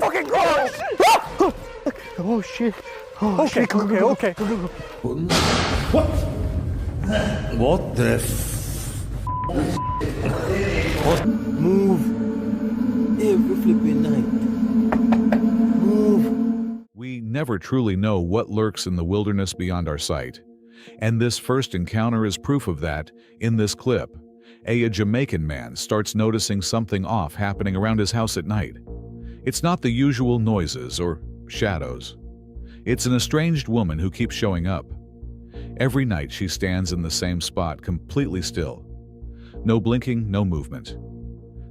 Fucking go! Oh shit. Oh, okay, shit. Okay. What? What the What? Move. Every flipping night. Move. We never truly know what lurks in the wilderness beyond our sight. And this first encounter is proof of that. In this clip, a Jamaican man starts noticing something off happening around his house at night. It's not the usual noises or shadows. It's an estranged woman who keeps showing up. Every night she stands in the same spot, completely still. No blinking, no movement.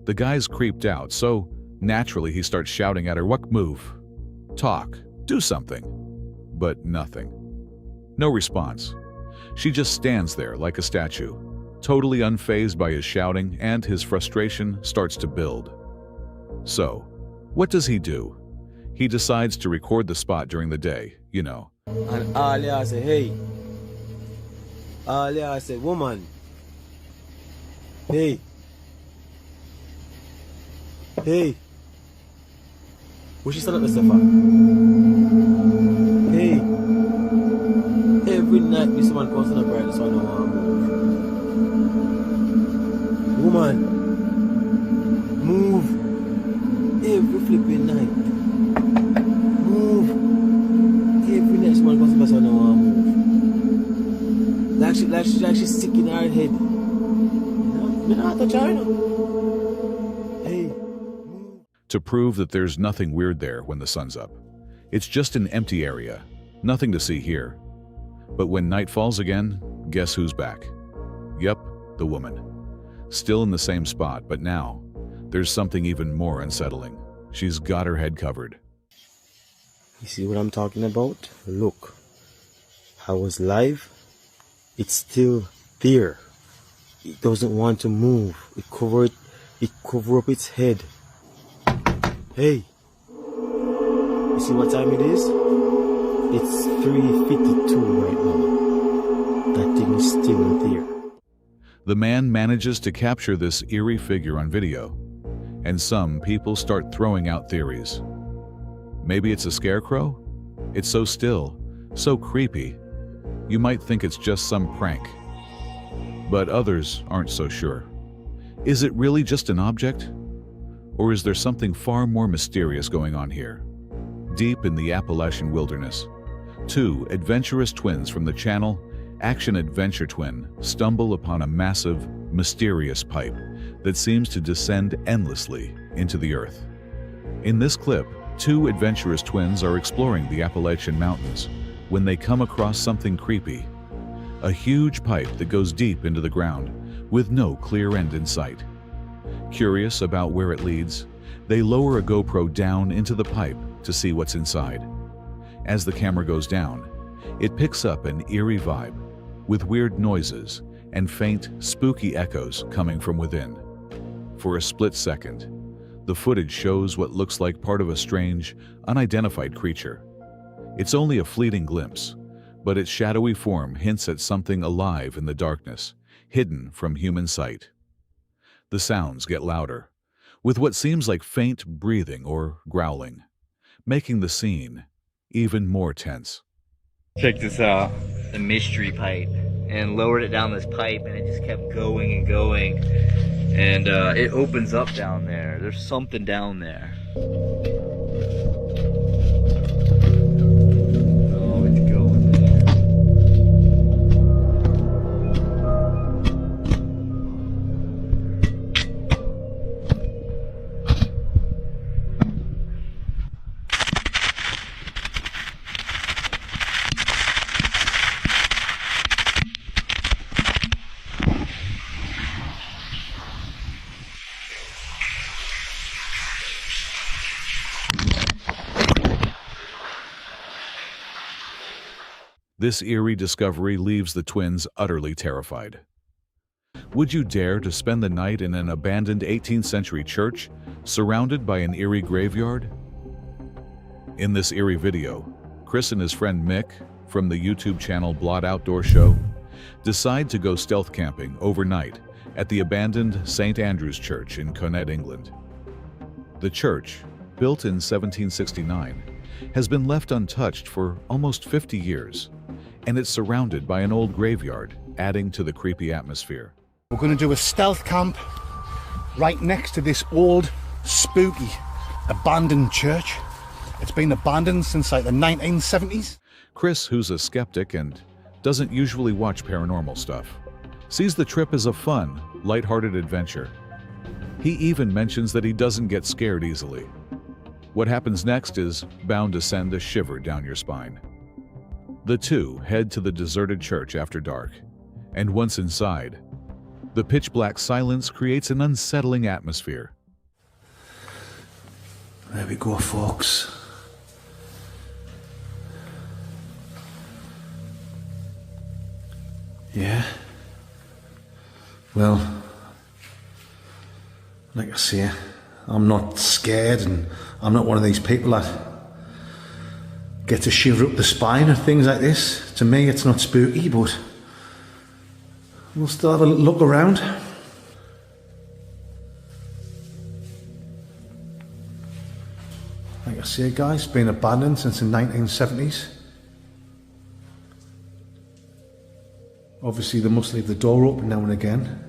The guy's creeped out, so naturally he starts shouting at her, "What? Move. Talk. Do something." But nothing. No response. She just stands there like a statue, totally unfazed by his shouting, and his frustration starts to build. So, what does he do? He decides to record the spot during the day, you know. And Alia say, hey. Alia say, woman. Hey. Hey. What she stand up there for? Hey. Every night this man comes to the bride, so I don't want to move. Woman. Move. Every flipping night. Move. Every next man comes to the bride, so I don't want to move. Like she's sick in her head. You know? Me not touch her, you know? Hey. To prove that there's nothing weird there when the sun's up. It's just an empty area, nothing to see here. But when night falls again, guess who's back? Yep, the woman. Still in the same spot, but now, there's something even more unsettling. She's got her head covered. You see what I'm talking about? Look. I was live. It's still there. It doesn't want to move. It cover up its head. Hey, you see what time it is? It's 3:52 right now. That thing is still there. The man manages to capture this eerie figure on video, and some people start throwing out theories. Maybe it's a scarecrow? It's so still, so creepy, you might think it's just some prank. But others aren't so sure. Is it really just an object? Or is there something far more mysterious going on here? Deep in the Appalachian wilderness, two adventurous twins from the channel Action Adventure Twin stumble upon a massive, mysterious pipe that seems to descend endlessly into the earth. In this clip, two adventurous twins are exploring the Appalachian Mountains when they come across something creepy. A huge pipe that goes deep into the ground with no clear end in sight. Curious about where it leads, they lower a GoPro down into the pipe to see what's inside. As the camera goes down, it picks up an eerie vibe with weird noises and faint, spooky echoes coming from within. For a split second, the footage shows what looks like part of a strange, unidentified creature. It's only a fleeting glimpse, but its shadowy form hints at something alive in the darkness, hidden from human sight. The sounds get louder, with what seems like faint breathing or growling, making the scene even more tense. Check this out, the mystery pipe, and lowered it down this pipe, and it just kept going and going, and it opens up down there. There's something down there. Oh, it's going there. This eerie discovery leaves the twins utterly terrified. Would you dare to spend the night in an abandoned 18th century church, surrounded by an eerie graveyard? In this eerie video, Chris and his friend Mick, from the YouTube channel Blot Outdoor Show, decide to go stealth camping overnight at the abandoned St. Andrew's Church in Connecticut, England. The church, built in 1769, has been left untouched for almost 50 years, and it's surrounded by an old graveyard, adding to the creepy atmosphere. We're going to do a stealth camp right next to this old, spooky, abandoned church. It's been abandoned since like the 1970s. Chris, who's a skeptic and doesn't usually watch paranormal stuff, sees the trip as a fun, lighthearted adventure. He even mentions that he doesn't get scared easily. What happens next is bound to send a shiver down your spine. The two head to the deserted church after dark, and once inside, the pitch-black silence creates an unsettling atmosphere. There we go, folks. Yeah. Well, like I say, I'm not scared, and I'm not one of these people that get to shiver up the spine or things like this. To me, it's not spooky, but we'll still have a look around. Like I say, guys, it's been abandoned since the 1970s. Obviously, they must leave the door open now and again.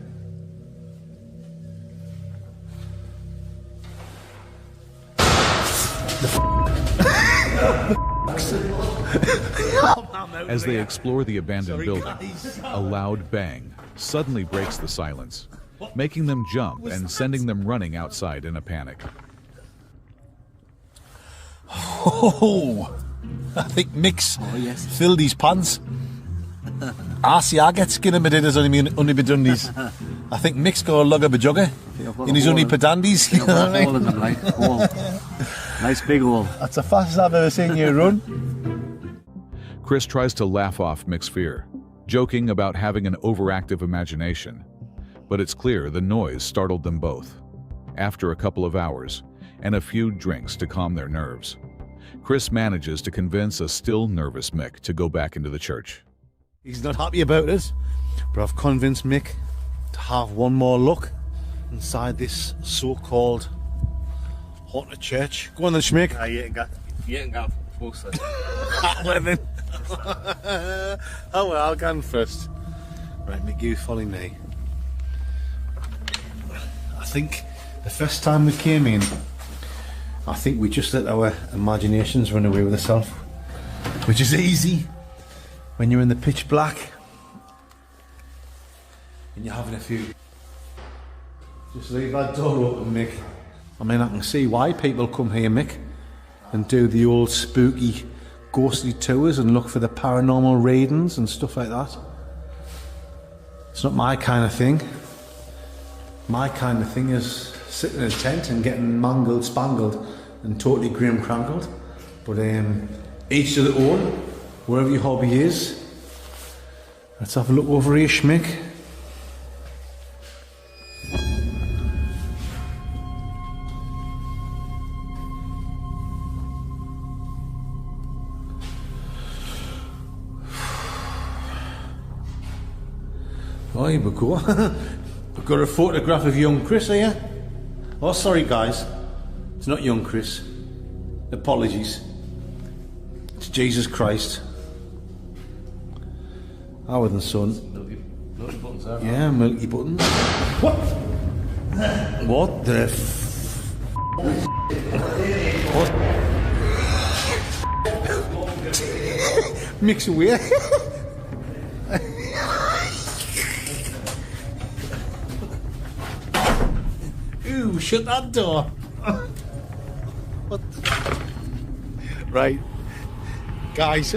As they explore the abandoned building, a loud bang suddenly breaks the silence, making them jump and sending them running outside in a panic. Oh, I think Mick's filled his pants. I get skin in my dinners on my dundies. I think Mick's got a lug of a jugger in his only padandies. You know what I mean? Nice big hole. That's the fastest I've ever seen you run. Chris tries to laugh off Mick's fear, joking about having an overactive imagination. But it's clear the noise startled them both. After a couple of hours, and a few drinks to calm their nerves, Chris manages to convince a still nervous Mick to go back into the church. He's not happy about it, but I've convinced Mick to have one more look inside this so-called haunted church. Go on then, Schmick. You ain't got closer. Well then. Oh well, I'll go on first. Right, Mick, you follow me. I think the first time we came in, I think we just let our imaginations run away with ourselves, which is easy when you're in the pitch black and you're having a few. Just leave that door open, Mick. I mean, I can see why people come here, Mick, and do the old spooky, ghostly tours and look for the paranormal readings and stuff like that. It's not my kind of thing. My kind of thing is sitting in a tent and getting mangled, spangled, and totally grim crankled. But each to their own, wherever your hobby is. Let's have a look over here, Schmick. Oh, here we go. We've got a photograph of young Chris here. Oh, sorry guys. It's not young Chris. Apologies. It's Jesus Christ. Our than son. Milky buttons there. Yeah, milky buttons. What? What the f... What? Mix away. Ooh, shut that door. What? Right, guys.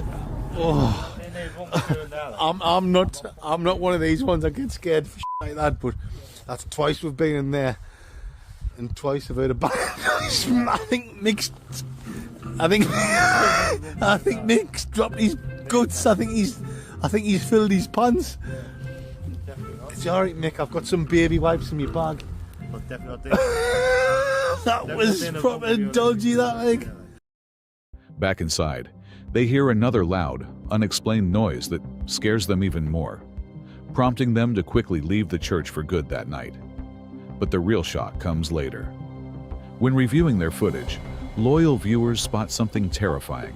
Oh, I'm not one of these ones that get scared for like that. But that's twice we've been in there, and twice I've heard about it. I think Mick's dropped his guts. I think he's filled his pants. It's alright, Mick. I've got some baby wipes in my bag. That was proper dodgy, that like. Back inside, they hear another loud, unexplained noise that scares them even more, prompting them to quickly leave the church for good that night. But the real shock comes later. When reviewing their footage, loyal viewers spot something terrifying.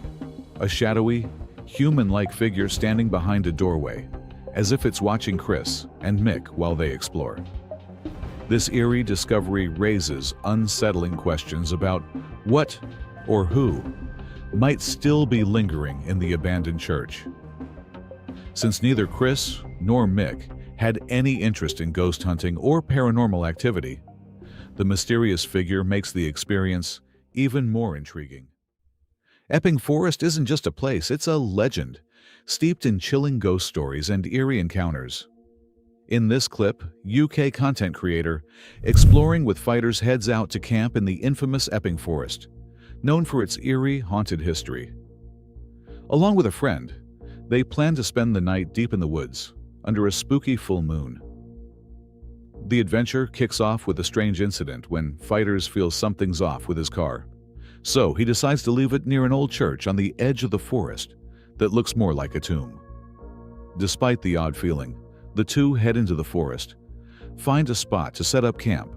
A shadowy, human-like figure standing behind a doorway, as if it's watching Chris and Mick while they explore. This eerie discovery raises unsettling questions about what or who might still be lingering in the abandoned church. Since neither Chris nor Mick had any interest in ghost hunting or paranormal activity, the mysterious figure makes the experience even more intriguing. Epping Forest isn't just a place, it's a legend, steeped in chilling ghost stories and eerie encounters. In this clip, UK content creator exploring with fighters heads out to camp in the infamous Epping Forest, known for its eerie, haunted history. Along with a friend, they plan to spend the night deep in the woods, under a spooky full moon. The adventure kicks off with a strange incident when fighters feel something's off with his car. So he decides to leave it near an old church on the edge of the forest that looks more like a tomb. Despite the odd feeling, the two head into the forest, find a spot to set up camp,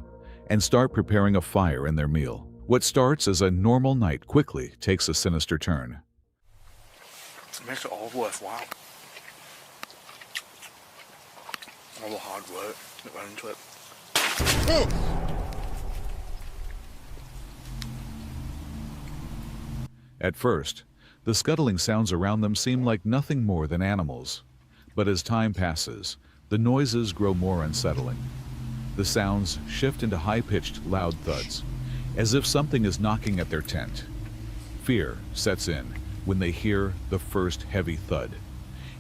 and start preparing a fire in their meal. What starts as a normal night quickly takes a sinister turn. It makes it all worthwhile. All the hard work that went into it. At first, the scuttling sounds around them seem like nothing more than animals. But as time passes, the noises grow more unsettling. The sounds shift into high-pitched, loud thuds, as if something is knocking at their tent. Fear sets in when they hear the first heavy thud,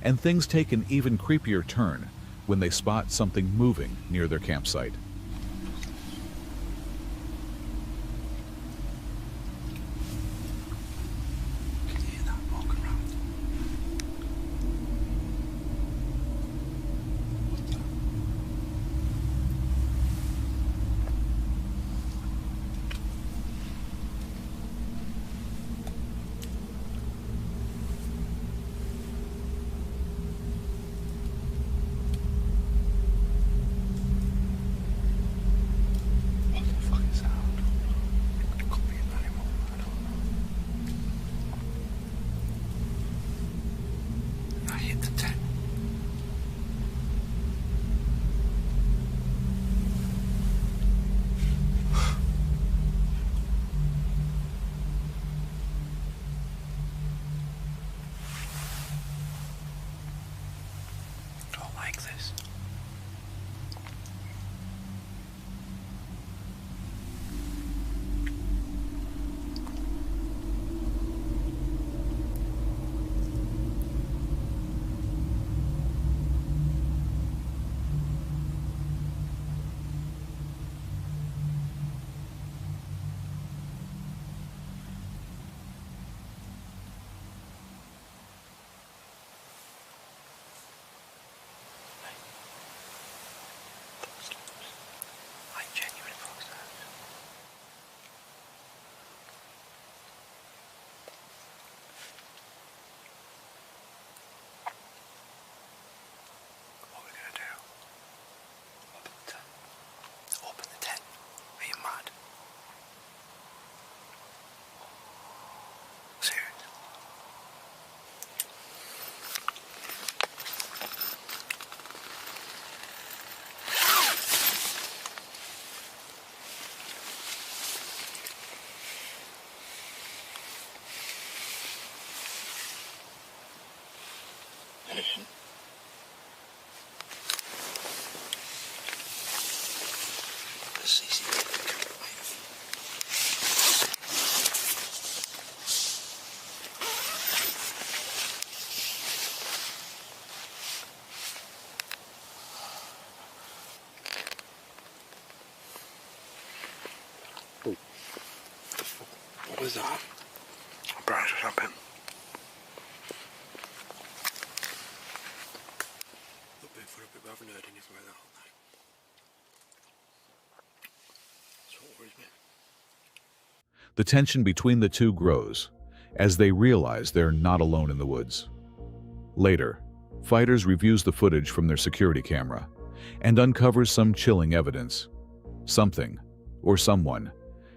and things take an even creepier turn when they spot something moving near their campsite. Can you hear that walking around? What was that? A branch or something. Look, Bigfoot, we haven't heard anything like that all night. That's what worries me. The tension between the two grows as they realize they're not alone in the woods. Later, Fighters reviews the footage from their security camera and uncovers some chilling evidence. Something, or someone,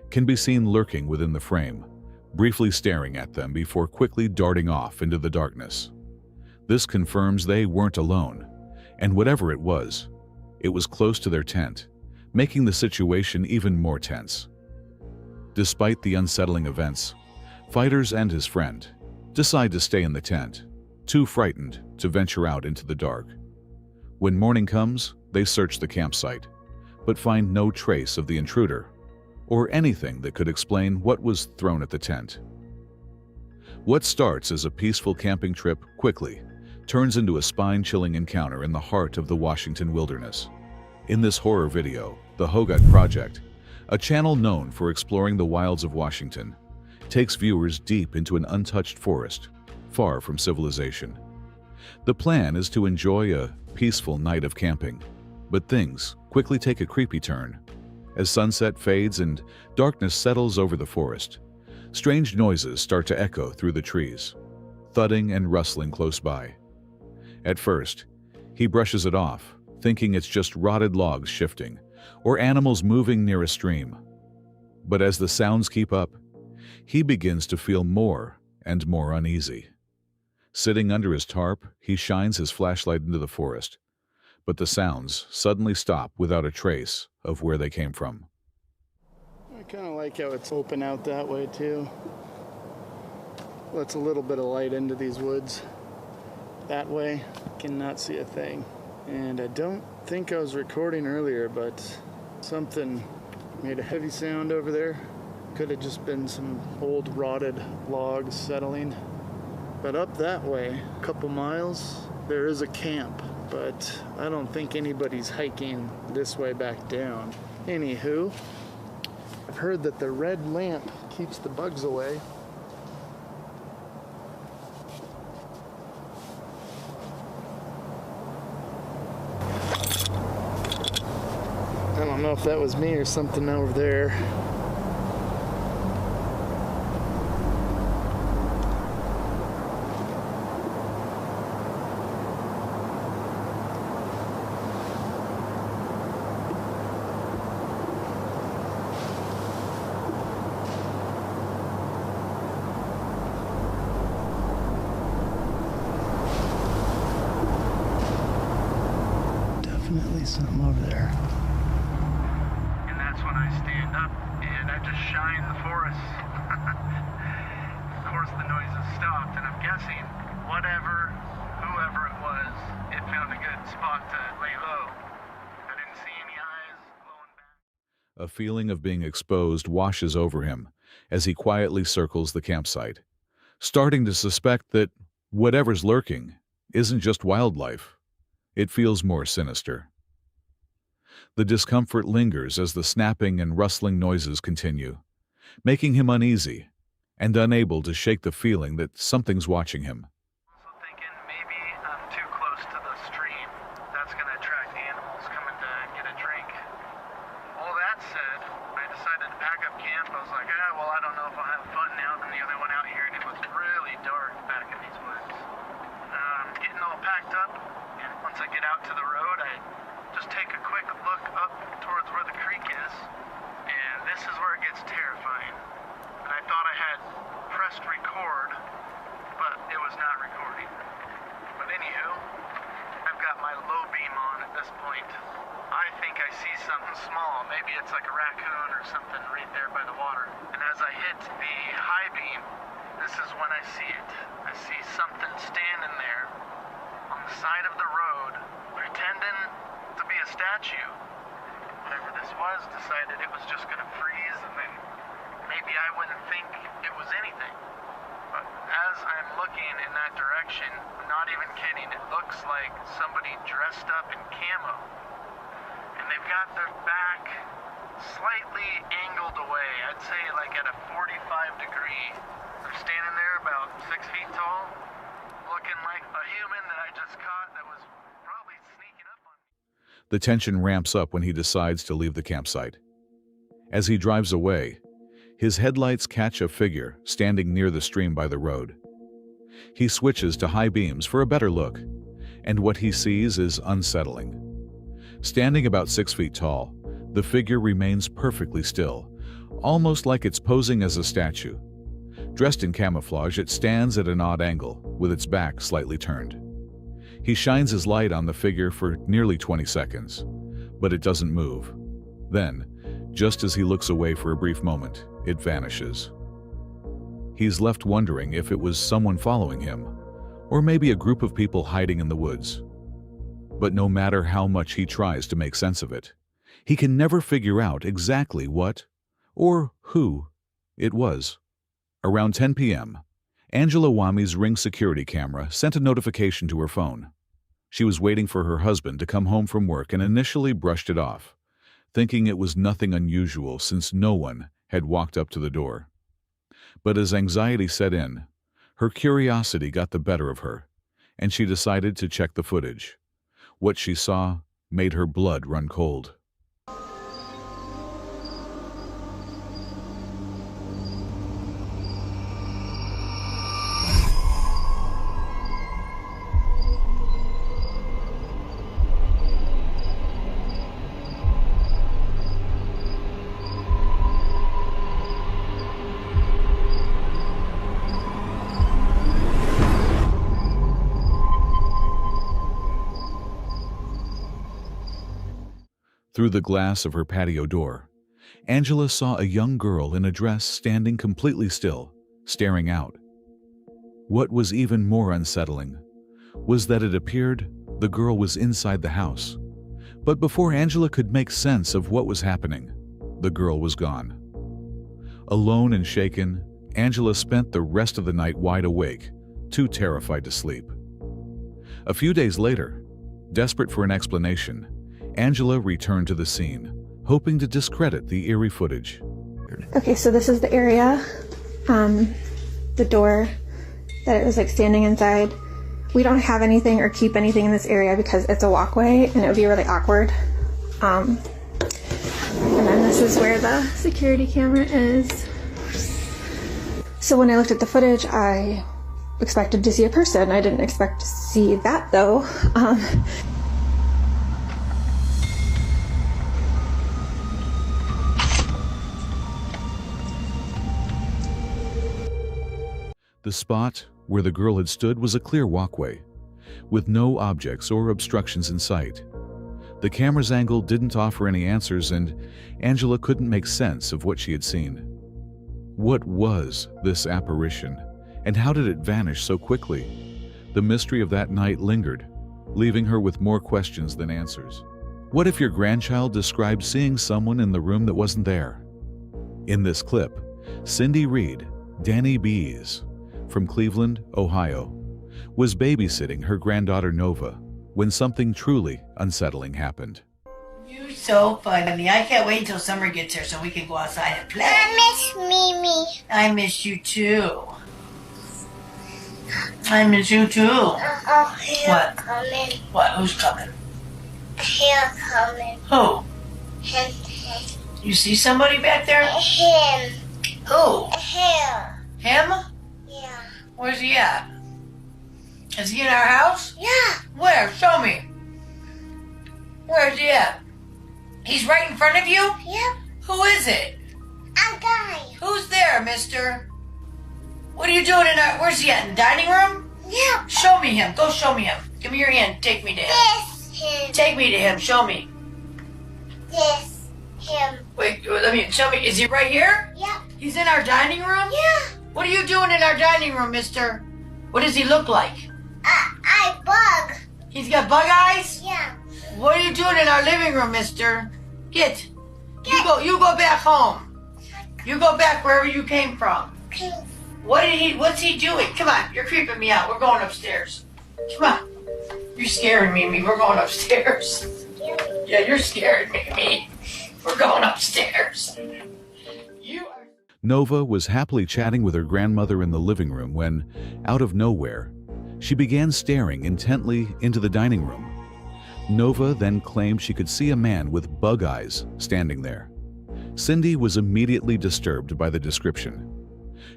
can be seen lurking within the frame, briefly staring at them before quickly darting off into the darkness. This confirms they weren't alone, and whatever it was close to their tent, making the situation even more tense. Despite the unsettling events, Fighters and his friend decide to stay in the tent, too frightened to venture out into the dark. When morning comes, they search the campsite, but find no trace of the intruder or anything that could explain what was thrown at the tent. What starts as a peaceful camping trip quickly turns into a spine-chilling encounter in the heart of the Washington wilderness. In this horror video, The Hogut Project, a channel known for exploring the wilds of Washington, takes viewers deep into an untouched forest, far from civilization. The plan is to enjoy a peaceful night of camping, but things quickly take a creepy turn. As sunset fades and darkness settles over the forest, strange noises start to echo through the trees, thudding and rustling close by. At first, he brushes it off, thinking it's just rotted logs shifting or animals moving near a stream. But as the sounds keep up, he begins to feel more and more uneasy. Sitting under his tarp, he shines his flashlight into the forest, but the sounds suddenly stop without a trace of where they came from. I kind of like how it's open out that way too. Lets a little bit of light into these woods. That way, cannot see a thing. And I don't think I was recording earlier, but something made a heavy sound over there. Could have just been some old rotted logs settling. But up that way, a couple miles, there is a camp, but I don't think anybody's hiking this way back down. Anywho, I've heard that the red lamp keeps the bugs away. I don't know if that was me or something over there. Definitely something over there. And that's when I stand up and I just shine the forest. Of course the noise has stopped, and I'm guessing whoever it was, it found a good spot to lay low. I didn't see any eyes glowing back. A feeling of being exposed washes over him as he quietly circles the campsite, starting to suspect that whatever's lurking isn't just wildlife. It feels more sinister. The discomfort lingers as the snapping and rustling noises continue, making him uneasy and unable to shake the feeling that something's watching him. Also thinking maybe I'm too close to the stream. That's going to attract animals coming to get a drink. All that said, I decided to pack up camp. I was like, well, I don't know if I'll have fun now than the other one out here, and it was really dark back in these woods. Getting all packed up, and once I get out to the road, I just take a quick look up towards where the creek is, and this is where it gets terrifying. And I thought I had pressed record, but it was not recording. But anywho, I've got my low beam on at this point. I think I see something small. Maybe it's like a raccoon or something right there by the water. And as I hit the high beam, this is when I see it. I see something standing there on the side of the road, pretending to be a statue. Whatever this was decided it was just going to freeze, and then maybe I wouldn't think it was anything. But as I'm looking in that direction, I'm not even kidding, it looks like somebody dressed up in camo. And they've got their back slightly angled away. I'd say like at a 45 degree. They're standing there about 6 feet tall, looking like a human that I just caught that was probably sneaking up on me. The tension ramps up when he decides to leave the campsite. As he drives away, his headlights catch a figure standing near the stream by the road. He switches to high beams for a better look, and what he sees is unsettling. Standing about 6 feet tall, the figure remains perfectly still, almost like it's posing as a statue. Dressed in camouflage, it stands at an odd angle, with its back slightly turned. He shines his light on the figure for nearly 20 seconds, but it doesn't move. Then, just as he looks away for a brief moment, it vanishes. He's left wondering if it was someone following him, or maybe a group of people hiding in the woods. But no matter how much he tries to make sense of it, he can never figure out exactly what or who it was. Around 10 p.m., Angela Wami's Ring security camera sent a notification to her phone. She was waiting for her husband to come home from work and initially brushed it off, thinking it was nothing unusual since no one had walked up to the door. But as anxiety set in, her curiosity got the better of her, and she decided to check the footage. What she saw made her blood run cold. Through the glass of her patio door, Angela saw a young girl in a dress standing completely still, staring out. What was even more unsettling was that it appeared the girl was inside the house. But before Angela could make sense of what was happening, the girl was gone. Alone and shaken, Angela spent the rest of the night wide awake, too terrified to sleep. A few days later, desperate for an explanation, Angela returned to the scene, hoping to discredit the eerie footage. Okay, so this is the area, the door that it was like standing inside. We don't have anything or keep anything in this area because it's a walkway and it would be really awkward. And then this is where the security camera is. So when I looked at the footage, I expected to see a person. I didn't expect to see that though. The spot where the girl had stood was a clear walkway, with no objects or obstructions in sight. The camera's angle didn't offer any answers, and Angela couldn't make sense of what she had seen. What was this apparition, and how did it vanish so quickly? The mystery of that night lingered, leaving her with more questions than answers. What if your grandchild described seeing someone in the room that wasn't there? In this clip, Cindy Reed, Danny Bees, from Cleveland, Ohio, was babysitting her granddaughter Nova when something truly unsettling happened. You're so funny. I can't wait until summer gets here so we can go outside and play. I miss Mimi. I miss you too. I miss you too. What? Coming. What? Who's coming? Here coming. Who? Him. You see somebody back there? Him. Who? Here. Him? Yeah. Where's he at? Is he in our house? Yeah. Where? Show me. Where's he at? He's right in front of you? Yep. Who is it? A guy. Who's there, mister? What are you doing in our... Where's he at? In the dining room? Yep. Show me him. Go show me him. Give me your hand. Take me to him. This him. Take me to him. Show me. This him. Wait, let me... Show me. Is he right here? Yep. He's in our dining room? Yeah. What are you doing in our dining room, mister? What does he look like? I bug. He's got bug eyes? Yeah. What are you doing in our living room, mister? Get. You go back home. You go back wherever you came from. What's he doing? Come on, you're creeping me out. We're going upstairs. Come on. You're scaring me. We're going upstairs. Yeah, you're scaring me. We're going upstairs. Nova was happily chatting with her grandmother in the living room when, out of nowhere, she began staring intently into the dining room. Nova then claimed she could see a man with bug eyes standing there. Cindy was immediately disturbed by the description.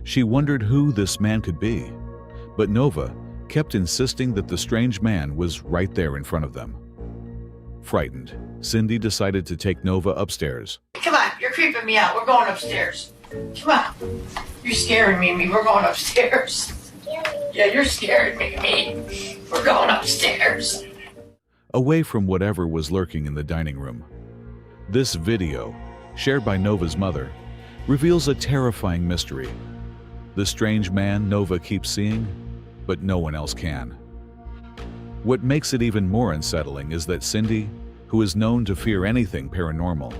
She wondered who this man could be, but Nova kept insisting that the strange man was right there in front of them. Frightened, Cindy decided to take Nova upstairs. Come on, you're creeping me out. We're going upstairs. Come on. You're scaring me. We're going upstairs. Yeah, you're scaring me. We're going upstairs. Away from whatever was lurking in the dining room, this video, shared by Nova's mother, reveals a terrifying mystery. The strange man Nova keeps seeing, but no one else can. What makes it even more unsettling is that Cindy, who is known to fear anything paranormal,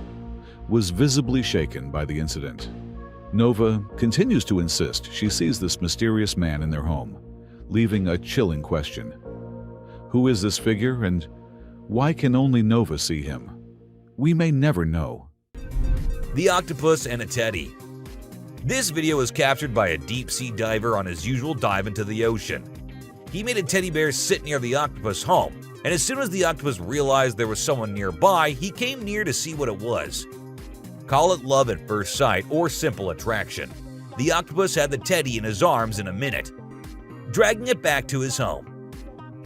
was visibly shaken by the incident. Nova continues to insist she sees this mysterious man in their home, leaving a chilling question. Who is this figure, and why can only Nova see him? We may never know. The octopus and a teddy. This video was captured by a deep-sea diver on his usual dive into the ocean. He made a teddy bear sit near the octopus home, and as soon as the octopus realized there was someone nearby, he came near to see what it was. Call it love at first sight or simple attraction. The octopus had the teddy in his arms in a minute, dragging it back to his home.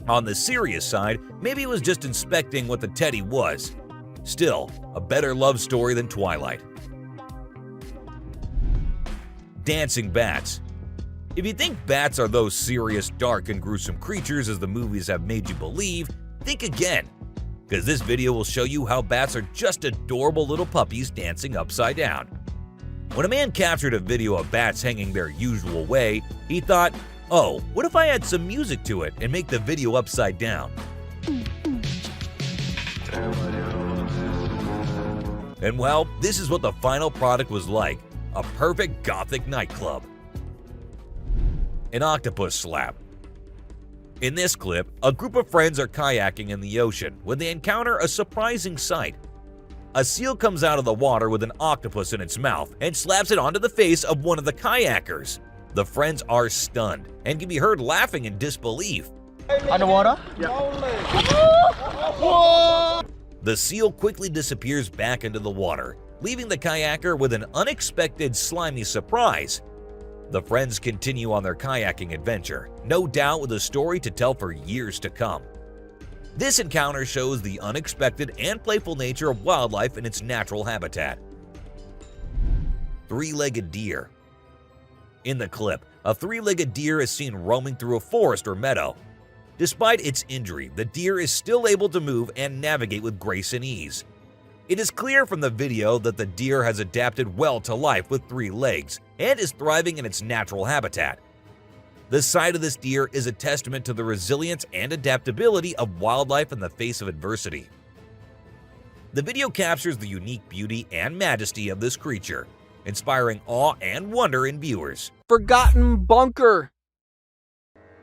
On the serious side, maybe it was just inspecting what the teddy was. Still, a better love story than Twilight. Dancing bats. If you think bats are those serious, dark, and gruesome creatures as the movies have made you believe, think again, because this video will show you how bats are just adorable little puppies dancing upside down. When a man captured a video of bats hanging their usual way, he thought, oh, what if I add some music to it and make the video upside down? And well, this is what the final product was like, a perfect gothic nightclub. An octopus slap. In this clip, a group of friends are kayaking in the ocean when they encounter a surprising sight. A seal comes out of the water with an octopus in its mouth and slaps it onto the face of one of the kayakers. The friends are stunned and can be heard laughing in disbelief. Underwater? The seal quickly disappears back into the water, leaving the kayaker with an unexpected slimy surprise. The friends continue on their kayaking adventure, no doubt with a story to tell for years to come. This encounter shows the unexpected and playful nature of wildlife in its natural habitat. Three-legged deer. In the clip, a three-legged deer is seen roaming through a forest or meadow. Despite its injury, the deer is still able to move and navigate with grace and ease. It is clear from the video that the deer has adapted well to life with 3 legs and is thriving in its natural habitat. The sight of this deer is a testament to the resilience and adaptability of wildlife in the face of adversity. The video captures the unique beauty and majesty of this creature, inspiring awe and wonder in viewers. Forgotten bunker.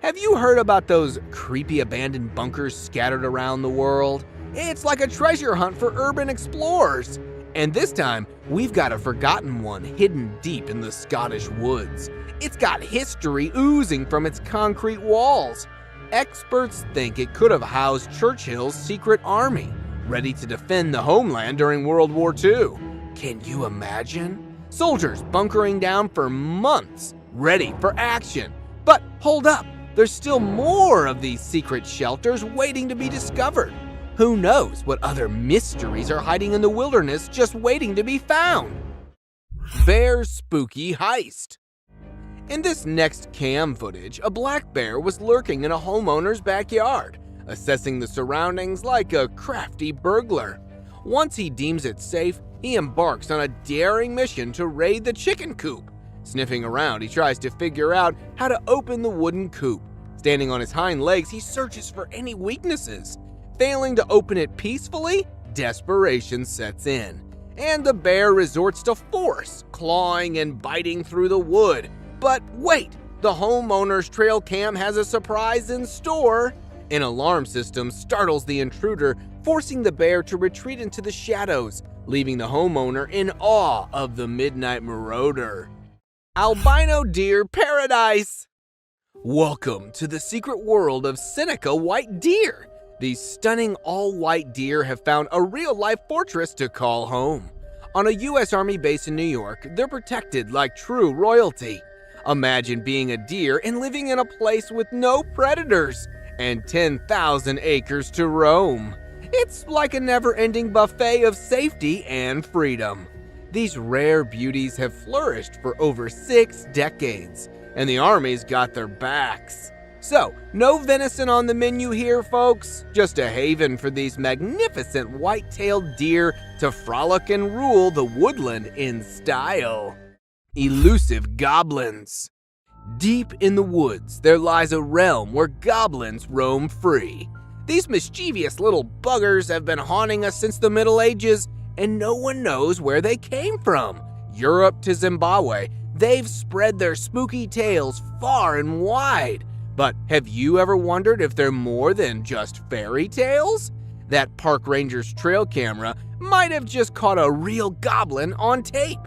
Have you heard about those creepy abandoned bunkers scattered around the world? It's like a treasure hunt for urban explorers. And this time, we've got a forgotten one hidden deep in the Scottish woods. It's got history oozing from its concrete walls. Experts think it could have housed Churchill's secret army, ready to defend the homeland during World War II. Can you imagine? Soldiers bunkering down for months, ready for action. But hold up, there's still more of these secret shelters waiting to be discovered. Who knows what other mysteries are hiding in the wilderness just waiting to be found? Bear's spooky heist. In this next cam footage, a black bear was lurking in a homeowner's backyard, assessing the surroundings like a crafty burglar. Once he deems it safe, he embarks on a daring mission to raid the chicken coop. Sniffing around, he tries to figure out how to open the wooden coop. Standing on his hind legs, he searches for any weaknesses. Failing to open it peacefully, desperation sets in, and the bear resorts to force, clawing and biting through the wood. But wait, the homeowner's trail cam has a surprise in store. An alarm system startles the intruder, forcing the bear to retreat into the shadows, leaving the homeowner in awe of the midnight marauder. Albino deer paradise! Welcome to the secret world of Seneca white deer. These stunning all-white deer have found a real-life fortress to call home. On a U.S. Army base in New York, they're protected like true royalty. Imagine being a deer and living in a place with no predators and 10,000 acres to roam. It's like a never-ending buffet of safety and freedom. These rare beauties have flourished for over 6 decades, and the army's got their backs. So, no venison on the menu here, folks. Just a haven for these magnificent white-tailed deer to frolic and rule the woodland in style. Elusive goblins. Deep in the woods, there lies a realm where goblins roam free. These mischievous little buggers have been haunting us since the Middle Ages, and no one knows where they came from. Europe to Zimbabwe, they've spread their spooky tales far and wide. But have you ever wondered if they're more than just fairy tales? That park ranger's trail camera might have just caught a real goblin on tape.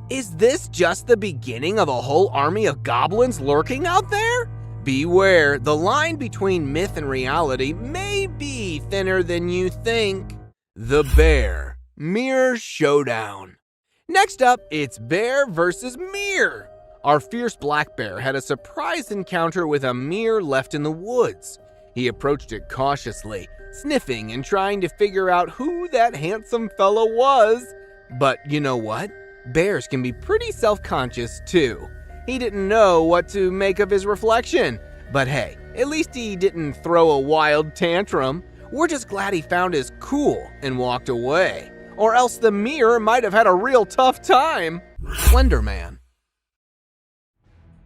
Is this just the beginning of a whole army of goblins lurking out there? Beware, the line between myth and reality may be thinner than you think. The Bear Mirror Showdown. Next up, it's bear versus mirror. Our fierce black bear had a surprise encounter with a mirror left in the woods. He approached it cautiously, sniffing and trying to figure out who that handsome fellow was. But you know what? Bears can be pretty self-conscious too. He didn't know what to make of his reflection. But hey, at least he didn't throw a wild tantrum. We're just glad he found his cool and walked away. Or else the mirror might have had a real tough time. Slender Man.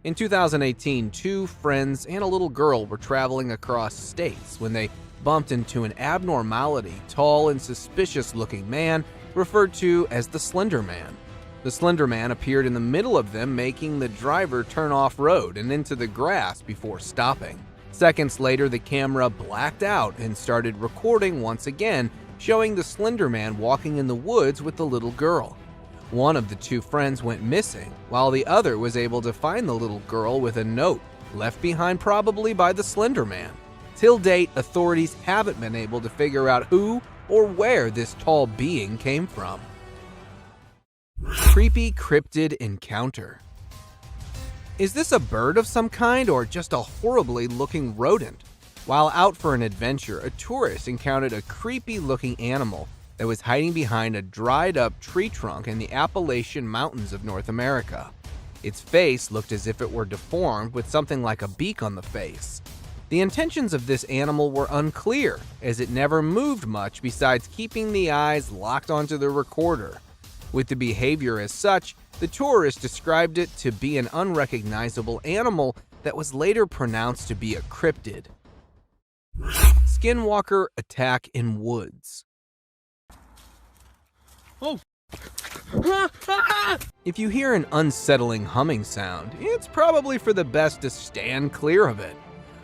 In 2018, 2 friends and a little girl were traveling across states when they bumped into an abnormality, tall and suspicious-looking man referred to as the Slender Man. The Slender Man appeared in the middle of them, making the driver turn off-road and into the grass before stopping. Seconds later, the camera blacked out and started recording once again, showing the Slender Man walking in the woods with the little girl. One of the 2 friends went missing, while the other was able to find the little girl with a note left behind probably by the Slender Man. Till date, authorities haven't been able to figure out who or where this tall being came from. Creepy cryptid encounter. Is this a bird of some kind or just a horribly looking rodent? While out for an adventure, a tourist encountered a creepy looking animal that was hiding behind a dried up tree trunk in the Appalachian Mountains of North America. Its face looked as if it were deformed with something like a beak on the face. The intentions of this animal were unclear, as it never moved much besides keeping the eyes locked onto the recorder. With the behavior as such, the tourist described it to be an unrecognizable animal that was later pronounced to be a cryptid. Skinwalker attack in woods. Oh. If you hear an unsettling humming sound, it's probably for the best to stand clear of it.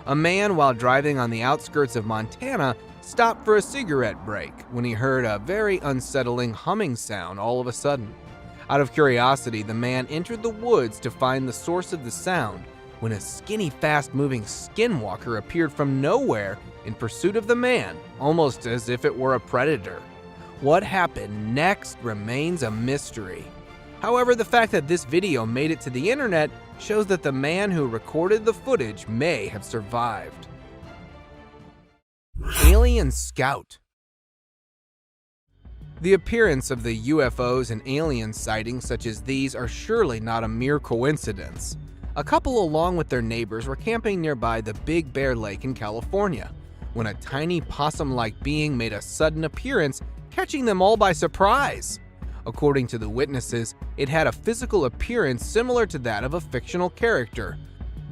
A man, while driving on the outskirts of Montana, stopped for a cigarette break when he heard a very unsettling humming sound all of a sudden. Out of curiosity, the man entered the woods to find the source of the sound when a skinny, fast-moving skinwalker appeared from nowhere in pursuit of the man, almost as if it were a predator. What happened next remains a mystery. However, the fact that this video made it to the internet shows that the man who recorded the footage may have survived. Alien Scout. The appearance of the UFOs and alien sightings such as these are surely not a mere coincidence. A couple along with their neighbors were camping nearby the Big Bear Lake in California when a tiny possum-like being made a sudden appearance, catching them all by surprise. According to the witnesses, it had a physical appearance similar to that of a fictional character,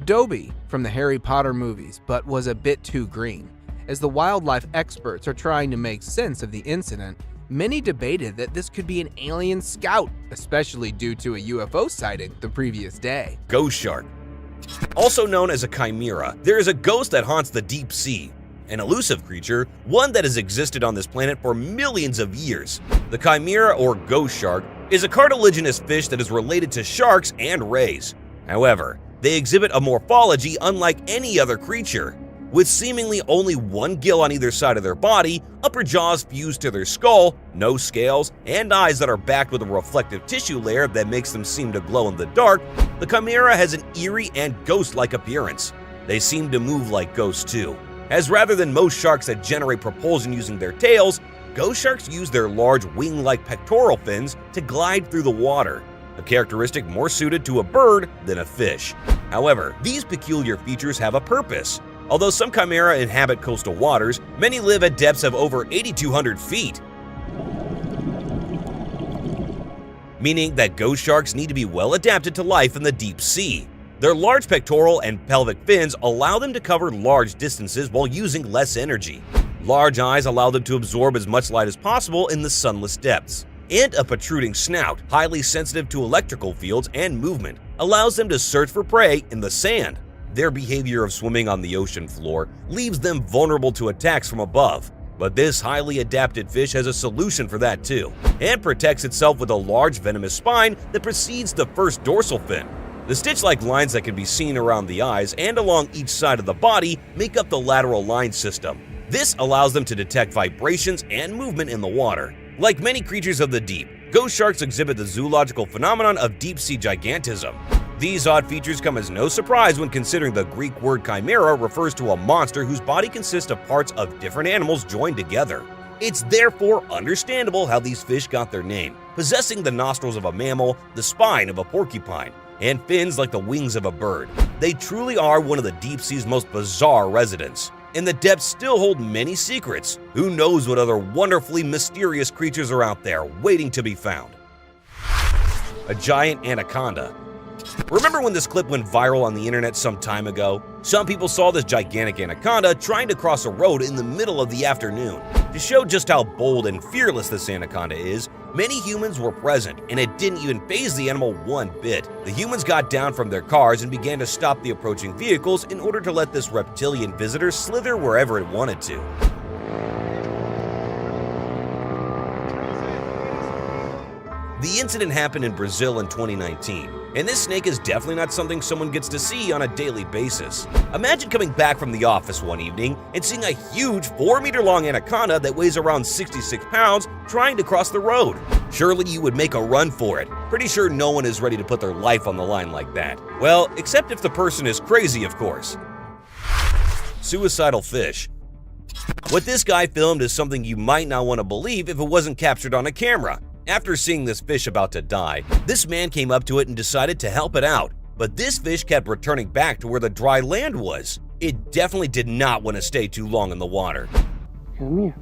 Dobby from the Harry Potter movies, but was a bit too green. As the wildlife experts are trying to make sense of the incident, many debated that this could be an alien scout, especially due to a UFO sighting the previous day. Ghost shark. Also known as a chimera, there is a ghost that haunts the deep sea. An elusive creature, one that has existed on this planet for millions of years. The chimera or ghost shark is a cartilaginous fish that is related to sharks and rays. However, they exhibit a morphology unlike any other creature. With seemingly only one gill on either side of their body, upper jaws fused to their skull, no scales, and eyes that are backed with a reflective tissue layer that makes them seem to glow in the dark, the chimera has an eerie and ghost-like appearance. They seem to move like ghosts too, as rather than most sharks that generate propulsion using their tails, Ghost sharks use their large wing-like pectoral fins to glide through the water, a characteristic more suited to a bird than a fish. However, these peculiar features have a purpose. Although some chimera inhabit coastal waters, many live at depths of over 8,200 feet, meaning that ghost sharks need to be well adapted to life in the deep sea. Their large pectoral and pelvic fins allow them to cover large distances while using less energy. Large eyes allow them to absorb as much light as possible in the sunless depths. And a protruding snout, highly sensitive to electrical fields and movement, allows them to search for prey in the sand. Their behavior of swimming on the ocean floor leaves them vulnerable to attacks from above. But this highly adapted fish has a solution for that too, and protects itself with a large venomous spine that precedes the first dorsal fin. The stitch-like lines that can be seen around the eyes and along each side of the body make up the lateral line system. This allows them to detect vibrations and movement in the water. Like many creatures of the deep, ghost sharks exhibit the zoological phenomenon of deep-sea gigantism. These odd features come as no surprise when considering the Greek word chimera refers to a monster whose body consists of parts of different animals joined together. It's therefore understandable how these fish got their name, possessing the nostrils of a mammal, the spine of a porcupine, and fins like the wings of a bird. They truly are one of the deep sea's most bizarre residents. And the depths still hold many secrets. Who knows what other wonderfully mysterious creatures are out there waiting to be found? A giant anaconda. Remember when this clip went viral on the internet some time ago? Some people saw this gigantic anaconda trying to cross a road in the middle of the afternoon. To show just how bold and fearless this anaconda is, many humans were present, and it didn't even faze the animal one bit. The humans got down from their cars and began to stop the approaching vehicles in order to let this reptilian visitor slither wherever it wanted to. The incident happened in Brazil in 2019, and this snake is definitely not something someone gets to see on a daily basis. Imagine coming back from the office one evening and seeing a huge 4-meter-long anaconda that weighs around 66 pounds trying to cross the road. Surely you would make a run for it. Pretty sure no one is ready to put their life on the line like that. Well, except if the person is crazy, of course. Suicidal fish. What this guy filmed is something you might not want to believe if it wasn't captured on a camera. After seeing this fish about to die, this man came up to it and decided to help it out. But this fish kept returning back to where the dry land was. It definitely did not want to stay too long in the water. Come here.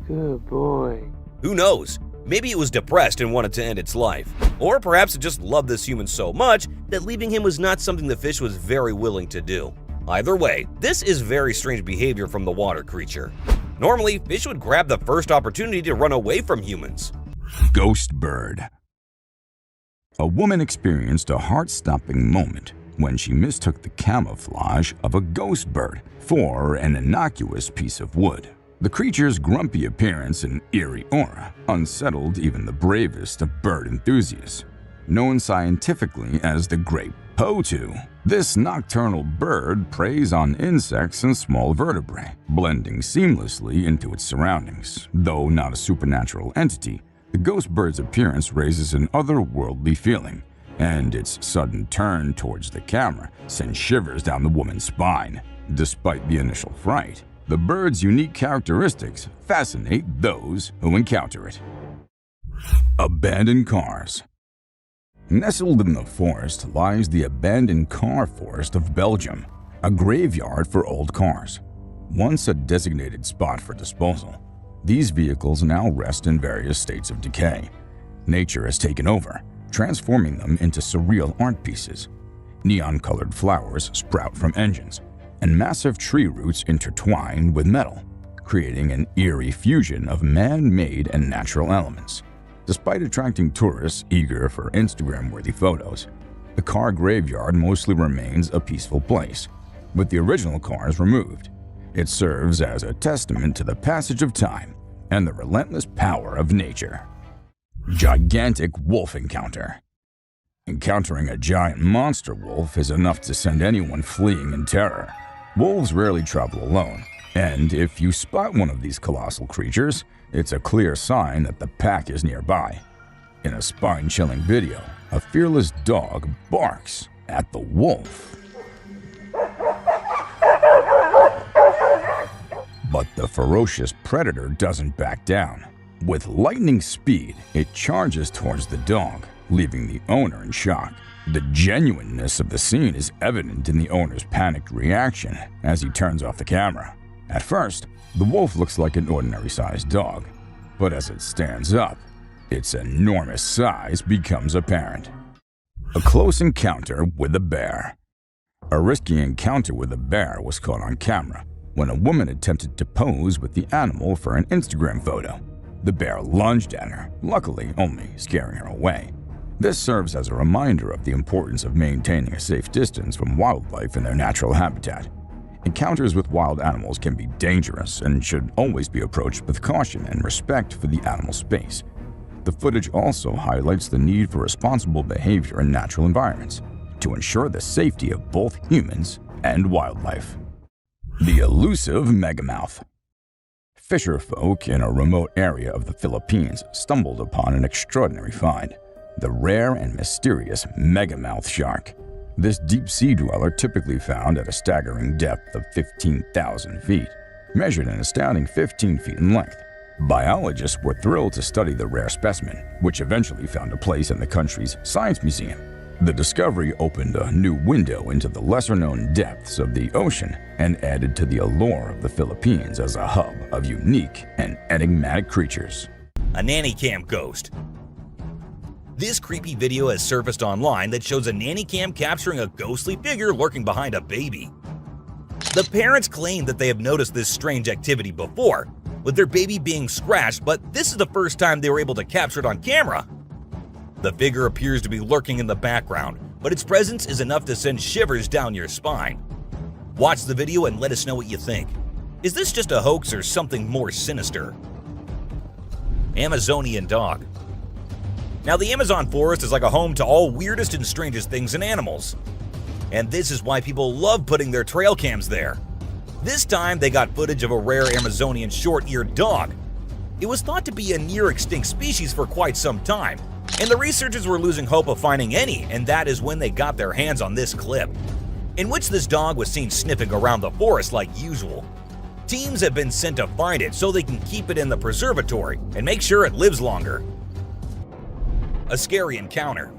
Good boy. Who knows? Maybe it was depressed and wanted to end its life. Or perhaps it just loved this human so much that leaving him was not something the fish was very willing to do. Either way, this is very strange behavior from the water creature. Normally, fish would grab the first opportunity to run away from humans. Ghost bird. A woman experienced a heart-stopping moment when she mistook the camouflage of a ghost bird for an innocuous piece of wood. The creature's grumpy appearance and eerie aura unsettled even the bravest of bird enthusiasts. Known scientifically as the great Patio, this nocturnal bird preys on insects and small vertebrae, blending seamlessly into its surroundings. Though not a supernatural entity, the ghost bird's appearance raises an otherworldly feeling, and its sudden turn towards the camera sends shivers down the woman's spine. Despite the initial fright, the bird's unique characteristics fascinate those who encounter it. Abandoned cars. Nestled in the forest lies the abandoned car forest of Belgium, a graveyard for old cars. Once a designated spot for disposal, these vehicles now rest in various states of decay. Nature has taken over, transforming them into surreal art pieces. Neon-colored flowers sprout from engines, and massive tree roots intertwine with metal, creating an eerie fusion of man-made and natural elements. Despite attracting tourists eager for Instagram-worthy photos, the car graveyard mostly remains a peaceful place. With the original cars removed, it serves as a testament to the passage of time and the relentless power of nature. Gigantic wolf encounter. Encountering a giant monster wolf is enough to send anyone fleeing in terror. Wolves rarely travel alone, and if you spot one of these colossal creatures, it's a clear sign that the pack is nearby. In a spine-chilling video, a fearless dog barks at the wolf. But the ferocious predator doesn't back down. With lightning speed, it charges towards the dog, leaving the owner in shock. The genuineness of the scene is evident in the owner's panicked reaction as he turns off the camera. At first, the wolf looks like an ordinary-sized dog, but as it stands up, its enormous size becomes apparent. A close encounter with a bear. A risky encounter with a bear was caught on camera when a woman attempted to pose with the animal for an Instagram photo. The bear lunged at her, luckily only scaring her away. This serves as a reminder of the importance of maintaining a safe distance from wildlife in their natural habitat. Encounters with wild animals can be dangerous and should always be approached with caution and respect for the animal's space. The footage also highlights the need for responsible behavior in natural environments to ensure the safety of both humans and wildlife. The elusive megamouth. Fisher folk in a remote area of the Philippines stumbled upon an extraordinary find, the rare and mysterious megamouth shark. This deep-sea dweller, typically found at a staggering depth of 15,000 feet, measured an astounding 15 feet in length. Biologists were thrilled to study the rare specimen, which eventually found a place in the country's Science Museum. The discovery opened a new window into the lesser-known depths of the ocean and added to the allure of the Philippines as a hub of unique and enigmatic creatures. A nanny cam ghost. This creepy video has surfaced online that shows a nanny cam capturing a ghostly figure lurking behind a baby. The parents claim that they have noticed this strange activity before, with their baby being scratched, but this is the first time they were able to capture it on camera. The figure appears to be lurking in the background, but its presence is enough to send shivers down your spine. Watch the video and let us know what you think. Is this just a hoax or something more sinister? Amazonian dog. Now, the Amazon forest is like a home to all weirdest and strangest things and animals. And this is why people love putting their trail cams there. This time, they got footage of a rare Amazonian short-eared dog. It was thought to be a near-extinct species for quite some time, and the researchers were losing hope of finding any, and that is when they got their hands on this clip, in which this dog was seen sniffing around the forest like usual. Teams have been sent to find it so they can keep it in the preservatory and make sure it lives longer. A scary encounter.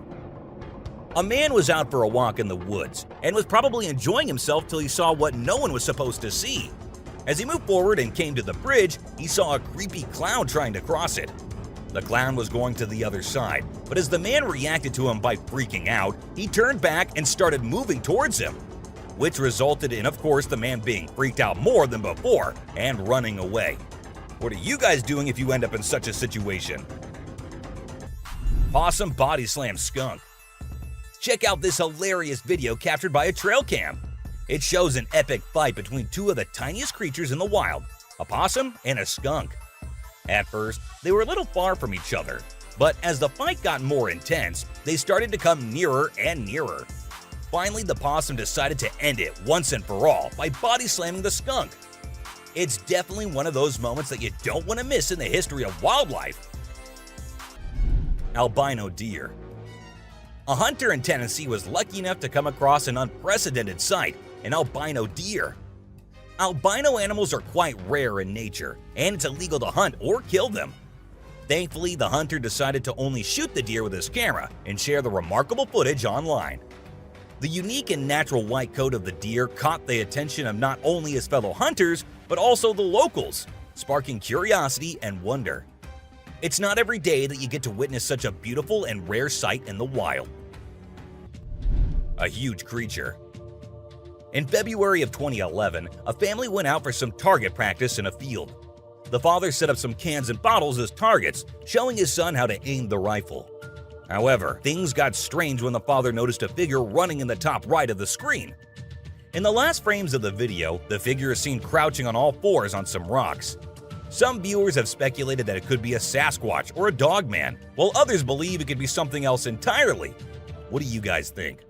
A man was out for a walk in the woods and was probably enjoying himself till he saw what no one was supposed to see. As he moved forward and came to the bridge, he saw a creepy clown trying to cross it. The clown was going to the other side, but as the man reacted to him by freaking out, he turned back and started moving towards him, which resulted in, of course, the man being freaked out more than before and running away. What are you guys doing if you end up in such a situation? Possum body slam skunk. Check out this hilarious video captured by a trail cam. It shows an epic fight between two of the tiniest creatures in the wild, a possum and a skunk. At first, they were a little far from each other, but as the fight got more intense, they started to come nearer and nearer. Finally, the possum decided to end it once and for all by body slamming the skunk. It's definitely one of those moments that you don't want to miss in the history of wildlife. Albino deer. A hunter in Tennessee was lucky enough to come across an unprecedented sight, an albino deer. Albino animals are quite rare in nature, and it's illegal to hunt or kill them. Thankfully, the hunter decided to only shoot the deer with his camera and share the remarkable footage online. The unique and natural white coat of the deer caught the attention of not only his fellow hunters, but also the locals, sparking curiosity and wonder. It's not every day that you get to witness such a beautiful and rare sight in the wild. A huge creature. In February of 2011, a family went out for some target practice in a field. The father set up some cans and bottles as targets, showing his son how to aim the rifle. However, things got strange when the father noticed a figure running in the top right of the screen. In the last frames of the video, the figure is seen crouching on all fours on some rocks. Some viewers have speculated that it could be a Sasquatch or a dogman, while others believe it could be something else entirely. What do you guys think?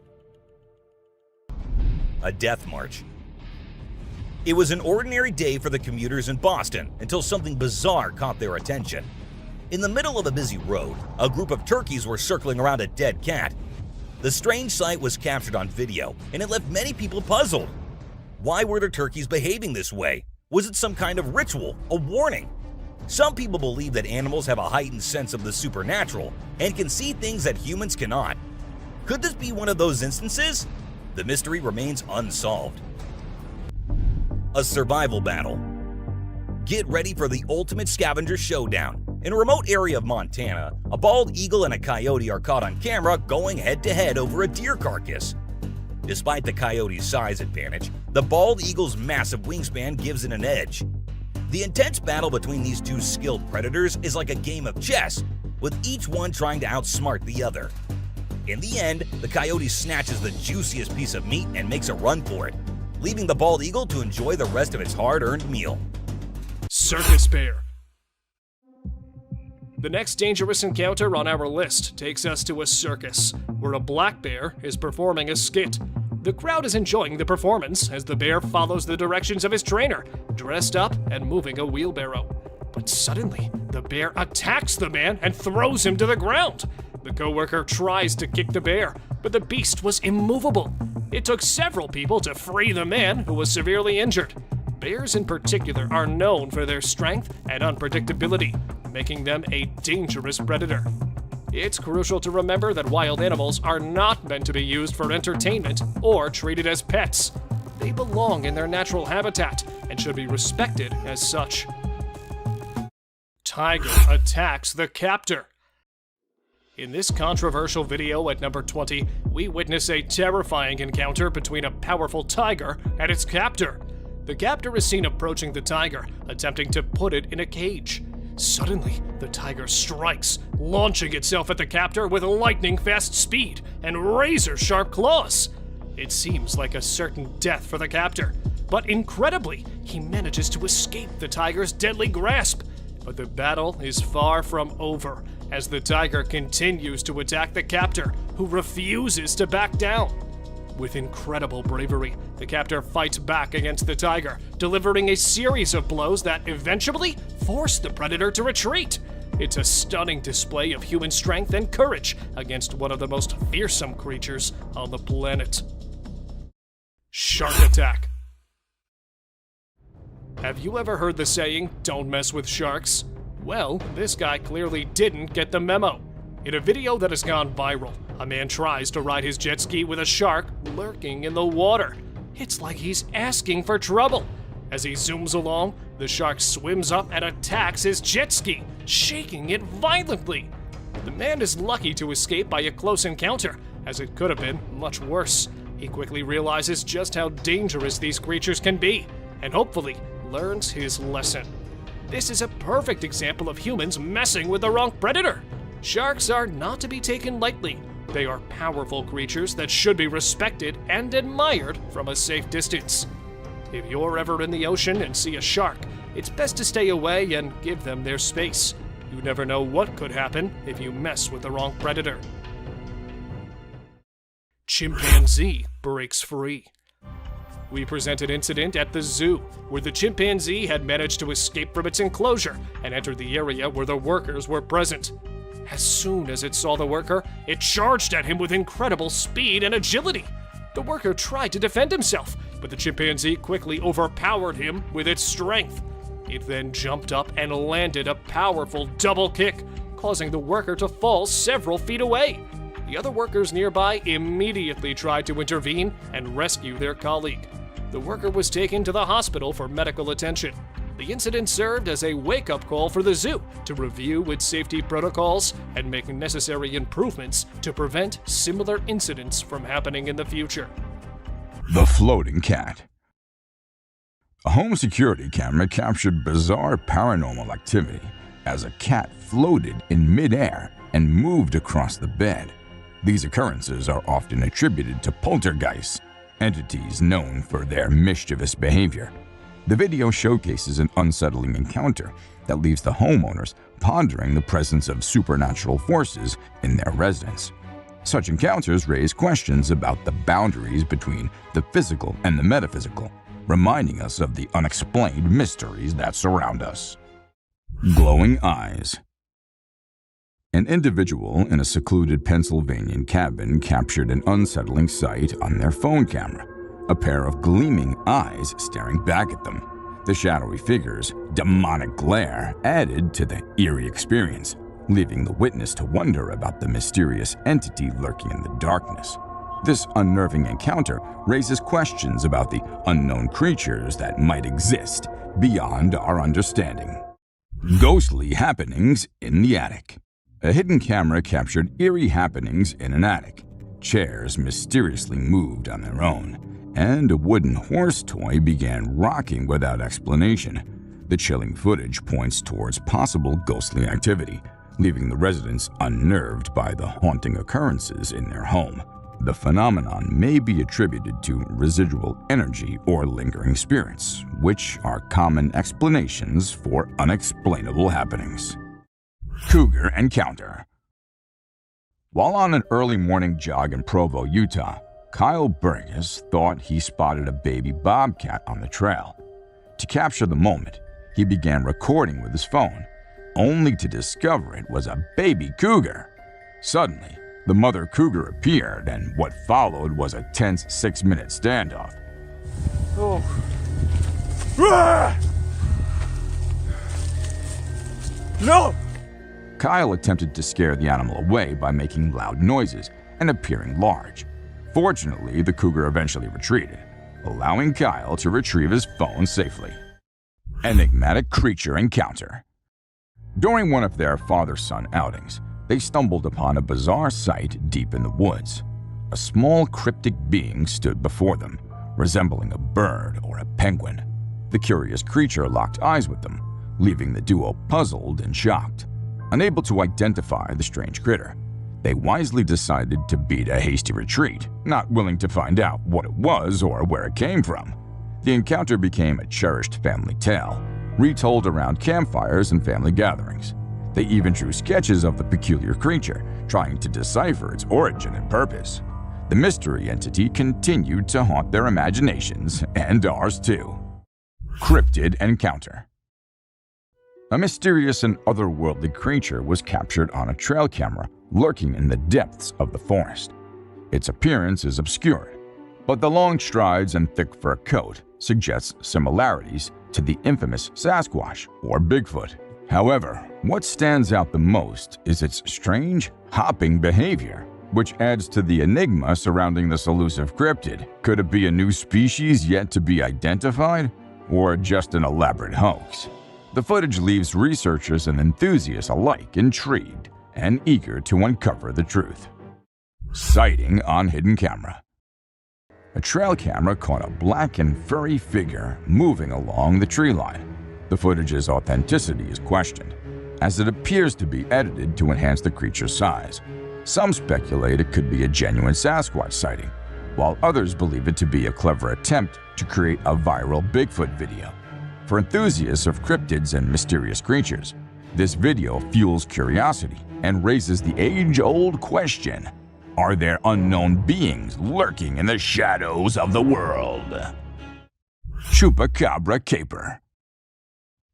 A death march. It was an ordinary day for the commuters in Boston until something bizarre caught their attention. In the middle of a busy road, a group of turkeys were circling around a dead cat. The strange sight was captured on video, and it left many people puzzled. Why were the turkeys behaving this way? Was it some kind of ritual, a warning? Some people believe that animals have a heightened sense of the supernatural and can see things that humans cannot. Could this be one of those instances? The mystery remains unsolved. A survival battle. Get ready for the ultimate scavenger showdown. In a remote area of Montana, a bald eagle and a coyote are caught on camera going head-to-head over a deer carcass. Despite the coyote's size advantage, the bald eagle's massive wingspan gives it an edge. The intense battle between these two skilled predators is like a game of chess, with each one trying to outsmart the other. In the end, the coyote snatches the juiciest piece of meat and makes a run for it, leaving the bald eagle to enjoy the rest of its hard-earned meal. Circus bear. The next dangerous encounter on our list takes us to a circus, where a black bear is performing a skit. The crowd is enjoying the performance as the bear follows the directions of his trainer, dressed up and moving a wheelbarrow. But suddenly, the bear attacks the man and throws him to the ground. The coworker tries to kick the bear, but the beast was immovable. It took several people to free the man, who was severely injured. Bears in particular are known for their strength and unpredictability, making them a dangerous predator. It's crucial to remember that wild animals are not meant to be used for entertainment or treated as pets. They belong in their natural habitat and should be respected as such. Tiger attacks the captor. In this controversial video at number 20, we witness a terrifying encounter between a powerful tiger and its captor. The captor is seen approaching the tiger, attempting to put it in a cage. Suddenly, the tiger strikes, launching itself at the captor with lightning-fast speed and razor-sharp claws. It seems like a certain death for the captor, but incredibly, he manages to escape the tiger's deadly grasp. But the battle is far from over, as the tiger continues to attack the captor, who refuses to back down. With incredible bravery, the captor fights back against the tiger, delivering a series of blows that eventually force the predator to retreat. It's a stunning display of human strength and courage against one of the most fearsome creatures on the planet. Shark attack. Have you ever heard the saying, "Don't mess with sharks"? Well, this guy clearly didn't get the memo. In a video that has gone viral, a man tries to ride his jet ski with a shark lurking in the water. It's like he's asking for trouble. As he zooms along, the shark swims up and attacks his jet ski, shaking it violently. The man is lucky to escape by a close encounter, as it could have been much worse. He quickly realizes just how dangerous these creatures can be, and hopefully learns his lesson. This is a perfect example of humans messing with the wrong predator. Sharks are not to be taken lightly. They are powerful creatures that should be respected and admired from a safe distance. If you're ever in the ocean and see a shark, it's best to stay away and give them their space. You never know what could happen if you mess with the wrong predator. Chimpanzee breaks free. We present an incident at the zoo where the chimpanzee had managed to escape from its enclosure and entered the area where the workers were present. As soon as it saw the worker, it charged at him with incredible speed and agility. The worker tried to defend himself, but the chimpanzee quickly overpowered him with its strength. It then jumped up and landed a powerful double kick, causing the worker to fall several feet away. The other workers nearby immediately tried to intervene and rescue their colleague. The worker was taken to the hospital for medical attention. The incident served as a wake-up call for the zoo to review its safety protocols and make necessary improvements to prevent similar incidents from happening in the future. The floating cat. A home security camera captured bizarre paranormal activity as a cat floated in midair and moved across the bed. These occurrences are often attributed to poltergeists, entities known for their mischievous behavior. The video showcases an unsettling encounter that leaves the homeowners pondering the presence of supernatural forces in their residence. Such encounters raise questions about the boundaries between the physical and the metaphysical, reminding us of the unexplained mysteries that surround us. Glowing eyes. An individual in a secluded Pennsylvania cabin captured an unsettling sight on their phone camera. A pair of gleaming eyes staring back at them. The shadowy figure's demonic glare added to the eerie experience, leaving the witness to wonder about the mysterious entity lurking in the darkness. This unnerving encounter raises questions about the unknown creatures that might exist beyond our understanding. Ghostly happenings in the attic. A hidden camera captured eerie happenings in an attic. Chairs mysteriously moved on their own, and a wooden horse toy began rocking without explanation. The chilling footage points towards possible ghostly activity, leaving the residents unnerved by the haunting occurrences in their home. The phenomenon may be attributed to residual energy or lingering spirits, which are common explanations for unexplainable happenings. Cougar encounter. While on an early morning jog in Provo, Utah, Kyle Burgess thought he spotted a baby bobcat on the trail. To capture the moment, he began recording with his phone, only to discover it was a baby cougar. Suddenly, the mother cougar appeared, and what followed was a tense 6-minute standoff. Oh. No! Kyle attempted to scare the animal away by making loud noises and appearing large. Fortunately, the cougar eventually retreated, allowing Kyle to retrieve his phone safely. Enigmatic creature encounter. During one of their father-son outings, they stumbled upon a bizarre sight deep in the woods. A small cryptic being stood before them, resembling a bird or a penguin. The curious creature locked eyes with them, leaving the duo puzzled and shocked. Unable to identify the strange critter, they wisely decided to beat a hasty retreat, not willing to find out what it was or where it came from. The encounter became a cherished family tale, retold around campfires and family gatherings. They even drew sketches of the peculiar creature, trying to decipher its origin and purpose. The mystery entity continued to haunt their imaginations, and ours too. Cryptid encounter. A mysterious and otherworldly creature was captured on a trail camera lurking in the depths of the forest. Its appearance is obscured, but the long strides and thick fur coat suggests similarities to the infamous Sasquatch or Bigfoot. However, what stands out the most is its strange, hopping behavior, which adds to the enigma surrounding this elusive cryptid. Could it be a new species yet to be identified, or just an elaborate hoax? The footage leaves researchers and enthusiasts alike intrigued and eager to uncover the truth. Sighting on hidden camera. A trail camera caught a black and furry figure moving along the tree line. The footage's authenticity is questioned, as it appears to be edited to enhance the creature's size. Some speculate it could be a genuine Sasquatch sighting, while others believe it to be a clever attempt to create a viral Bigfoot video. For enthusiasts of cryptids and mysterious creatures, this video fuels curiosity and raises the age-old question: are there unknown beings lurking in the shadows of the world? Chupacabra caper.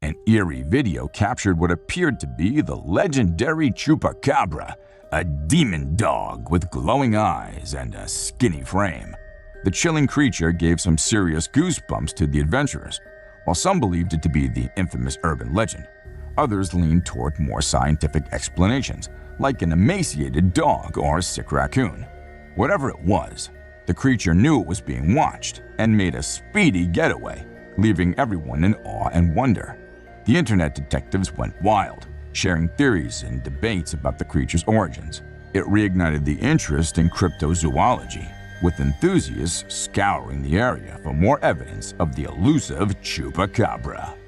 An eerie video captured what appeared to be the legendary Chupacabra, a demon dog with glowing eyes and a skinny frame. The chilling creature gave some serious goosebumps to the adventurers. While some believed it to be the infamous urban legend, others leaned toward more scientific explanations, like an emaciated dog or a sick raccoon. Whatever it was, the creature knew it was being watched and made a speedy getaway, leaving everyone in awe and wonder. The internet detectives went wild, sharing theories and debates about the creature's origins. It reignited the interest in cryptozoology, with enthusiasts scouring the area for more evidence of the elusive Chupacabra.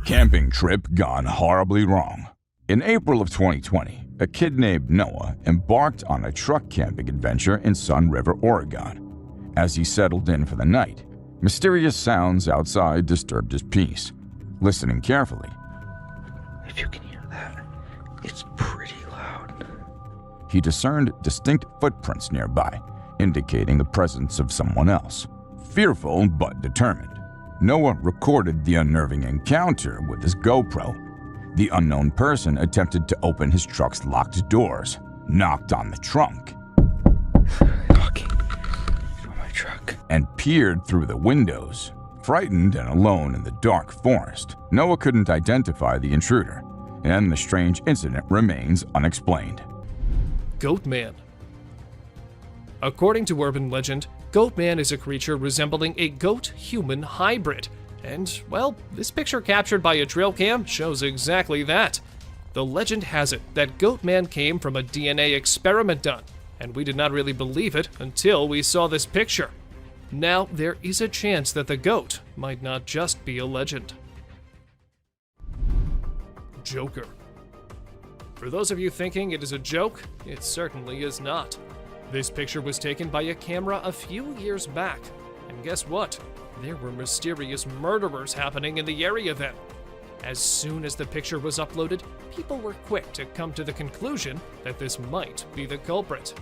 Camping trip gone horribly wrong. In April of 2020, a kid named Noah embarked on a truck camping adventure in Sun River, Oregon. As he settled in for the night, mysterious sounds outside disturbed his peace. Listening carefully, If you can hear that, it's pretty loud. He discerned distinct footprints nearby, indicating the presence of someone else. Fearful but determined, Noah recorded the unnerving encounter with his GoPro. The unknown person attempted to open his truck's locked doors, knocked on the trunk, Knocking on my truck, and peered through the windows. Frightened and alone in the dark forest, Noah couldn't identify the intruder, and the strange incident remains unexplained. Goatman. According to urban legend, Goatman is a creature resembling a goat-human hybrid. And, well, this picture captured by a trail cam shows exactly that. The legend has it that Goatman came from a DNA experiment done, and we did not really believe it until we saw this picture. Now, there is a chance that the goat might not just be a legend. Joker. For those of you thinking it is a joke, it certainly is not. This picture was taken by a camera a few years back, and guess what? There were mysterious murderers happening in the area then. As soon as the picture was uploaded, people were quick to come to the conclusion that this might be the culprit.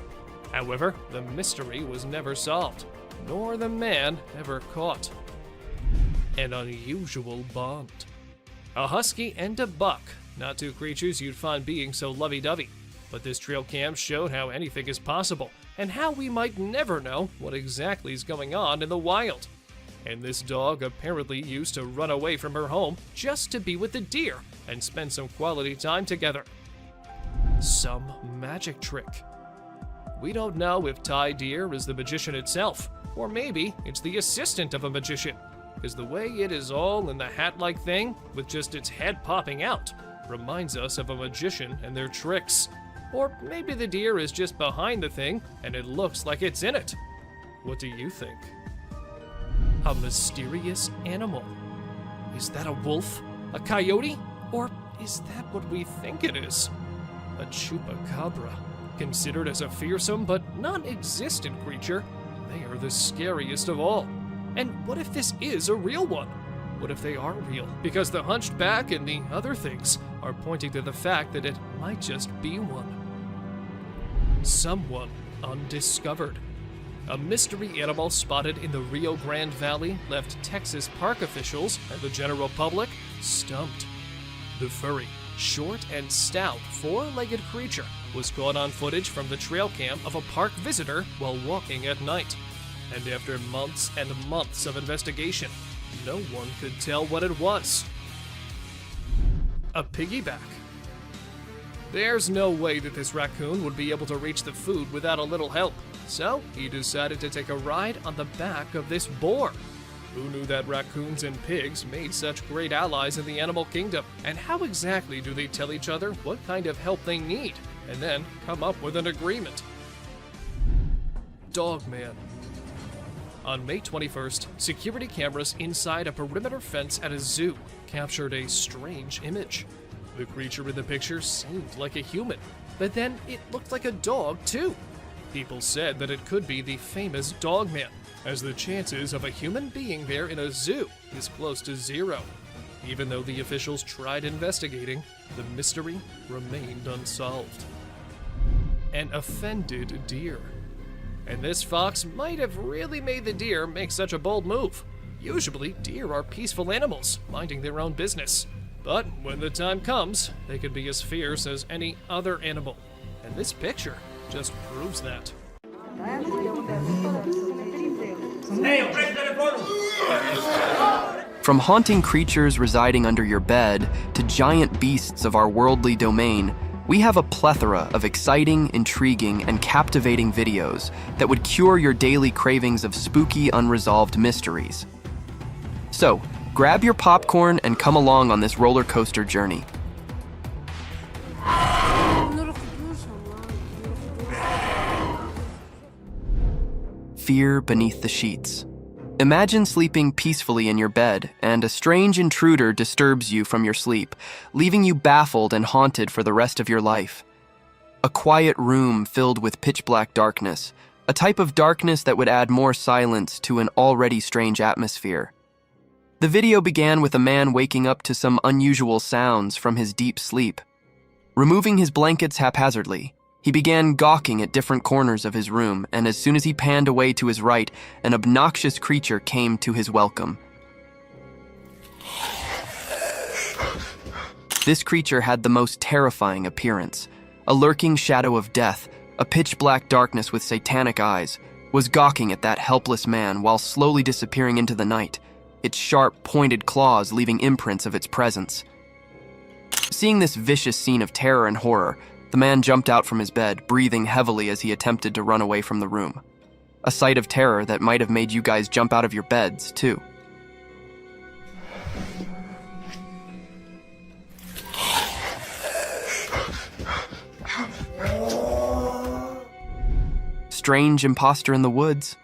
However, the mystery was never solved, nor the man ever caught. An unusual bond. A husky and a buck, not two creatures you'd find being so lovey-dovey. But this trail cam showed how anything is possible, and how we might never know what exactly is going on in the wild. And this dog apparently used to run away from her home just to be with the deer and spend some quality time together. Some magic trick. We don't know if Ty Deer is the magician itself, or maybe it's the assistant of a magician, because the way it is all in the hat-like thing, with just its head popping out, reminds us of a magician and their tricks. Or maybe the deer is just behind the thing and it looks like it's in it. What do you think? A mysterious animal. Is that a wolf? A coyote? Or is that what we think it is? A chupacabra. Considered as a fearsome but non-existent creature, they are the scariest of all. And what if this is a real one? What if they are real? Because the hunched back and the other things are pointing to the fact that it might just be one. Someone undiscovered. A mystery animal spotted in the Rio Grande Valley left Texas park officials and the general public stumped. The furry, short and stout, four-legged creature was caught on footage from the trail cam of a park visitor while walking at night. And after months and months of investigation, no one could tell what it was. A piggyback. There's no way that this raccoon would be able to reach the food without a little help, so he decided to take a ride on the back of this boar. Who knew that raccoons and pigs made such great allies in the animal kingdom? And how exactly do they tell each other what kind of help they need, and then come up with an agreement? Dogman. On May 21st, security cameras inside a perimeter fence at a zoo captured a strange image. The creature in the picture seemed like a human, but then it looked like a dog too. People said that it could be the famous Dogman, as the chances of a human being there in a zoo is close to zero. Even though the officials tried investigating, the mystery remained unsolved. An offended deer. And this fox might have really made the deer make such a bold move. Usually, deer are peaceful animals, minding their own business. But when the time comes, they can be as fierce as any other animal. And this picture just proves that. From haunting creatures residing under your bed to giant beasts of our worldly domain, we have a plethora of exciting, intriguing, and captivating videos that would cure your daily cravings of spooky, unresolved mysteries. So, grab your popcorn and come along on this roller coaster journey. Fear beneath the sheets. Imagine sleeping peacefully in your bed, and a strange intruder disturbs you from your sleep, leaving you baffled and haunted for the rest of your life. A quiet room filled with pitch-black darkness, a type of darkness that would add more silence to an already strange atmosphere. The video began with a man waking up to some unusual sounds from his deep sleep. Removing his blankets haphazardly, he began gawking at different corners of his room, and as soon as he panned away to his right, an obnoxious creature came to his welcome. This creature had the most terrifying appearance. A lurking shadow of death, a pitch-black darkness with satanic eyes, was gawking at that helpless man while slowly disappearing into the night. its sharp, pointed claws leaving imprints of its presence. Seeing this vicious scene of terror and horror, the man jumped out from his bed, breathing heavily as he attempted to run away from the room. A sight of terror that might have made you guys jump out of your beds, too. Strange imposter in the woods.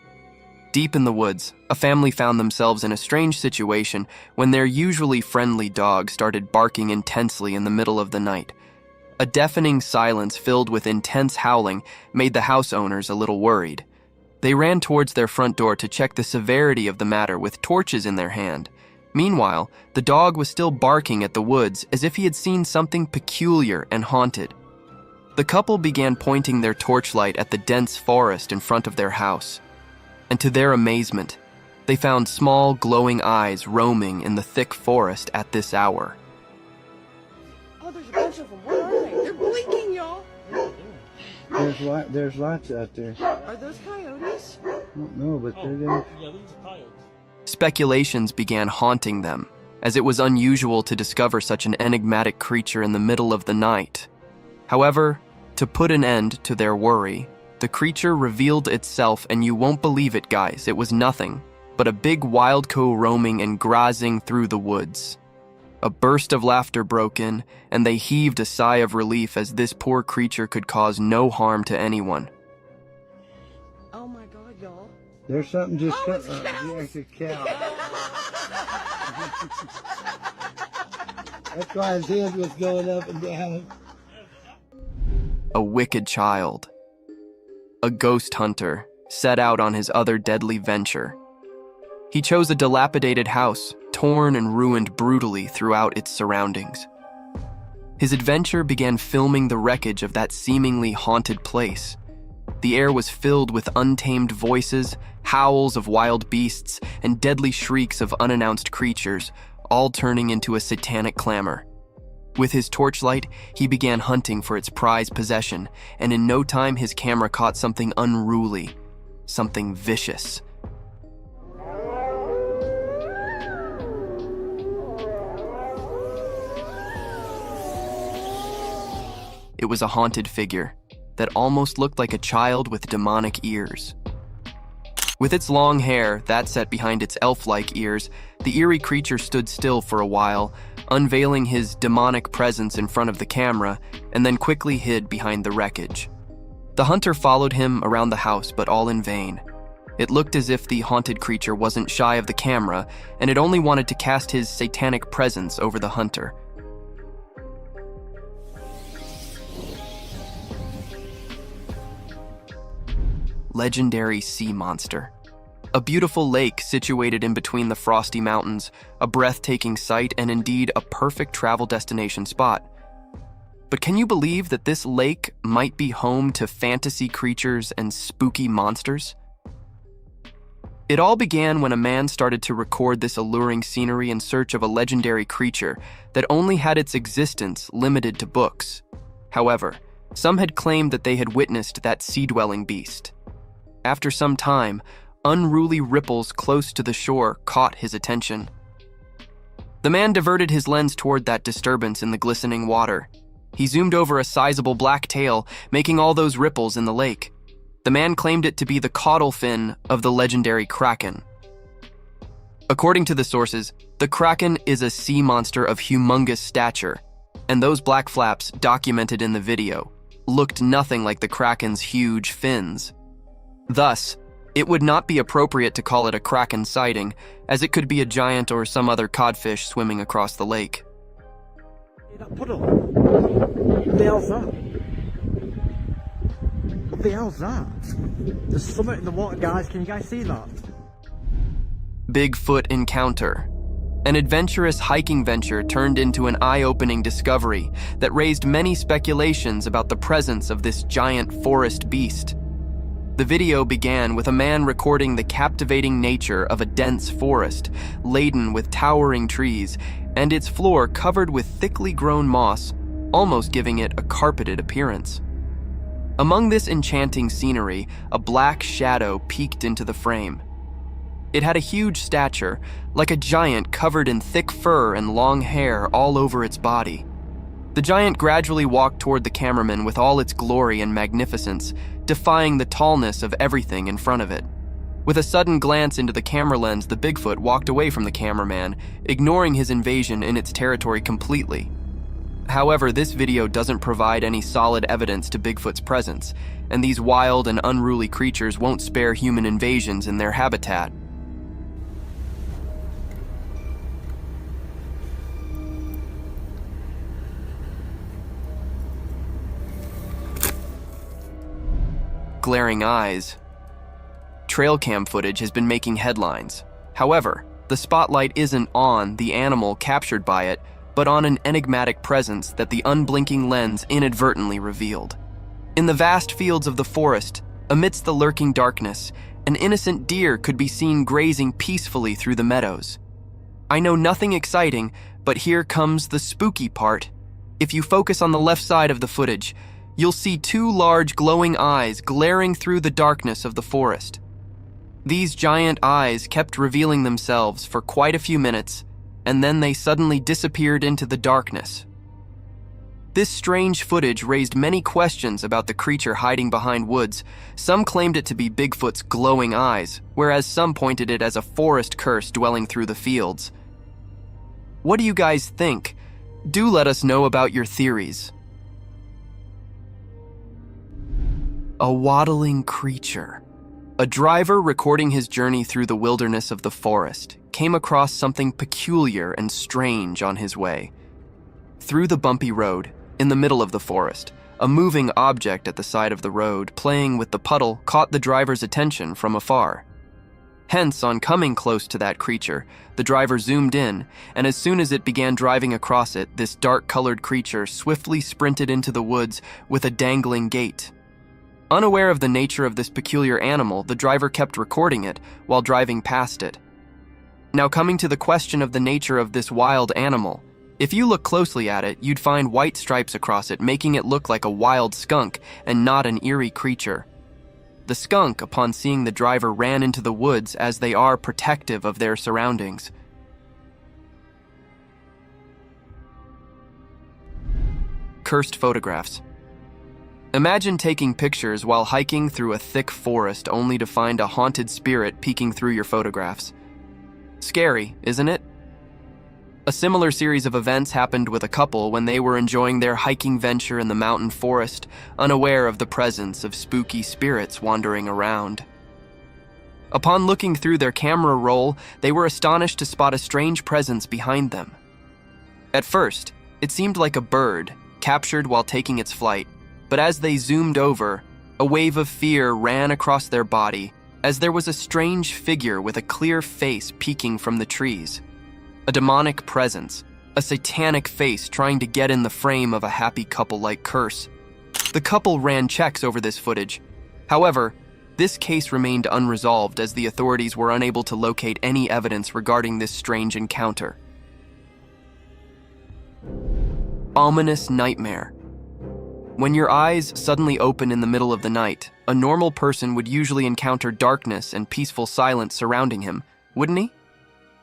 Deep in the woods, a family found themselves in a strange situation when their usually friendly dog started barking intensely in the middle of the night. A deafening silence filled with intense howling made the house owners a little worried. They ran towards their front door to check the severity of the matter with torches in their hand. Meanwhile, the dog was still barking at the woods as if he had seen something peculiar and haunted. The couple began pointing their torchlight at the dense forest in front of their house. And to their amazement, they found small, glowing eyes roaming in the thick forest at this hour. Oh, there's a bunch of them. Where are they? They're blinking, y'all. There's lots out there. Are those coyotes? No, but they're there. Yeah, those are coyotes. Speculations began haunting them, as it was unusual to discover such an enigmatic creature in the middle of the night. However, to put an end to their worry, the creature revealed itself, and you won't believe it, guys, it was nothing but a big wild cow roaming and grazing through the woods. A burst of laughter broke in, and they heaved a sigh of relief as this poor creature could cause no harm to anyone. Oh my God, y'all. There's something just it's a cow. That's why his head was going up and down. A wicked child, a ghost hunter, set out on his other deadly venture. He chose a dilapidated house, torn and ruined brutally throughout its surroundings. His adventure began filming the wreckage of that seemingly haunted place. The air was filled with untamed voices, howls of wild beasts, and deadly shrieks of unannounced creatures, all turning into a satanic clamor. With his torchlight, he began hunting for its prized possession, and in no time his camera caught something unruly, something vicious. It was a haunted figure that almost looked like a child with demonic ears. With its long hair, that set behind its elf-like ears, the eerie creature stood still for a while, unveiling his demonic presence in front of the camera, and then quickly hid behind the wreckage. The hunter followed him around the house, but all in vain. It looked as if the haunted creature wasn't shy of the camera, and it only wanted to cast his satanic presence over the hunter. Legendary sea monster. A beautiful lake situated in between the frosty mountains, a breathtaking sight, and indeed a perfect travel destination spot. But can you believe that this lake might be home to fantasy creatures and spooky monsters? It all began when a man started to record this alluring scenery in search of a legendary creature that only had its existence limited to books. However, some had claimed that they had witnessed that sea-dwelling beast. After some time, unruly ripples close to the shore caught his attention. The man diverted his lens toward that disturbance in the glistening water. He zoomed over a sizable black tail, making all those ripples in the lake. The man claimed it to be the caudal fin of the legendary kraken. According to the sources, the kraken is a sea monster of humongous stature, and those black flaps documented in the video looked nothing like the kraken's huge fins. Thus, it would not be appropriate to call it a kraken sighting, as it could be a giant or some other codfish swimming across the lake. That puddle. What the hell's that? What the hell's that? There's something in the water, guys. Can you guys see that? Bigfoot encounter. An adventurous hiking venture turned into an eye-opening discovery that raised many speculations about the presence of this giant forest beast. The video began with a man recording the captivating nature of a dense forest, laden with towering trees, and its floor covered with thickly grown moss, almost giving it a carpeted appearance. Among this enchanting scenery, a black shadow peeked into the frame. It had a huge stature, like a giant covered in thick fur and long hair all over its body. The giant gradually walked toward the cameraman with all its glory and magnificence, defying the tallness of everything in front of it. With a sudden glance into the camera lens, the Bigfoot walked away from the cameraman, ignoring his invasion in its territory completely. However, this video doesn't provide any solid evidence to Bigfoot's presence, and these wild and unruly creatures won't spare human invasions in their habitat. Glaring eyes. Trail cam footage has been making headlines. However, the spotlight isn't on the animal captured by it, but on an enigmatic presence that the unblinking lens inadvertently revealed. In the vast fields of the forest, amidst the lurking darkness, an innocent deer could be seen grazing peacefully through the meadows. I know nothing exciting, but here comes the spooky part. If you focus on the left side of the footage, you'll see two large glowing eyes glaring through the darkness of the forest. These giant eyes kept revealing themselves for quite a few minutes, and then they suddenly disappeared into the darkness. This strange footage raised many questions about the creature hiding behind woods. Some claimed it to be Bigfoot's glowing eyes, whereas some pointed it as a forest curse dwelling through the fields. What do you guys think? Do let us know about your theories. A waddling creature. A driver recording his journey through the wilderness of the forest came across something peculiar and strange on his way. Through the bumpy road, in the middle of the forest, a moving object at the side of the road playing with the puddle caught the driver's attention from afar. Hence, on coming close to that creature, the driver zoomed in, and as soon as it began driving across it, this dark-colored creature swiftly sprinted into the woods with a dangling gait. Unaware of the nature of this peculiar animal, the driver kept recording it while driving past it. Now, coming to the question of the nature of this wild animal, if you look closely at it, you'd find white stripes across it, making it look like a wild skunk and not an eerie creature. The skunk, upon seeing the driver, ran into the woods as they are protective of their surroundings. Cursed photographs. Imagine taking pictures while hiking through a thick forest only to find a haunted spirit peeking through your photographs. Scary, isn't it? A similar series of events happened with a couple when they were enjoying their hiking venture in the mountain forest, unaware of the presence of spooky spirits wandering around. Upon looking through their camera roll, they were astonished to spot a strange presence behind them. At first, it seemed like a bird, captured while taking its flight. But as they zoomed over, a wave of fear ran across their body as there was a strange figure with a clear face peeking from the trees. A demonic presence, a satanic face trying to get in the frame of a happy couple-like curse. The couple ran checks over this footage. However, this case remained unresolved as the authorities were unable to locate any evidence regarding this strange encounter. Ominous nightmare. When your eyes suddenly open in the middle of the night, a normal person would usually encounter darkness and peaceful silence surrounding him, wouldn't he?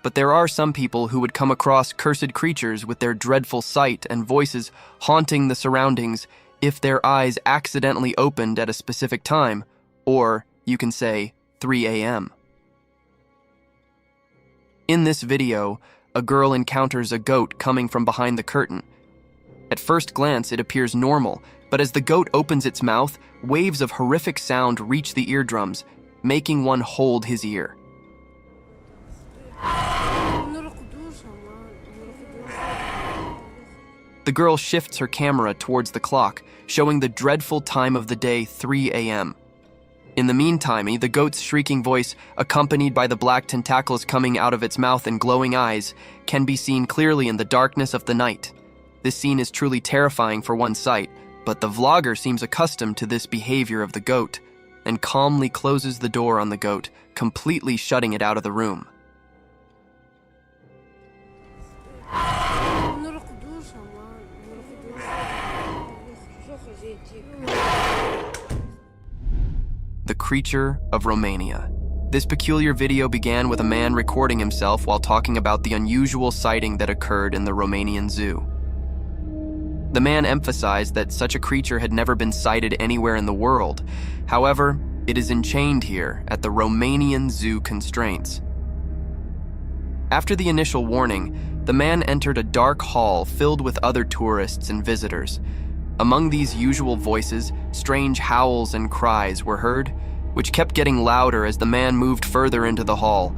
But there are some people who would come across cursed creatures with their dreadful sight and voices haunting the surroundings if their eyes accidentally opened at a specific time, or, you can say, 3 a.m. In this video, a girl encounters a goat coming from behind the curtain. At first glance, it appears normal, but as the goat opens its mouth, waves of horrific sound reach the eardrums, making one hold his ear. The girl shifts her camera towards the clock, showing the dreadful time of the day, 3 a.m. In the meantime, the goat's shrieking voice, accompanied by the black tentacles coming out of its mouth and glowing eyes, can be seen clearly in the darkness of the night. This scene is truly terrifying for one sight, but the vlogger seems accustomed to this behavior of the goat and calmly closes the door on the goat, completely shutting it out of the room. The creature of Romania. This peculiar video began with a man recording himself while talking about the unusual sighting that occurred in the Romanian zoo. The man emphasized that such a creature had never been sighted anywhere in the world. However, it is enchained here at the Romanian zoo constraints. After the initial warning, the man entered a dark hall filled with other tourists and visitors. Among these usual voices, strange howls and cries were heard, which kept getting louder as the man moved further into the hall.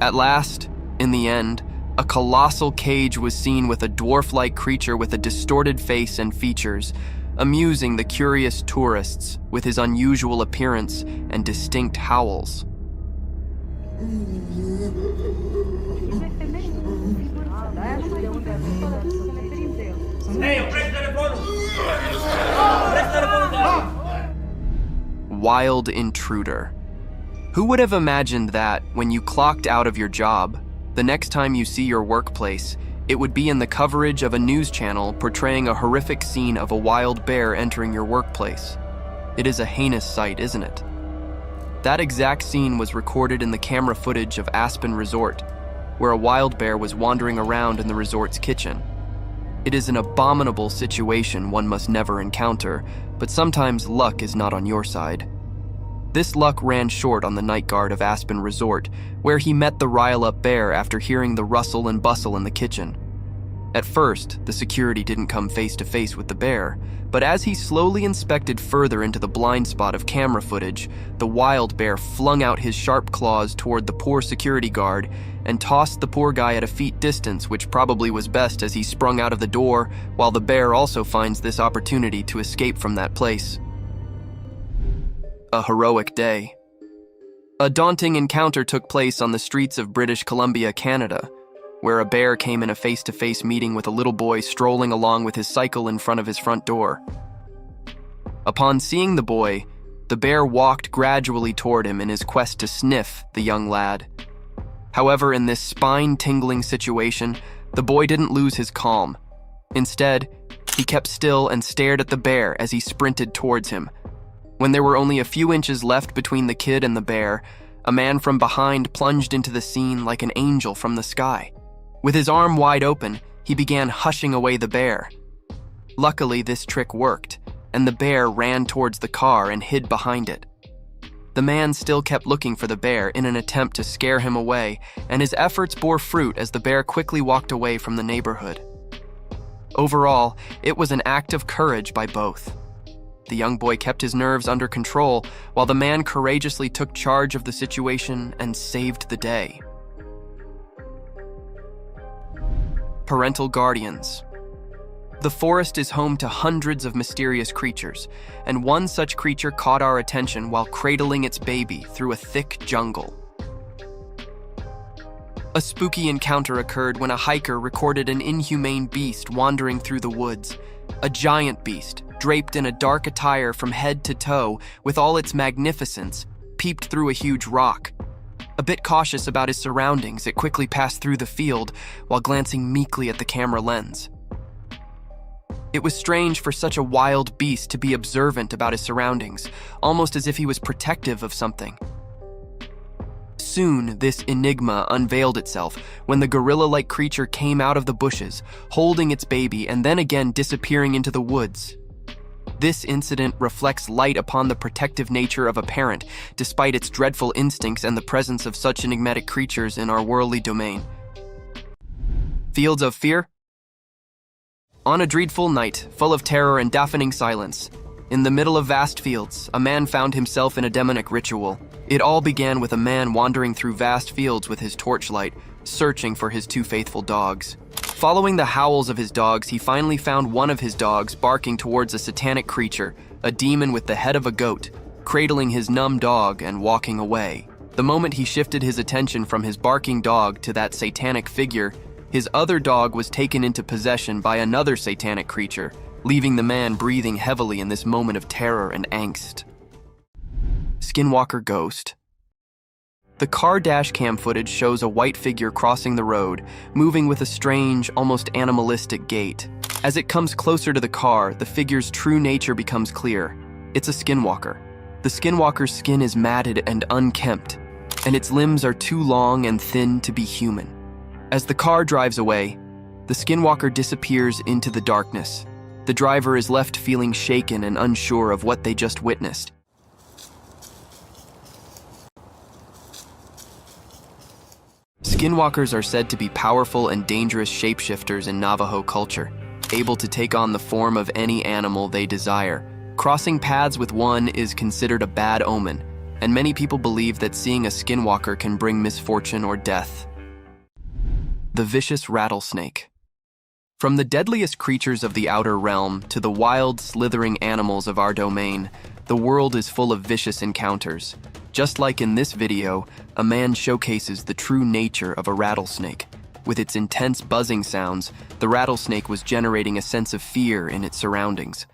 At last, in the end, a colossal cage was seen with a dwarf-like creature with a distorted face and features, amusing the curious tourists with his unusual appearance and distinct howls. Wild intruder. Who would have imagined that, when you clocked out of your job, the next time you see your workplace, it would be in the coverage of a news channel portraying a horrific scene of a wild bear entering your workplace? It is a heinous sight, isn't it? That exact scene was recorded in the camera footage of Aspen Resort, where a wild bear was wandering around in the resort's kitchen. It is an abominable situation one must never encounter, but sometimes luck is not on your side. This luck ran short on the night guard of Aspen Resort, where he met the rile-up bear after hearing the rustle and bustle in the kitchen. At first, the security didn't come face-to-face with the bear, but as he slowly inspected further into the blind spot of camera footage, the wild bear flung out his sharp claws toward the poor security guard and tossed the poor guy at a feet distance, which probably was best as he sprung out of the door, while the bear also finds this opportunity to escape from that place. A heroic day. A daunting encounter took place on the streets of British Columbia, Canada, where a bear came in a face-to-face meeting with a little boy strolling along with his cycle in front of his front door. Upon seeing the boy, the bear walked gradually toward him in his quest to sniff the young lad. However, in this spine-tingling situation, the boy didn't lose his calm. Instead, he kept still and stared at the bear as he sprinted towards him. When there were only a few inches left between the kid and the bear, a man from behind plunged into the scene like an angel from the sky. With his arm wide open, he began hushing away the bear. Luckily, this trick worked, and the bear ran towards the car and hid behind it. The man still kept looking for the bear in an attempt to scare him away, and his efforts bore fruit as the bear quickly walked away from the neighborhood. Overall, it was an act of courage by both. The young boy kept his nerves under control, while the man courageously took charge of the situation and saved the day. Parental guardians. The forest is home to hundreds of mysterious creatures, and one such creature caught our attention while cradling its baby through a thick jungle. A spooky encounter occurred when a hiker recorded an inhumane beast wandering through the woods. A giant beast, draped in a dark attire from head to toe with all its magnificence, peeped through a huge rock. A bit cautious about his surroundings, it quickly passed through the field while glancing meekly at the camera lens. It was strange for such a wild beast to be observant about his surroundings, almost as if he was protective of something. Soon, this enigma unveiled itself when the gorilla-like creature came out of the bushes, holding its baby and then again disappearing into the woods. This incident reflects light upon the protective nature of a parent, despite its dreadful instincts and the presence of such enigmatic creatures in our worldly domain. Fields of fear? On a dreadful night, full of terror and deafening silence, in the middle of vast fields, a man found himself in a demonic ritual. It all began with a man wandering through vast fields with his torchlight, searching for his two faithful dogs. Following the howls of his dogs, he finally found one of his dogs barking towards a satanic creature, a demon with the head of a goat, cradling his numb dog and walking away. The moment he shifted his attention from his barking dog to that satanic figure, his other dog was taken into possession by another satanic creature, leaving the man breathing heavily in this moment of terror and angst. Skinwalker Ghost. The car dash cam footage shows a white figure crossing the road, moving with a strange, almost animalistic gait. As it comes closer to the car, the figure's true nature becomes clear. It's a skinwalker. The skinwalker's skin is matted and unkempt. and its limbs are too long and thin to be human. As the car drives away, the Skinwalker disappears into the darkness. The driver is left feeling shaken and unsure of what they just witnessed. Skinwalkers are said to be powerful and dangerous shapeshifters in Navajo culture, able to take on the form of any animal they desire. Crossing paths with one is considered a bad omen, and many people believe that seeing a skinwalker can bring misfortune or death. The vicious rattlesnake. From the deadliest creatures of the outer realm to the wild, slithering animals of our domain, the world is full of vicious encounters. Just like in this video, a man showcases the true nature of a rattlesnake. With its intense buzzing sounds, the rattlesnake was generating a sense of fear in its surroundings.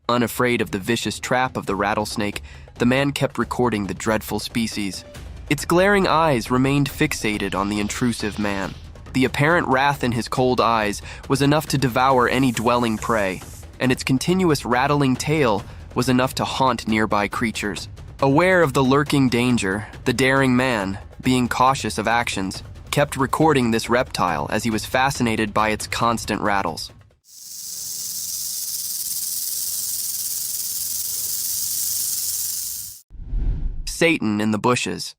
Unafraid of the vicious trap of the rattlesnake, the man kept recording the dreadful species. Its glaring eyes remained fixated on the intrusive man. The apparent wrath in his cold eyes was enough to devour any dwelling prey, and its continuous rattling tail was enough to haunt nearby creatures. Aware of the lurking danger, the daring man, being cautious of actions, kept recording this reptile as he was fascinated by its constant rattles. Satan in the bushes.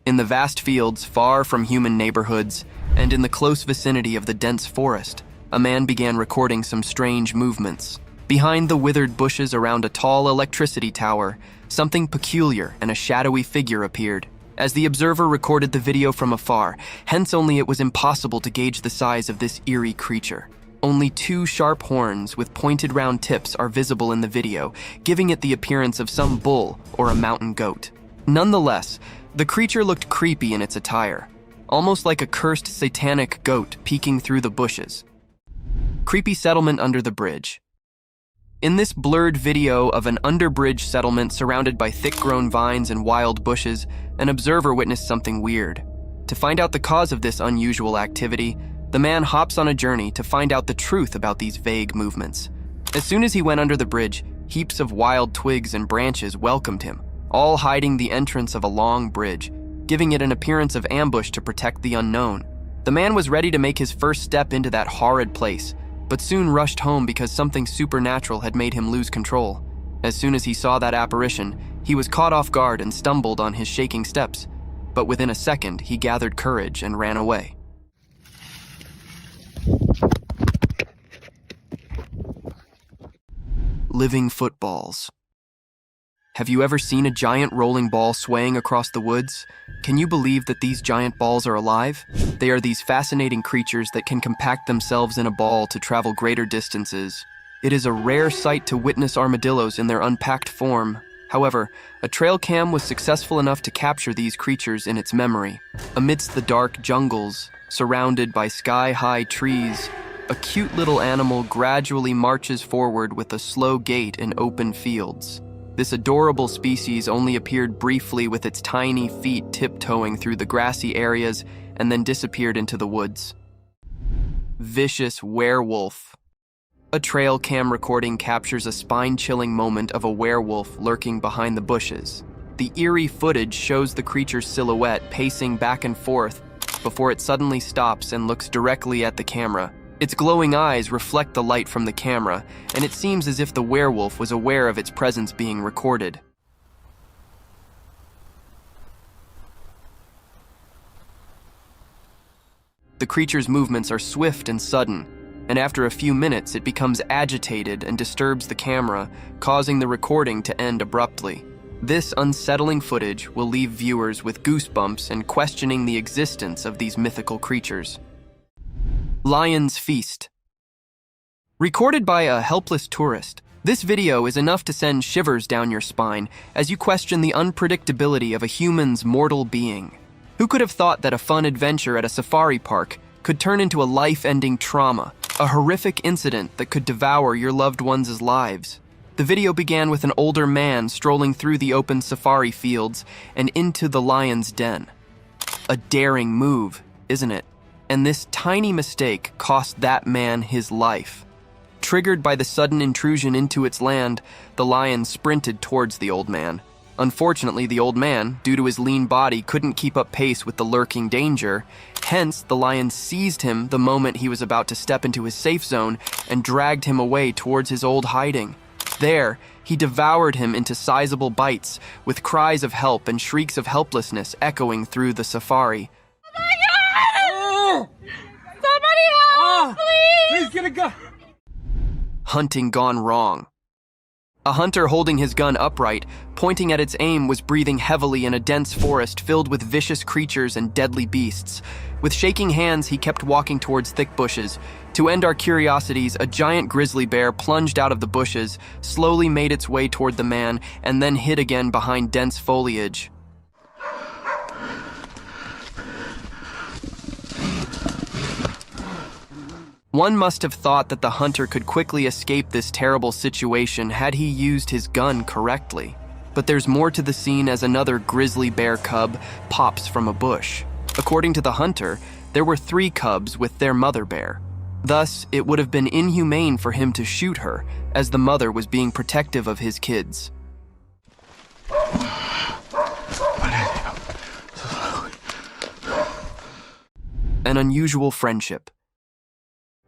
In the vast fields far from human neighborhoods and in the close vicinity of the dense forest, a man began recording some strange movements. Behind the withered bushes around a tall electricity tower, something peculiar and a shadowy figure appeared. As the observer recorded the video from afar, hence only it was impossible to gauge the size of this eerie creature. Only two sharp horns with pointed round tips are visible in the video, giving it the appearance of some bull or a mountain goat. Nonetheless, the creature looked creepy in its attire, almost like a cursed satanic goat peeking through the bushes. Creepy settlement under the bridge. In this blurred video of an underbridge settlement surrounded by thick-grown vines and wild bushes, an observer witnessed something weird. To find out the cause of this unusual activity, the man hops on a journey to find out the truth about these vague movements. As soon as he went under the bridge, heaps of wild twigs and branches welcomed him, all hiding the entrance of a long bridge, giving it an appearance of ambush to protect the unknown. The man was ready to make his first step into that horrid place, but soon rushed home because something supernatural had made him lose control. As soon as he saw that apparition, he was caught off guard and stumbled on his shaking steps, but within a second he gathered courage and ran away. Living footballs. Have you ever seen a giant rolling ball swaying across the woods? Can you believe that these giant balls are alive? They are these fascinating creatures that can compact themselves in a ball to travel greater distances. It is a rare sight to witness armadillos in their unpacked form. However, a trail cam was successful enough to capture these creatures in its memory. Amidst the dark jungles, surrounded by sky-high trees, a cute little animal gradually marches forward with a slow gait in open fields. This adorable species only appeared briefly with its tiny feet tiptoeing through the grassy areas and then disappeared into the woods. Vicious werewolf. A trail cam recording captures a spine-chilling moment of a werewolf lurking behind the bushes. The eerie footage shows the creature's silhouette pacing back and forth before it suddenly stops and looks directly at the camera. Its glowing eyes reflect the light from the camera, and it seems as if the werewolf was aware of its presence being recorded. The creature's movements are swift and sudden, and after a few minutes it becomes agitated and disturbs the camera, causing the recording to end abruptly. This unsettling footage will leave viewers with goosebumps and questioning the existence of these mythical creatures. Lion's Feast. Recorded by a helpless tourist, this video is enough to send shivers down your spine as you question the unpredictability of a human's mortal being. Who could have thought that a fun adventure at a safari park could turn into a life-ending trauma, a horrific incident that could devour your loved ones' lives? The video began with an older man strolling through the open safari fields and into the lion's den. A daring move, isn't it? And this tiny mistake cost that man his life. Triggered by the sudden intrusion into its land, the lion sprinted towards the old man. Unfortunately, the old man, due to his lean body, couldn't keep up pace with the lurking danger. Hence, the lion seized him the moment he was about to step into his safe zone and dragged him away towards his old hiding. There, he devoured him into sizable bites, with cries of help and shrieks of helplessness echoing through the safari. Oh my God! Somebody help, please! Please get a gun! Hunting gone wrong. A hunter holding his gun upright, pointing at its aim, was breathing heavily in a dense forest filled with vicious creatures and deadly beasts. With shaking hands, he kept walking towards thick bushes. To end our curiosities, a giant grizzly bear plunged out of the bushes, slowly made its way toward the man, and then hid again behind dense foliage. One must have thought that the hunter could quickly escape this terrible situation had he used his gun correctly. But there's more to the scene as another grizzly bear cub pops from a bush. According to the hunter, there were 3 cubs with their mother bear. Thus, it would have been inhumane for him to shoot her, as the mother was being protective of his kids. An unusual friendship.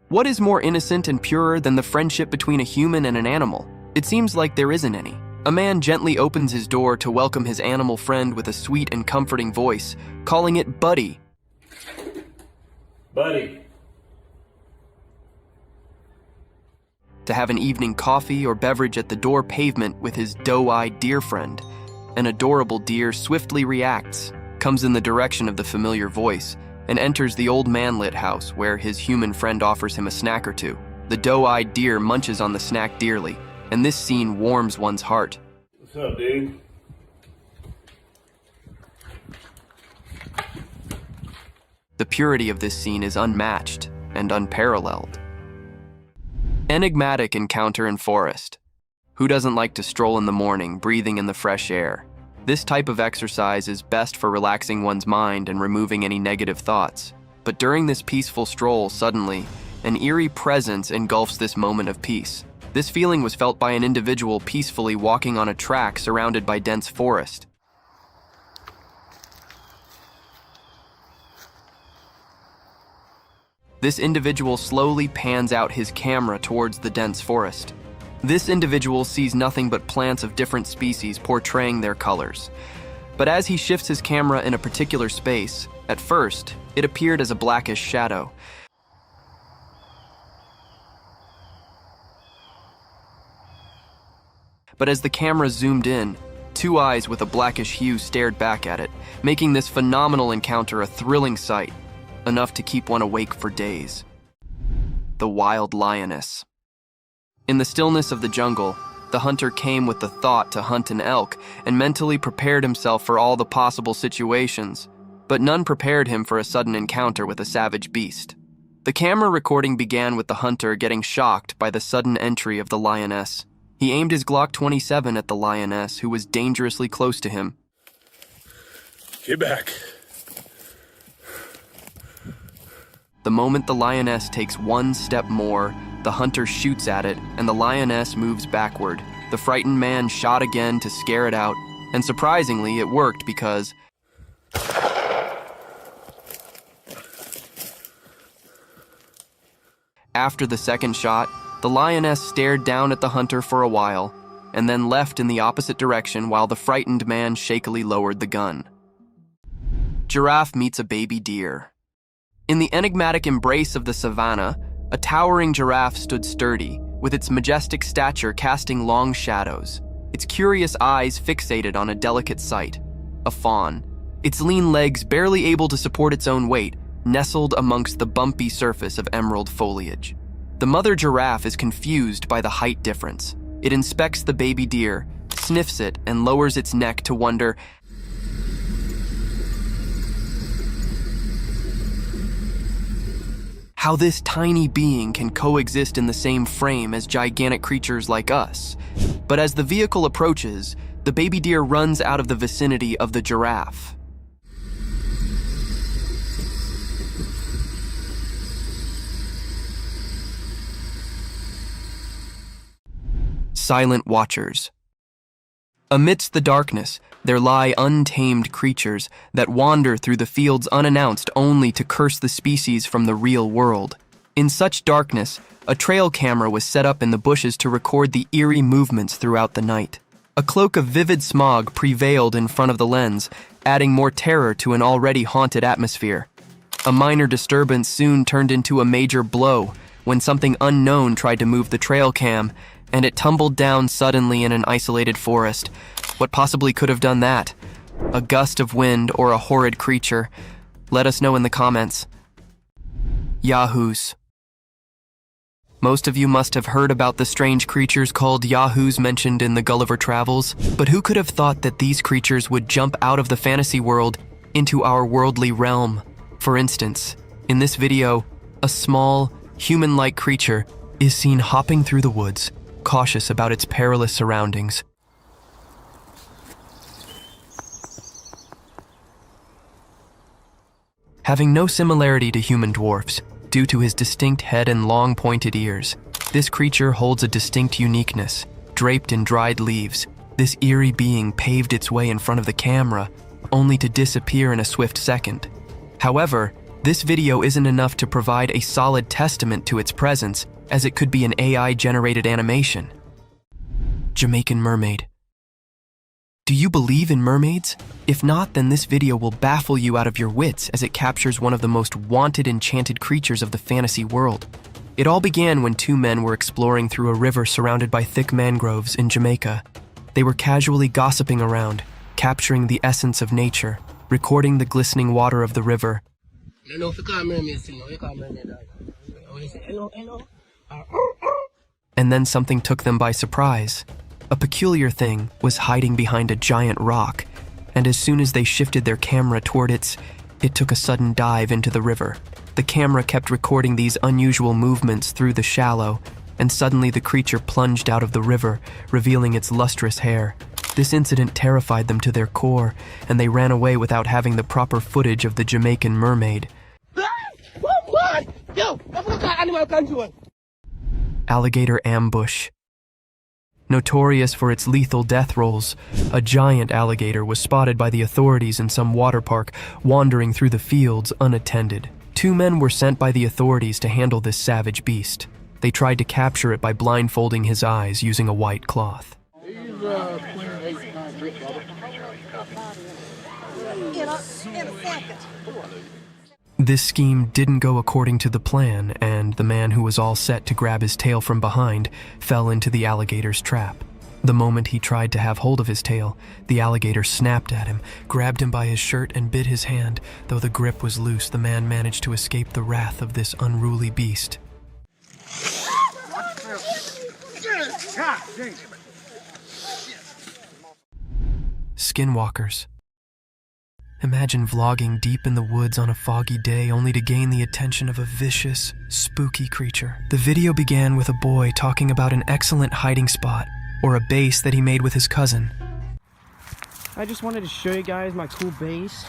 What is more innocent and purer than the friendship between a human and an animal? It seems like there isn't any. A man gently opens his door to welcome his animal friend with a sweet and comforting voice, calling it Buddy. Buddy. To have an evening coffee or beverage at the door pavement with his doe-eyed deer friend. An adorable deer swiftly reacts, comes in the direction of the familiar voice, and enters the old man-lit house where his human friend offers him a snack or two. The doe-eyed deer munches on the snack dearly, and this scene warms one's heart. What's up, dude? The purity of this scene is unmatched and unparalleled. Enigmatic encounter in forest. Who doesn't like to stroll in the morning, breathing in the fresh air? This type of exercise is best for relaxing one's mind and removing any negative thoughts. But during this peaceful stroll, suddenly, an eerie presence engulfs this moment of peace. This feeling was felt by an individual peacefully walking on a track surrounded by dense forest. This individual slowly pans out his camera towards the dense forest. This individual sees nothing but plants of different species portraying their colors. But as he shifts his camera in a particular space, at first, it appeared as a blackish shadow. But as the camera zoomed in, 2 eyes with a blackish hue stared back at it, making this phenomenal encounter a thrilling sight, enough to keep one awake for days. The wild lioness. In the stillness of the jungle, the hunter came with the thought to hunt an elk and mentally prepared himself for all the possible situations, but none prepared him for a sudden encounter with a savage beast. The camera recording began with the hunter getting shocked by the sudden entry of the lioness. He aimed his Glock 27 at the lioness, who was dangerously close to him. Get back. The moment the lioness takes 1 step more, the hunter shoots at it, and the lioness moves backward. The frightened man shot again to scare it out, and surprisingly, it worked because after the second shot, the lioness stared down at the hunter for a while, and then left in the opposite direction while the frightened man shakily lowered the gun. Giraffe meets a baby deer. In the enigmatic embrace of the savannah, a towering giraffe stood sturdy, with its majestic stature casting long shadows, its curious eyes fixated on a delicate sight, a fawn, its lean legs barely able to support its own weight, nestled amongst the bumpy surface of emerald foliage. The mother giraffe is confused by the height difference. It inspects the baby deer, sniffs it, and lowers its neck to wonder how this tiny being can coexist in the same frame as gigantic creatures like us. But as the vehicle approaches, the baby deer runs out of the vicinity of the giraffe. silent watchers. Amidst the darkness, there lie untamed creatures that wander through the fields unannounced only to curse the species from the real world. In such darkness, a trail camera was set up in the bushes to record the eerie movements throughout the night. A cloak of vivid smog prevailed in front of the lens, adding more terror to an already haunted atmosphere. A minor disturbance soon turned into a major blow when something unknown tried to move the trail cam, and it tumbled down suddenly in an isolated forest. What possibly could have done that? A gust of wind or a horrid creature? Let us know in the comments. Yahoos. Most of you must have heard about the strange creatures called Yahoos mentioned in the Gulliver Travels, but who could have thought that these creatures would jump out of the fantasy world into our worldly realm? For instance, in this video, a small, human-like creature is seen hopping through the woods, cautious about its perilous surroundings. Having no similarity to human dwarfs, due to his distinct head and long pointed ears, this creature holds a distinct uniqueness. Draped in dried leaves, this eerie being paved its way in front of the camera, only to disappear in a swift second. However, this video isn't enough to provide a solid testament to its presence, as it could be an AI-generated animation. Jamaican mermaid. Do you believe in mermaids? If not, then this video will baffle you out of your wits as it captures one of the most wanted enchanted creatures of the fantasy world. It all began when two men were exploring through a river surrounded by thick mangroves in Jamaica. They were casually gossiping around, capturing the essence of nature, recording the glistening water of the river. And then something took them by surprise. A peculiar thing was hiding behind a giant rock, and as soon as they shifted their camera toward it took a sudden dive into the river. The camera kept recording these unusual movements through the shallow, and suddenly the creature plunged out of the river, revealing its lustrous hair. This incident terrified them to their core, and they ran away without having the proper footage of the Jamaican mermaid. Alligator ambush. Notorious for its lethal death rolls, a giant alligator was spotted by the authorities in some water park, wandering through the fields unattended. Two men were sent by the authorities to handle this savage beast. They tried to capture it by blindfolding his eyes using a white cloth. This scheme didn't go according to the plan, and the man who was all set to grab his tail from behind fell into the alligator's trap. The moment he tried to have hold of his tail, the alligator snapped at him, grabbed him by his shirt, and bit his hand. Though the grip was loose, the man managed to escape the wrath of this unruly beast. Skinwalkers. Imagine vlogging deep in the woods on a foggy day only to gain the attention of a vicious, spooky creature. The video began with a boy talking about an excellent hiding spot, or a base that he made with his cousin. I just wanted to show you guys my cool base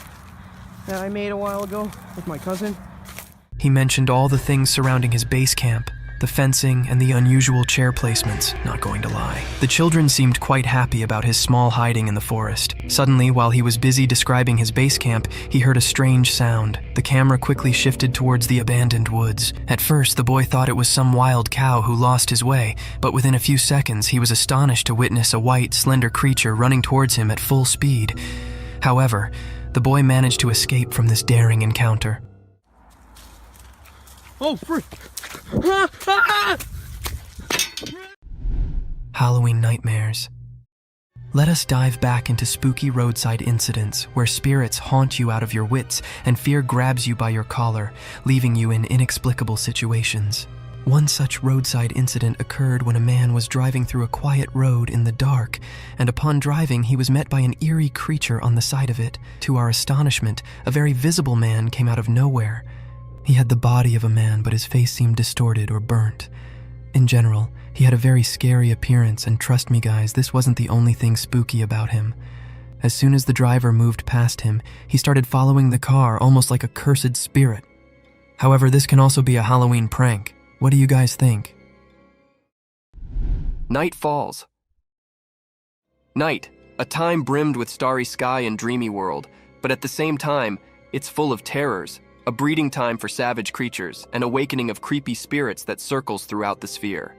that I made a while ago with my cousin. He mentioned all the things surrounding his base camp, the fencing, and the unusual chair placements, not going to lie. The children seemed quite happy about his small hiding in the forest. Suddenly, while he was busy describing his base camp, he heard a strange sound. The camera quickly shifted towards the abandoned woods. At first, the boy thought it was some wild cow who lost his way, but within a few seconds, he was astonished to witness a white, slender creature running towards him at full speed. However, the boy managed to escape from this daring encounter. Oh, frick! Halloween nightmares. Let us dive back into spooky roadside incidents where spirits haunt you out of your wits and fear grabs you by your collar, leaving you in inexplicable situations. One such roadside incident occurred when a man was driving through a quiet road in the dark, and upon driving he was met by an eerie creature on the side of it. To our astonishment, a very visible man came out of nowhere. He had the body of a man, but his face seemed distorted or burnt. In general, he had a very scary appearance, and trust me guys, this wasn't the only thing spooky about him. As soon as the driver moved past him, he started following the car almost like a cursed spirit. However, this can also be a Halloween prank. What do you guys think? Night falls, Night, a time brimmed with starry sky and dreamy world, but at the same time, it's full of terrors, a breeding time for savage creatures, an awakening of creepy spirits that circles throughout the sphere.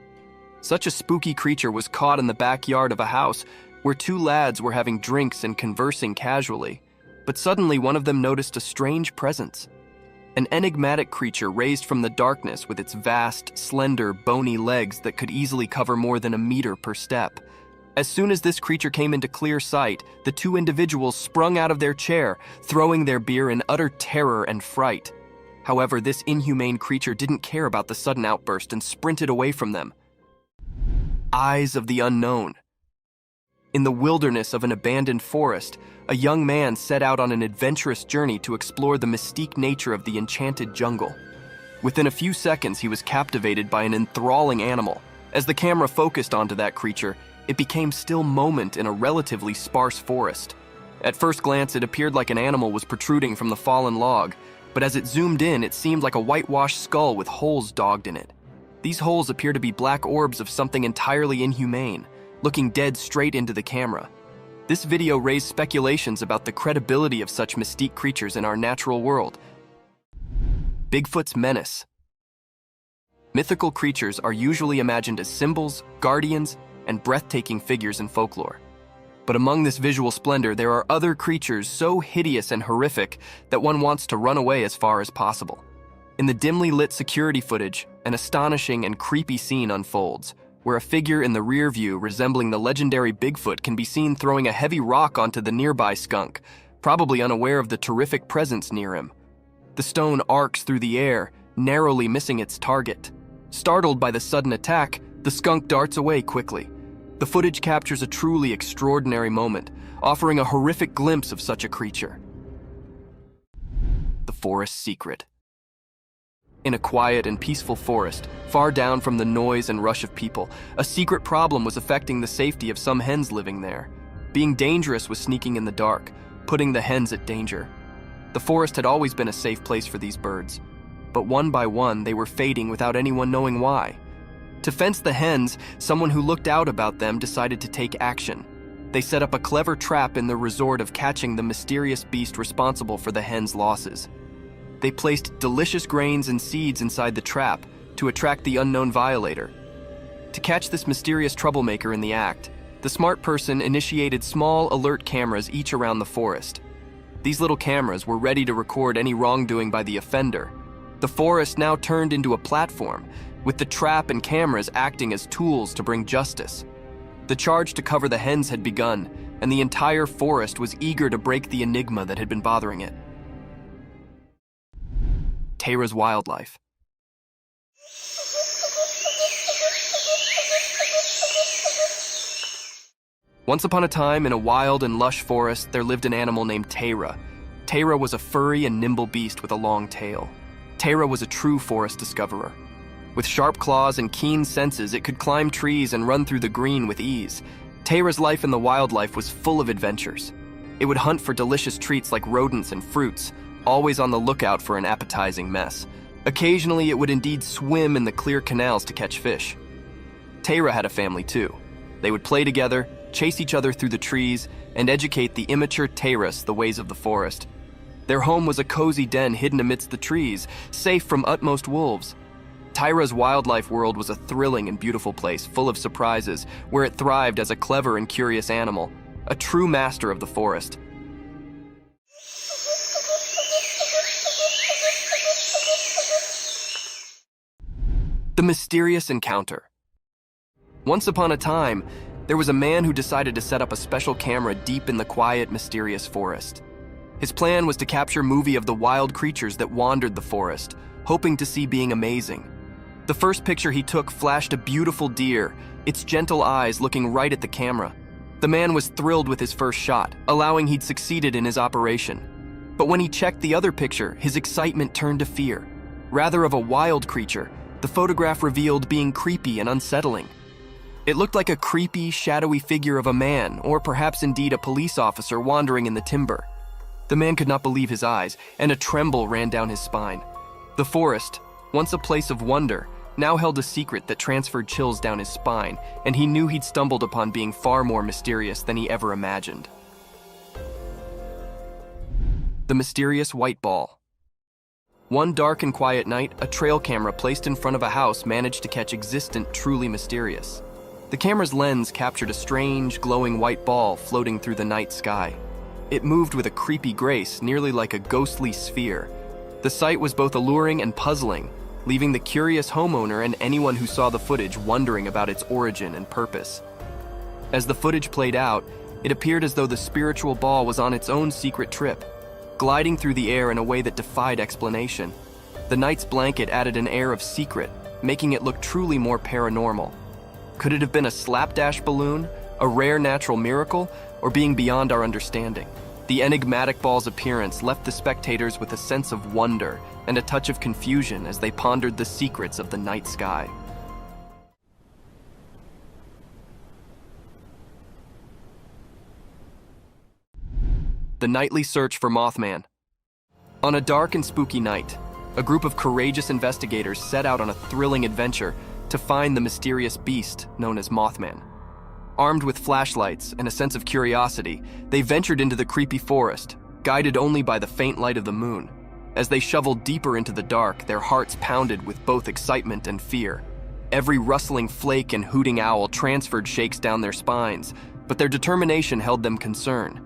Such a spooky creature was caught in the backyard of a house where two lads were having drinks and conversing casually, but suddenly one of them noticed a strange presence. An enigmatic creature raised from the darkness with its vast, slender, bony legs that could easily cover more than a meter per step. As soon as this creature came into clear sight, the two individuals sprung out of their chair, throwing their beer in utter terror and fright. However, this inhumane creature didn't care about the sudden outburst and sprinted away from them. Eyes of the unknown. In the wilderness of an abandoned forest, a young man set out on an adventurous journey to explore the mystique nature of the enchanted jungle. Within a few seconds, he was captivated by an enthralling animal. As the camera focused onto that creature, it became still moment in a relatively sparse forest. At first glance, it appeared like an animal was protruding from the fallen log, but as it zoomed in, it seemed like a whitewashed skull with holes dogged in it. These holes appear to be black orbs of something entirely inhumane, looking dead straight into the camera. This video raised speculations about the credibility of such mystique creatures in our natural world. Bigfoot's menace. Mythical creatures are usually imagined as symbols, guardians, and breathtaking figures in folklore. But among this visual splendor, there are other creatures so hideous and horrific that one wants to run away as far as possible. In the dimly lit security footage, an astonishing and creepy scene unfolds, where a figure in the rear view resembling the legendary Bigfoot can be seen throwing a heavy rock onto the nearby skunk, probably unaware of the terrific presence near him. The stone arcs through the air, narrowly missing its target. Startled by the sudden attack, the skunk darts away quickly. The footage captures a truly extraordinary moment, offering a horrific glimpse of such a creature. The forest secret. In a quiet and peaceful forest, far down from the noise and rush of people, a secret problem was affecting the safety of some hens living there. Being dangerous was sneaking in the dark, putting the hens at danger. The forest had always been a safe place for these birds, but one by one they were fading without anyone knowing why. To fence the hens, someone who looked out about them decided to take action. They set up a clever trap in the resort of catching the mysterious beast responsible for the hens' losses. They placed delicious grains and seeds inside the trap to attract the unknown violator. To catch this mysterious troublemaker in the act, the smart person initiated small alert cameras each around the forest. These little cameras were ready to record any wrongdoing by the offender. The forest now turned into a platform, with the trap and cameras acting as tools to bring justice. The charge to cover the hens had begun, and the entire forest was eager to break the enigma that had been bothering it. Tara's wildlife. Once upon a time, in a wild and lush forest, there lived an animal named Tara. Tara was a furry and nimble beast with a long tail. Tara was a true forest discoverer. With sharp claws and keen senses, it could climb trees and run through the green with ease. Tara's life in the wildlife was full of adventures. It would hunt for delicious treats like rodents and fruits, always on the lookout for an appetizing mess. Occasionally, it would indeed swim in the clear canals to catch fish. Tara had a family too. They would play together, chase each other through the trees, and educate the immature Taras the ways of the forest. Their home was a cozy den hidden amidst the trees, safe from utmost wolves. Tara's wildlife world was a thrilling and beautiful place, full of surprises, where it thrived as a clever and curious animal, a true master of the forest. The mysterious encounter. Once upon a time, there was a man who decided to set up a special camera deep in the quiet, mysterious forest. His plan was to capture movie of the wild creatures that wandered the forest, hoping to see being amazing. The first picture he took flashed a beautiful deer, its gentle eyes looking right at the camera. The man was thrilled with his first shot, allowing he'd succeeded in his operation. But when he checked the other picture, his excitement turned to fear. Rather of a wild creature, the photograph revealed being creepy and unsettling. It looked like a creepy, shadowy figure of a man, or perhaps indeed a police officer wandering in the timber. The man could not believe his eyes, and a tremble ran down his spine. The forest, once a place of wonder, now held a secret that transferred chills down his spine, and he knew he'd stumbled upon being far more mysterious than he ever imagined. The mysterious white ball. One dark and quiet night, a trail camera placed in front of a house managed to catch existent, truly mysterious. The camera's lens captured a strange, glowing white ball floating through the night sky. It moved with a creepy grace, nearly like a ghostly sphere. The sight was both alluring and puzzling, leaving the curious homeowner and anyone who saw the footage wondering about its origin and purpose. As the footage played out, it appeared as though the spiritual ball was on its own secret trip, gliding through the air in a way that defied explanation. The night's blanket added an air of secret, making it look truly more paranormal. Could it have been a slapdash balloon, a rare natural miracle, or being beyond our understanding? The enigmatic ball's appearance left the spectators with a sense of wonder and a touch of confusion as they pondered the secrets of the night sky. The nightly search for Mothman. On a dark and spooky night, a group of courageous investigators set out on a thrilling adventure to find the mysterious beast known as Mothman. Armed with flashlights and a sense of curiosity, they ventured into the creepy forest, guided only by the faint light of the moon. As they shoveled deeper into the dark, their hearts pounded with both excitement and fear. Every rustling flake and hooting owl transferred shakes down their spines, but their determination held them concerned.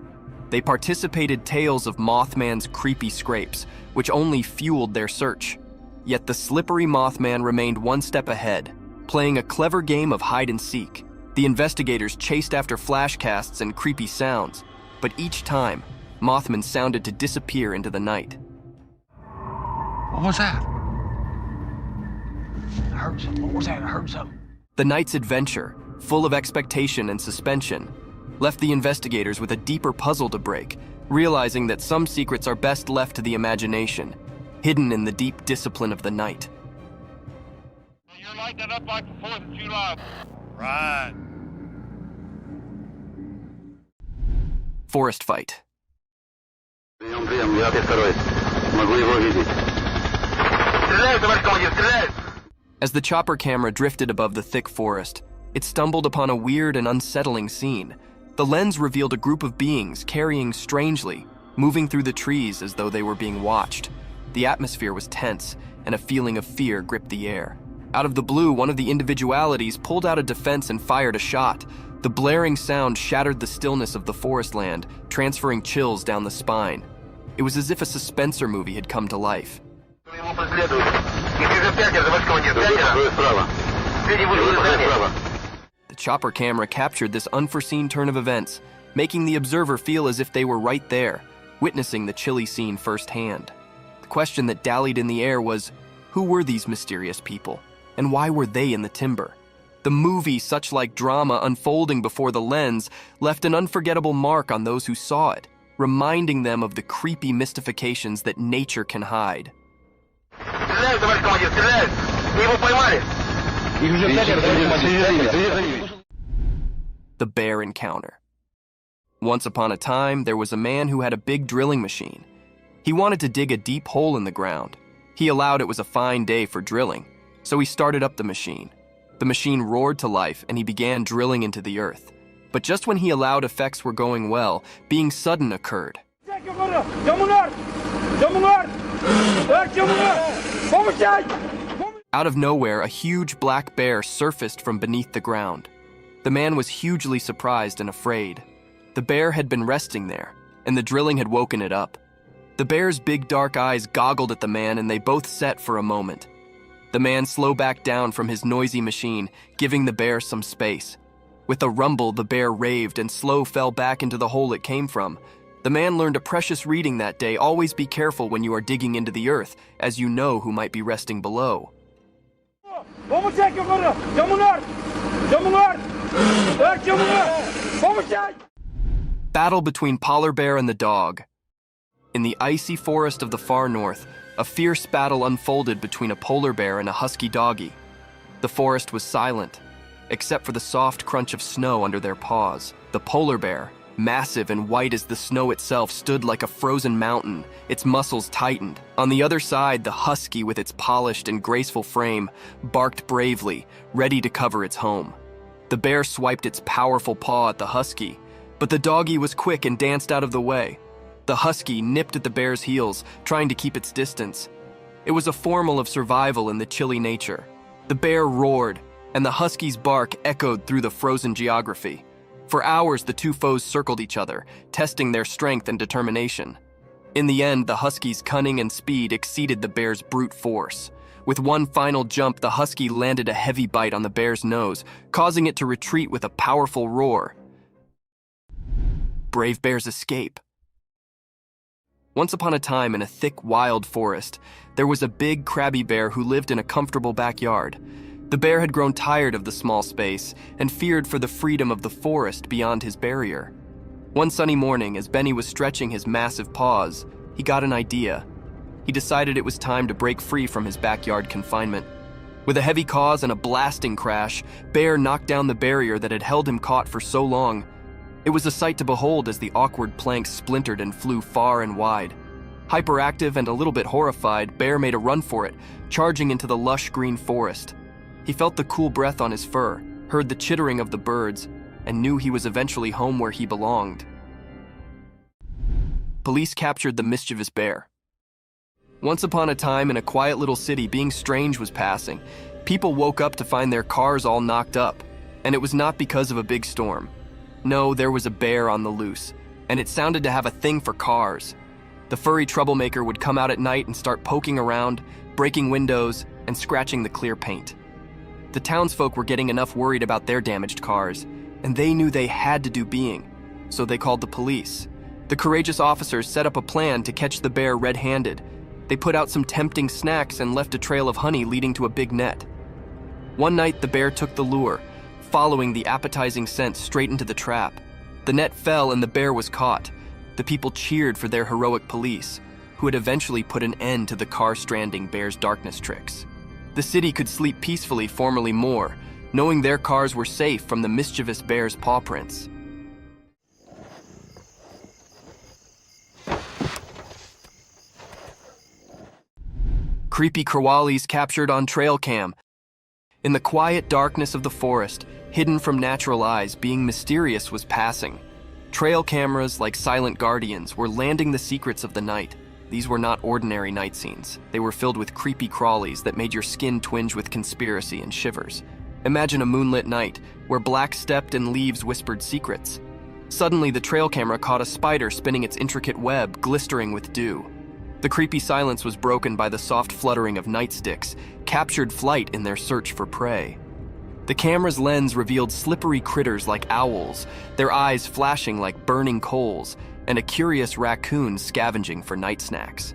They participated tales of Mothman's creepy scrapes, which only fueled their search. Yet the slippery Mothman remained one step ahead, playing a clever game of hide and seek. The investigators chased after flashcasts and creepy sounds, but each time, Mothman sounded to disappear into the night. What was that? I heard something. What was that? I heard something. The night's adventure, full of expectation and suspension, left the investigators with a deeper puzzle to break, realizing that some secrets are best left to the imagination, hidden in the deep discipline of the night. You're lighting it up like the 4th of July. Right. Forest fight. As the chopper camera drifted above the thick forest, it stumbled upon a weird and unsettling scene. The lens revealed a group of beings carrying strangely, moving through the trees as though they were being watched. The atmosphere was tense, and a feeling of fear gripped the air. Out of the blue, one of the individualities pulled out a defense and fired a shot. The blaring sound shattered the stillness of the forest land, transferring chills down the spine. It was as if a suspenser movie had come to life. The chopper camera captured this unforeseen turn of events, making the observer feel as if they were right there, witnessing the chilly scene firsthand. The question that dallied in the air was, who were these mysterious people, and why were they in the timber? The movie, such like drama unfolding before the lens, left an unforgettable mark on those who saw it, reminding them of the creepy mystifications that nature can hide. The bear encounter. Once upon a time, there was a man who had a big drilling machine. He wanted to dig a deep hole in the ground. He allowed it was a fine day for drilling, so he started up the machine. The machine roared to life and he began drilling into the earth. But just when he allowed effects were going well, being sudden occurred. Out of nowhere, a huge black bear surfaced from beneath the ground. The man was hugely surprised and afraid. The bear had been resting there, and the drilling had woken it up. The bear's big dark eyes goggled at the man and they both set for a moment. The man slowed back down from his noisy machine, giving the bear some space. With a rumble, the bear raved and slow fell back into the hole it came from. The man learned a precious reading that day: always be careful when you are digging into the earth, as you know who might be resting below. Battle between polar bear and the dog. In the icy forest of the far north, a fierce battle unfolded between a polar bear and a husky doggy. The forest was silent, except for the soft crunch of snow under their paws. The polar bear, Massive and white as the snow itself, stood like a frozen mountain, its muscles tightened. On the other side, the husky, with its polished and graceful frame, barked bravely, ready to cover its home. The bear swiped its powerful paw at the husky, but the doggy was quick and danced out of the way. The husky nipped at the bear's heels, trying to keep its distance. It was a formula of survival in the chilly nature. The bear roared, and the husky's bark echoed through the frozen geography. For hours, the two foes circled each other, testing their strength and determination. In the end, the husky's cunning and speed exceeded the bear's brute force. With one final jump, the husky landed a heavy bite on the bear's nose, causing it to retreat with a powerful roar. Brave bears escape. Once upon a time, in a thick, wild forest, there was a big, crabby bear who lived in a comfortable backyard. The bear had grown tired of the small space and feared for the freedom of the forest beyond his barrier. One sunny morning, as Benny was stretching his massive paws, he got an idea. He decided it was time to break free from his backyard confinement. With a heavy cause and a blasting crash, Bear knocked down the barrier that had held him caught for so long. It was a sight to behold as the awkward planks splintered and flew far and wide. Hyperactive and a little bit horrified, Bear made a run for it, charging into the lush green forest. He felt the cool breath on his fur, heard the chittering of the birds, and knew he was eventually home where he belonged. Police captured the mischievous bear. Once upon a time, in a quiet little city, being strange was passing. People woke up to find their cars all knocked up, and it was not because of a big storm. No, there was a bear on the loose, and it sounded to have a thing for cars. The furry troublemaker would come out at night and start poking around, breaking windows, and scratching the clear paint. The townsfolk were getting enough worried about their damaged cars, and they knew they had to do being, so they called the police. The courageous officers set up a plan to catch the bear red-handed. They put out some tempting snacks and left a trail of honey leading to a big net. One night, the bear took the lure, following the appetizing scent straight into the trap. The net fell and the bear was caught. The people cheered for their heroic police, who had eventually put an end to the car-stranding bear's darkness tricks. The city could sleep peacefully formerly more, knowing their cars were safe from the mischievous bear's paw prints. Creepy crawlies captured on trail cam. In the quiet darkness of the forest, hidden from natural eyes, being mysterious was passing. Trail cameras, like silent guardians, were landing the secrets of the night. These were not ordinary night scenes. They were filled with creepy crawlies that made your skin twinge with conspiracy and shivers. Imagine a moonlit night where black stepped and leaves whispered secrets. Suddenly, the trail camera caught a spider spinning its intricate web, glistering with dew. The creepy silence was broken by the soft fluttering of nightsticks, captured flight in their search for prey. The camera's lens revealed slippery critters like owls, their eyes flashing like burning coals, and a curious raccoon scavenging for night snacks.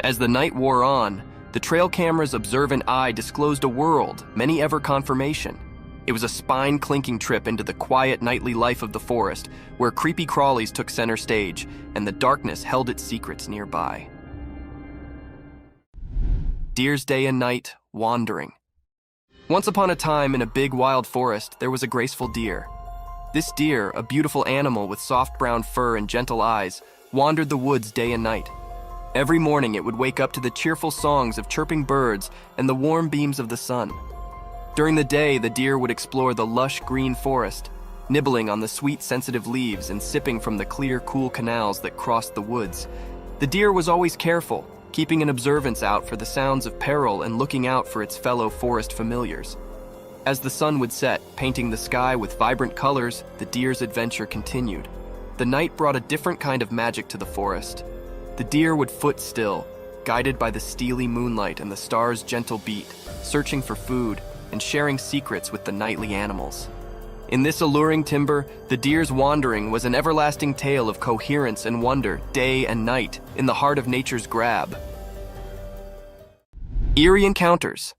As the night wore on, the trail camera's observant eye disclosed a world, many ever confirmation. It was a spine-clinking trip into the quiet nightly life of the forest, where creepy crawlies took center stage, and the darkness held its secrets nearby. Deer's day and night, wandering. Once upon a time, in a big wild forest, there was a graceful deer. This deer, a beautiful animal with soft brown fur and gentle eyes, wandered the woods day and night. Every morning it would wake up to the cheerful songs of chirping birds and the warm beams of the sun. During the day, the deer would explore the lush green forest, nibbling on the sweet, sensitive leaves and sipping from the clear, cool canals that crossed the woods. The deer was always careful, keeping an observance out for the sounds of peril and looking out for its fellow forest familiars. As the sun would set, painting the sky with vibrant colors, the deer's adventure continued. The night brought a different kind of magic to the forest. The deer would foot still, guided by the steely moonlight and the stars' gentle beat, searching for food and sharing secrets with the nightly animals. In this alluring timber, the deer's wandering was an everlasting tale of coherence and wonder, day and night, in the heart of nature's grab. Eerie encounters.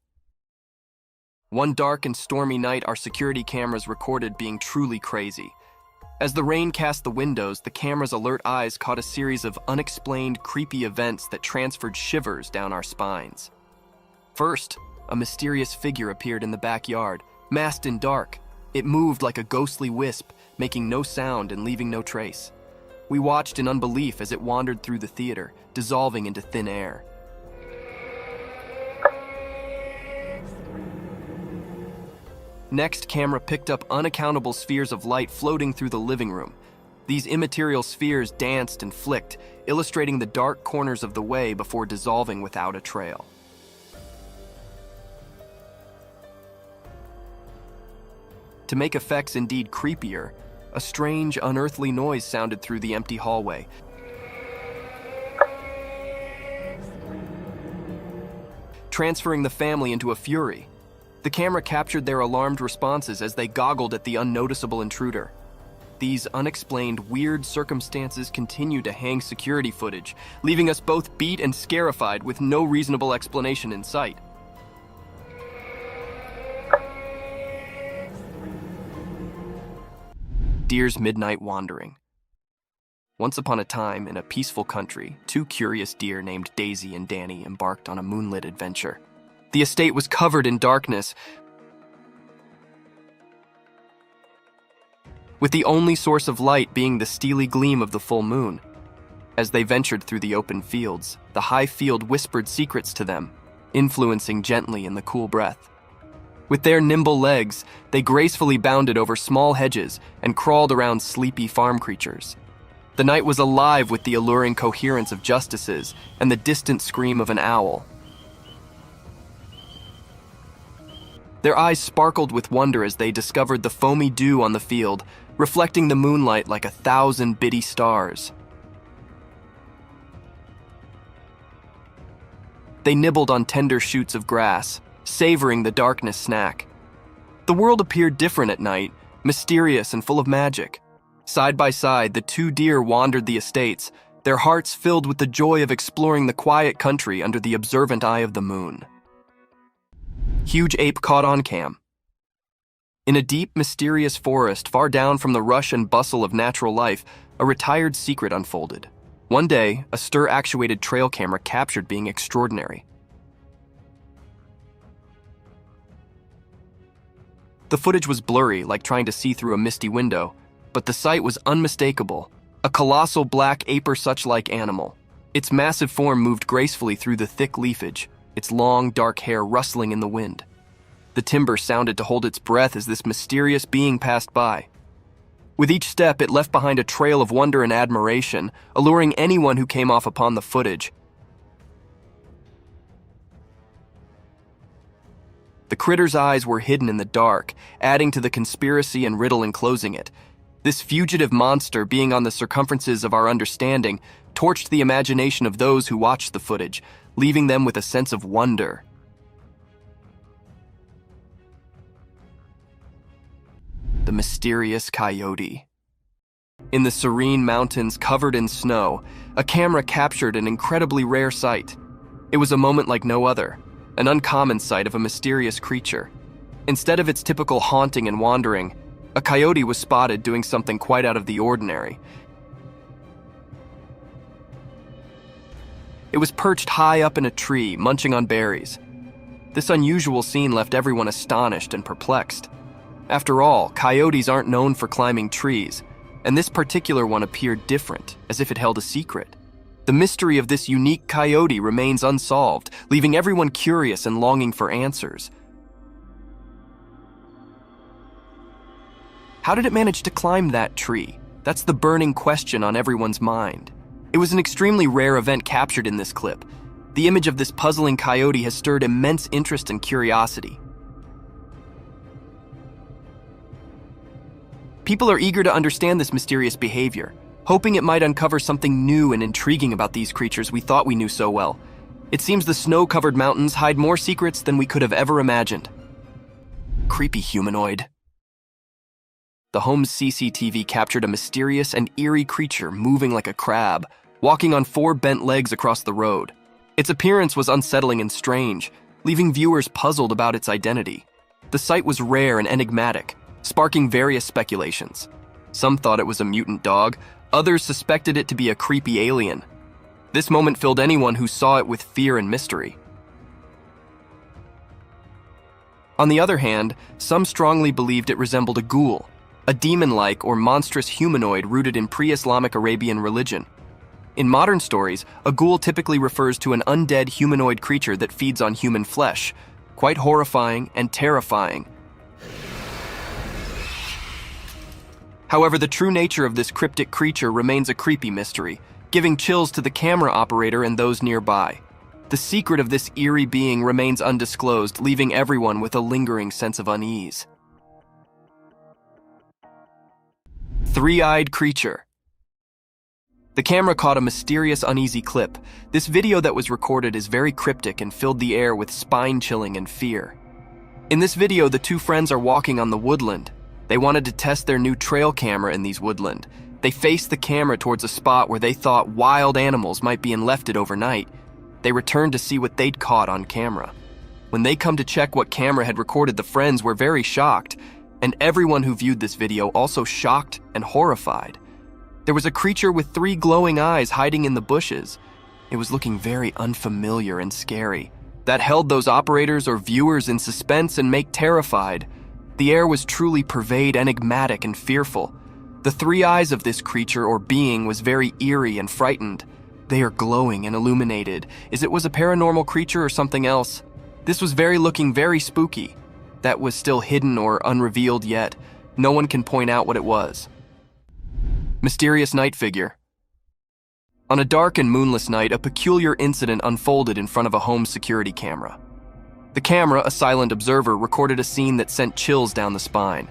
One dark and stormy night, our security cameras recorded being truly crazy. As the rain cast the windows, the camera's alert eyes caught a series of unexplained, creepy events that transferred shivers down our spines. First, a mysterious figure appeared in the backyard, masked in dark. It moved like a ghostly wisp, making no sound and leaving no trace. We watched in unbelief as it wandered through the theater, dissolving into thin air. Next, camera picked up unaccountable spheres of light floating through the living room. These immaterial spheres danced and flicked, illustrating the dark corners of the way before dissolving without a trail. To make effects indeed creepier, a strange, unearthly noise sounded through the empty hallway. Transferring the family into a fury. The camera captured their alarmed responses as they goggled at the unnoticeable intruder. These unexplained, weird circumstances continued to hang security footage, leaving us both beat and scarified with no reasonable explanation in sight. Deer's midnight wandering. Once upon a time, in a peaceful country, two curious deer named Daisy and Danny embarked on a moonlit adventure. The estate was covered in darkness, with the only source of light being the steely gleam of the full moon. As they ventured through the open fields, the high field whispered secrets to them, influencing gently in the cool breath. With their nimble legs, they gracefully bounded over small hedges and crawled around sleepy farm creatures. The night was alive with the alluring coherence of justices and the distant scream of an owl. Their eyes sparkled with wonder as they discovered the foamy dew on the field, reflecting the moonlight like 1,000 bitty stars. They nibbled on tender shoots of grass, savoring the darkness snack. The world appeared different at night, mysterious and full of magic. Side by side, the two deer wandered the estates, their hearts filled with the joy of exploring the quiet country under the observant eye of the moon. Huge ape caught on cam. In a deep, mysterious forest far down from the rush and bustle of natural life, a retired secret unfolded. One day, a stir-actuated trail camera captured being extraordinary. The footage was blurry, like trying to see through a misty window, but the sight was unmistakable. A colossal black aper-such-like animal. Its massive form moved gracefully through the thick leafage, its long, dark hair rustling in the wind. The timber sounded to hold its breath as this mysterious being passed by. With each step, it left behind a trail of wonder and admiration, alluring anyone who came off upon the footage. The critter's eyes were hidden in the dark, adding to the conspiracy and riddle enclosing it. This fugitive monster, being on the circumferences of our understanding, torched the imagination of those who watched the footage, leaving them with a sense of wonder. The mysterious coyote. In the serene mountains covered in snow, a camera captured an incredibly rare sight. It was a moment like no other, an uncommon sight of a mysterious creature. Instead of its typical haunting and wandering, a coyote was spotted doing something quite out of the ordinary. It was perched high up in a tree, munching on berries. This unusual scene left everyone astonished and perplexed. After all, coyotes aren't known for climbing trees, and this particular one appeared different, as if it held a secret. The mystery of this unique coyote remains unsolved, leaving everyone curious and longing for answers. How did it manage to climb that tree? That's the burning question on everyone's mind. It was an extremely rare event captured in this clip. The image of this puzzling coyote has stirred immense interest and curiosity. People are eager to understand this mysterious behavior, hoping it might uncover something new and intriguing about these creatures we thought we knew so well. It seems the snow-covered mountains hide more secrets than we could have ever imagined. Creepy humanoid. The home's CCTV captured a mysterious and eerie creature moving like a crab, walking on 4 bent legs across the road. Its appearance was unsettling and strange, leaving viewers puzzled about its identity. The sight was rare and enigmatic, sparking various speculations. Some thought it was a mutant dog, others suspected it to be a creepy alien. This moment filled anyone who saw it with fear and mystery. On the other hand, some strongly believed it resembled a ghoul, a demon-like or monstrous humanoid rooted in pre-Islamic Arabian religion. In modern stories, a ghoul typically refers to an undead humanoid creature that feeds on human flesh, quite horrifying and terrifying. However, the true nature of this cryptic creature remains a creepy mystery, giving chills to the camera operator and those nearby. The secret of this eerie being remains undisclosed, leaving everyone with a lingering sense of unease. Three-eyed creature. The camera caught a mysterious, uneasy clip. This video that was recorded is very cryptic and filled the air with spine-chilling and fear. In this video, the two friends are walking on the woodland. They wanted to test their new trail camera in these woodland. They faced the camera towards a spot where they thought wild animals might be left it overnight. They returned to see what they'd caught on camera. When they come to check what camera had recorded, the friends were very shocked, and everyone who viewed this video also shocked and horrified. There was a creature with 3 glowing eyes hiding in the bushes. It was looking very unfamiliar and scary. That held those operators or viewers in suspense and make terrified. The air was truly pervade, enigmatic and fearful. The 3 eyes of this creature or being was very eerie and frightened. They are glowing and illuminated. Is it was a paranormal creature or something else? This was looking very spooky. That was still hidden or unrevealed yet. No one can point out what it was. Mysterious night figure. On a dark and moonless night, a peculiar incident unfolded in front of a home security camera. The camera, a silent observer, recorded a scene that sent chills down the spine.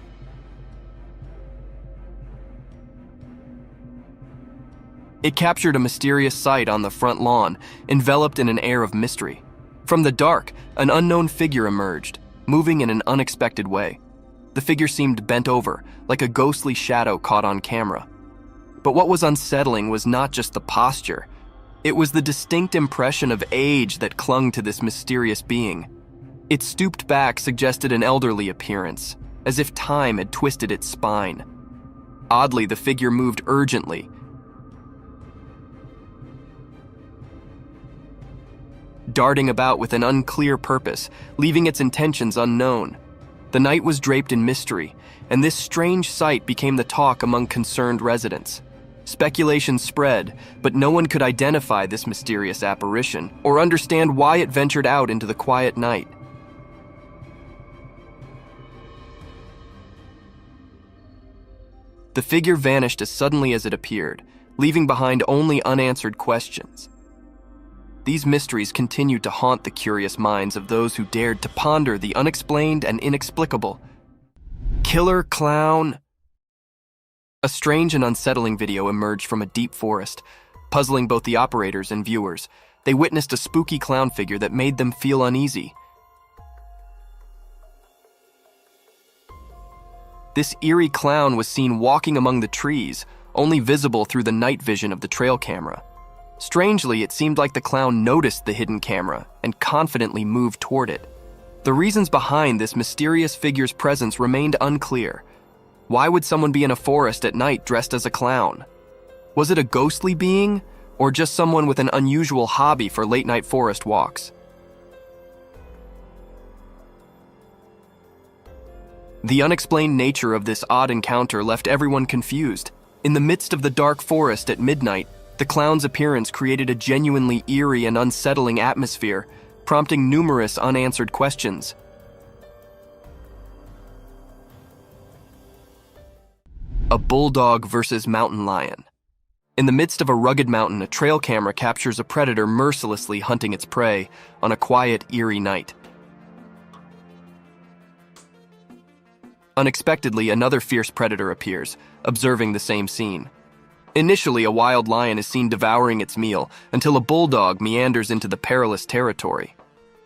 It captured a mysterious sight on the front lawn, enveloped in an air of mystery. From the dark, an unknown figure emerged, moving in an unexpected way. The figure seemed bent over, like a ghostly shadow caught on camera. But what was unsettling was not just the posture. It was the distinct impression of age that clung to this mysterious being. Its stooped back suggested an elderly appearance, as if time had twisted its spine. Oddly, the figure moved urgently, darting about with an unclear purpose, leaving its intentions unknown. The night was draped in mystery, and this strange sight became the talk among concerned residents. Speculation spread, but no one could identify this mysterious apparition or understand why it ventured out into the quiet night. The figure vanished as suddenly as it appeared, leaving behind only unanswered questions. These mysteries continued to haunt the curious minds of those who dared to ponder the unexplained and inexplicable. Killer clown. A strange and unsettling video emerged from a deep forest, puzzling both the operators and viewers. They witnessed a spooky clown figure that made them feel uneasy. This eerie clown was seen walking among the trees, only visible through the night vision of the trail camera. Strangely, it seemed like the clown noticed the hidden camera and confidently moved toward it. The reasons behind this mysterious figure's presence remained unclear. Why would someone be in a forest at night dressed as a clown? Was it a ghostly being, or just someone with an unusual hobby for late-night forest walks? The unexplained nature of this odd encounter left everyone confused. In the midst of the dark forest at midnight, the clown's appearance created a genuinely eerie and unsettling atmosphere, prompting numerous unanswered questions. A bulldog versus mountain lion. In the midst of a rugged mountain, a trail camera captures a predator mercilessly hunting its prey on a quiet, eerie night. Unexpectedly, another fierce predator appears, observing the same scene. Initially, a wild lion is seen devouring its meal until a bulldog meanders into the perilous territory.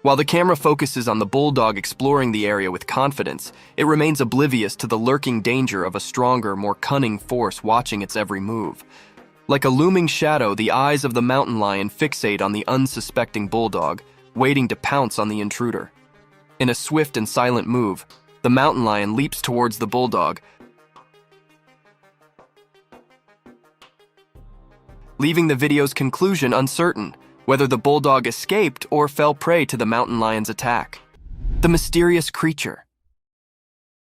While the camera focuses on the bulldog exploring the area with confidence, it remains oblivious to the lurking danger of a stronger, more cunning force watching its every move. Like a looming shadow, the eyes of the mountain lion fixate on the unsuspecting bulldog, waiting to pounce on the intruder. In a swift and silent move, the mountain lion leaps towards the bulldog, leaving the video's conclusion uncertain, whether the bulldog escaped or fell prey to the mountain lion's attack. The mysterious creature.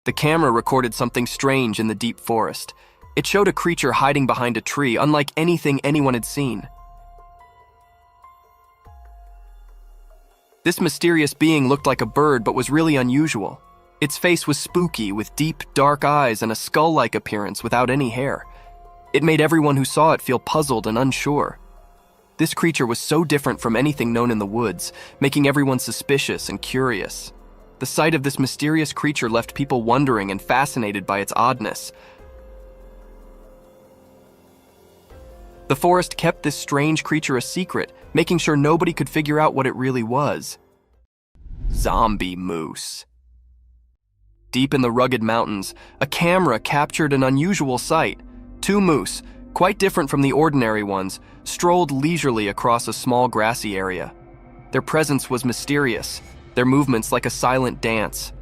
The camera recorded something strange in the deep forest. It showed a creature hiding behind a tree, unlike anything anyone had seen. This mysterious being looked like a bird but was really unusual. Its face was spooky, with deep, dark eyes and a skull-like appearance without any hair. It made everyone who saw it feel puzzled and unsure. This creature was so different from anything known in the woods, making everyone suspicious and curious. The sight of this mysterious creature left people wondering and fascinated by its oddness. The forest kept this strange creature a secret, making sure nobody could figure out what it really was. Zombie moose. Deep in the rugged mountains, a camera captured an unusual sight. 2 moose, quite different from the ordinary ones, strolled leisurely across a small grassy area. Their presence was mysterious, their movements like a silent dance.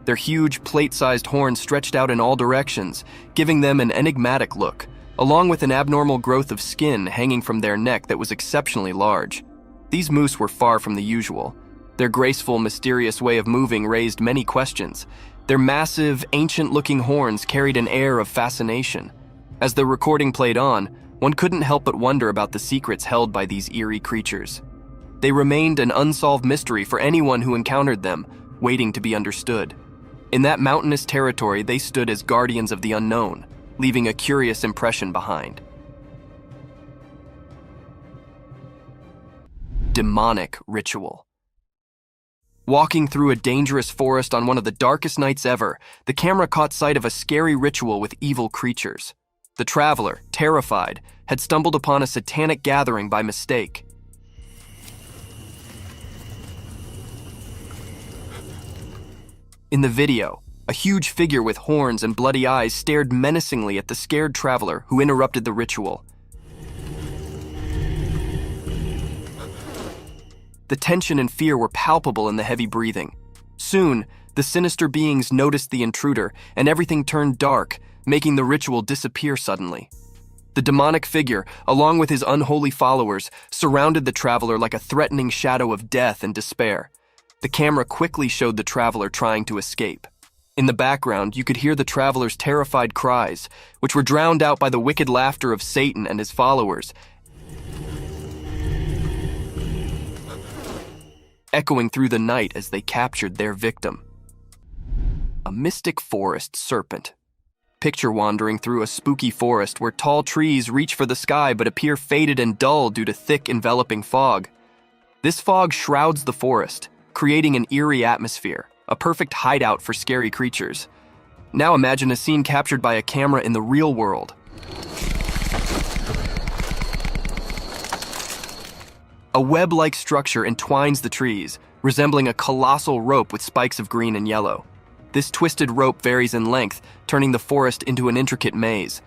Their huge, plate-sized horns stretched out in all directions, giving them an enigmatic look, along with an abnormal growth of skin hanging from their neck that was exceptionally large. These moose were far from the usual. Their graceful, mysterious way of moving raised many questions. Their massive, ancient-looking horns carried an air of fascination. As the recording played on, one couldn't help but wonder about the secrets held by these eerie creatures. They remained an unsolved mystery for anyone who encountered them, waiting to be understood. In that mountainous territory, they stood as guardians of the unknown, leaving a curious impression behind. Demonic ritual. Walking through a dangerous forest on one of the darkest nights ever, the camera caught sight of a scary ritual with evil creatures. The traveler, terrified, had stumbled upon a satanic gathering by mistake. In the video, a huge figure with horns and bloody eyes stared menacingly at the scared traveler who interrupted the ritual. The tension and fear were palpable in the heavy breathing. Soon, the sinister beings noticed the intruder, and everything turned dark, making the ritual disappear suddenly. The demonic figure, along with his unholy followers, surrounded the traveler like a threatening shadow of death and despair. The camera quickly showed the traveler trying to escape. In the background, you could hear the traveler's terrified cries, which were drowned out by the wicked laughter of Satan and his followers, echoing through the night as they captured their victim. A mystic forest serpent. Picture wandering through a spooky forest where tall trees reach for the sky but appear faded and dull due to thick, enveloping fog. This fog shrouds the forest, creating an eerie atmosphere, a perfect hideout for scary creatures. Now imagine a scene captured by a camera in the real world. A web-like structure entwines the trees, resembling a colossal rope with spikes of green and yellow. This twisted rope varies in length, turning the forest into an intricate maze.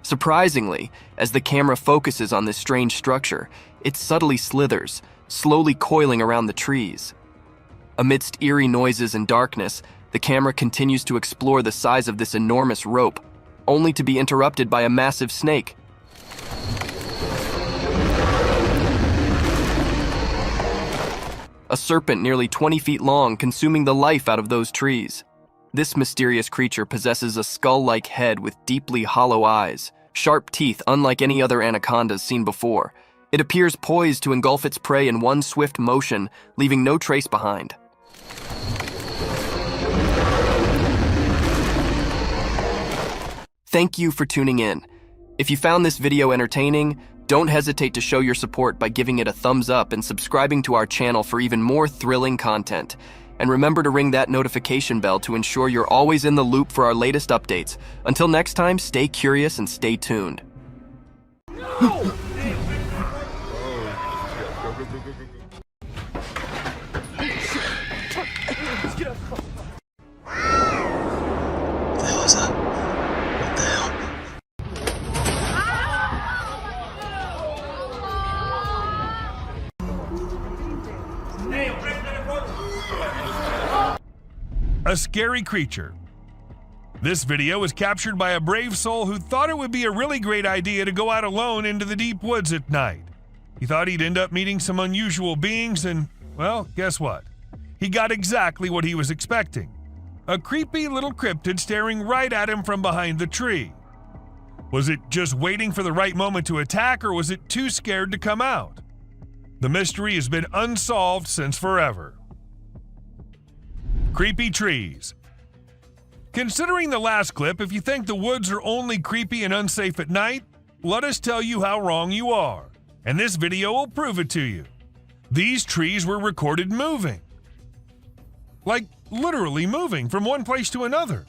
Surprisingly, as the camera focuses on this strange structure, it subtly slithers, slowly coiling around the trees. Amidst eerie noises and darkness, the camera continues to explore the size of this enormous rope, only to be interrupted by a massive snake. A serpent nearly 20 feet long, consuming the life out of those trees. This mysterious creature possesses a skull-like head with deeply hollow eyes, sharp teeth unlike any other anacondas seen before. It appears poised to engulf its prey in one swift motion, leaving no trace behind. Thank you for tuning in. If you found this video entertaining, don't hesitate to show your support by giving it a thumbs up and subscribing to our channel for even more thrilling content. And remember to ring that notification bell to ensure you're always in the loop for our latest updates. Until next time, stay curious and stay tuned. A scary creature. This video was captured by a brave soul who thought it would be a really great idea to go out alone into the deep woods at night. He thought he'd end up meeting some unusual beings and, well, guess what? He got exactly what he was expecting. A creepy little cryptid staring right at him from behind the tree. Was it just waiting for the right moment to attack, or was it too scared to come out? The mystery has been unsolved since forever. Creepy trees. Considering the last clip, if you think the woods are only creepy and unsafe at night, let us tell you how wrong you are, and this video will prove it to you. These trees were recorded moving. Like literally moving from one place to another.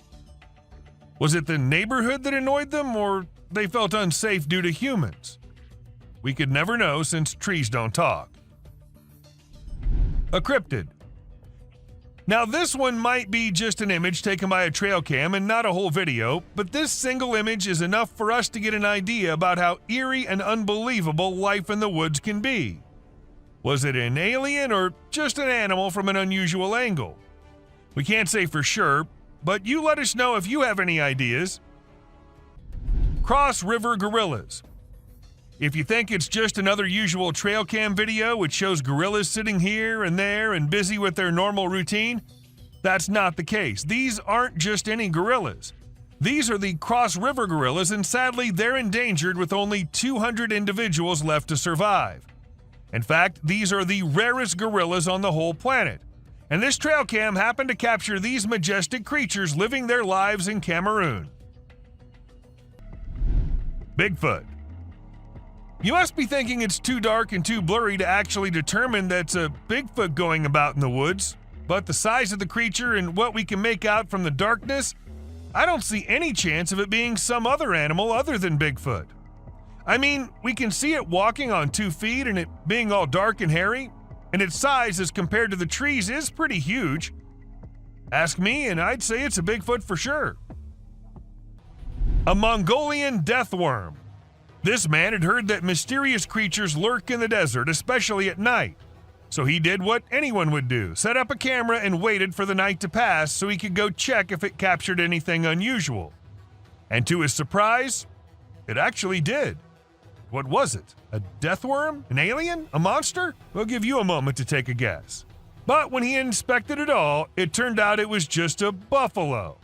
Was it the neighborhood that annoyed them, or they felt unsafe due to humans? We could never know since trees don't talk. A cryptid. Now this one might be just an image taken by a trail cam and not a whole video, but this single image is enough for us to get an idea about how eerie and unbelievable life in the woods can be. Was it an alien or just an animal from an unusual angle? We can't say for sure, but you let us know if you have any ideas. Cross River Gorillas. If you think it's just another usual trail cam video which shows gorillas sitting here and there and busy with their normal routine, that's not the case. These aren't just any gorillas. These are the Cross River gorillas, and sadly they're endangered with only 200 individuals left to survive. In fact, these are the rarest gorillas on the whole planet. And this trail cam happened to capture these majestic creatures living their lives in Cameroon. Bigfoot. You must be thinking it's too dark and too blurry to actually determine that's a Bigfoot going about in the woods, but the size of the creature and what we can make out from the darkness, I don't see any chance of it being some other animal other than Bigfoot. I mean, we can see it walking on 2 feet and it being all dark and hairy, and its size as compared to the trees is pretty huge. Ask me and I'd say it's a Bigfoot for sure. A Mongolian death worm. This man had heard that mysterious creatures lurk in the desert, especially at night. So he did what anyone would do, set up a camera and waited for the night to pass so he could go check if it captured anything unusual. And to his surprise, it actually did. What was it? A death worm? An alien? A monster? We'll give you a moment to take a guess. But when he inspected it all, it turned out it was just a buffalo.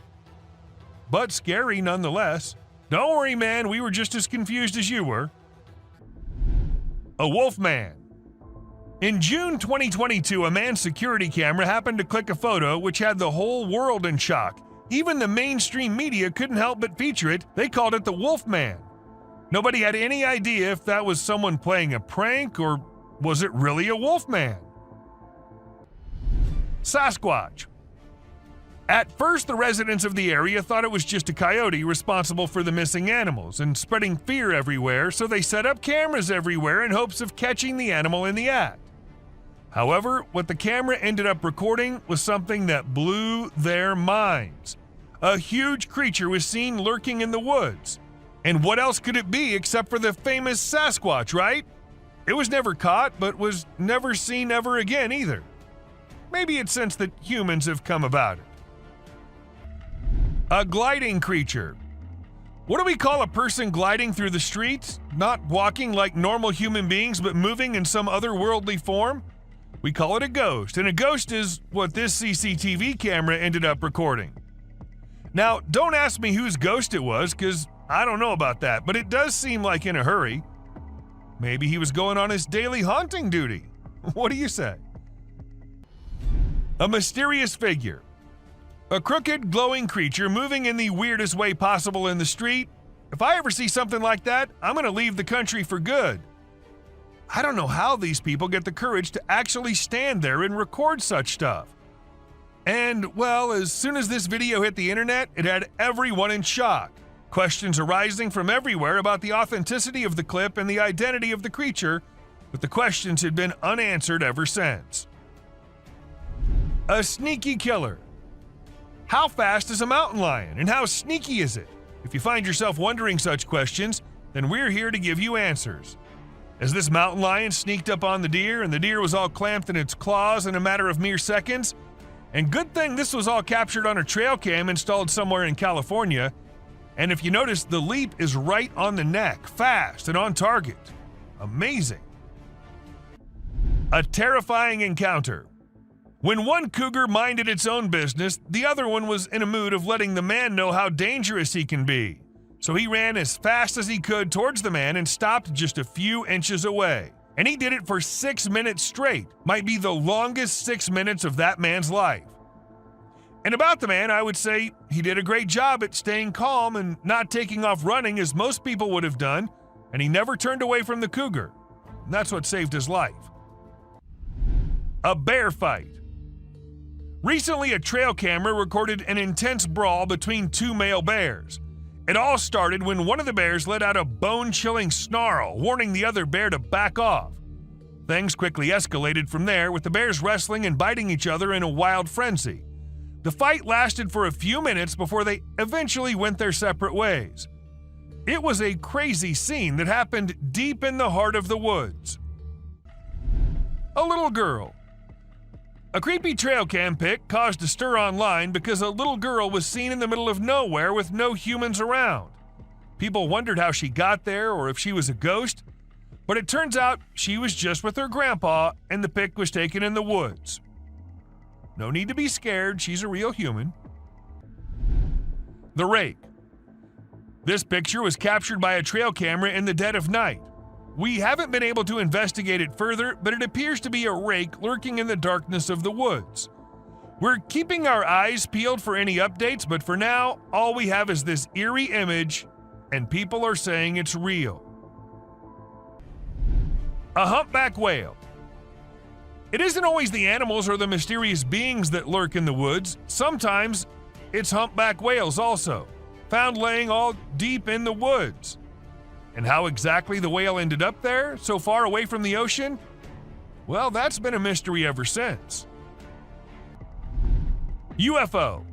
But scary nonetheless. Don't worry, man, we were just as confused as you were. A wolf man. In June 2022, a man's security camera happened to click a photo which had the whole world in shock. Even the mainstream media couldn't help but feature it. They called it the Wolf Man. Nobody had any idea if that was someone playing a prank or was it really a wolf man? Sasquatch. At first, the residents of the area thought it was just a coyote responsible for the missing animals and spreading fear everywhere, so they set up cameras everywhere in hopes of catching the animal in the act. However, what the camera ended up recording was something that blew their minds. A huge creature was seen lurking in the woods. And what else could it be except for the famous Sasquatch, right? It was never caught, but was never seen ever again either. Maybe it's since that humans have come about it. A gliding creature. What do we call a person gliding through the streets? Not walking like normal human beings, but moving in some otherworldly form? We call it a ghost, and a ghost is what this CCTV camera ended up recording. Now, don't ask me whose ghost it was, because I don't know about that, but it does seem like in a hurry. Maybe he was going on his daily haunting duty. What do you say? A mysterious figure. A crooked, glowing creature moving in the weirdest way possible in the street. If I ever see something like that, I'm going to leave the country for good. I don't know how these people get the courage to actually stand there and record such stuff. And, well, as soon as this video hit the internet, it had everyone in shock. Questions arising from everywhere about the authenticity of the clip and the identity of the creature, but the questions had been unanswered ever since. A sneaky killer. How fast is a mountain lion, and how sneaky is it? If you find yourself wondering such questions, then we're here to give you answers. As this mountain lion sneaked up on the deer, and the deer was all clamped in its claws in a matter of mere seconds, and good thing this was all captured on a trail cam installed somewhere in California. And if you notice, the leap is right on the neck, fast and on target. Amazing. A terrifying encounter. When one cougar minded its own business, the other one was in a mood of letting the man know how dangerous he can be. So he ran as fast as he could towards the man and stopped just a few inches away. And he did it for 6 minutes straight. Might be the longest 6 minutes of that man's life. And about the man, I would say he did a great job at staying calm and not taking off running as most people would have done, and he never turned away from the cougar. And that's what saved his life. A bear fight. Recently, a trail camera recorded an intense brawl between two male bears. It all started when one of the bears let out a bone-chilling snarl, warning the other bear to back off. Things quickly escalated from there, with the bears wrestling and biting each other in a wild frenzy. The fight lasted for a few minutes before they eventually went their separate ways. It was a crazy scene that happened deep in the heart of the woods. A little girl. A creepy trail cam pic caused a stir online because a little girl was seen in the middle of nowhere with no humans around. People wondered how she got there or if she was a ghost, but it turns out she was just with her grandpa and the pic was taken in the woods. No need to be scared, she's a real human. The rake. This picture was captured by a trail camera in the dead of night. We haven't been able to investigate it further, but it appears to be a rake lurking in the darkness of the woods. We're keeping our eyes peeled for any updates, but for now, all we have is this eerie image, and people are saying it's real. A humpback whale. It isn't always the animals or the mysterious beings that lurk in the woods. Sometimes it's humpback whales also, found laying all deep in the woods. And how exactly the whale ended up there, so far away from the ocean? Well, that's been a mystery ever since. UFO.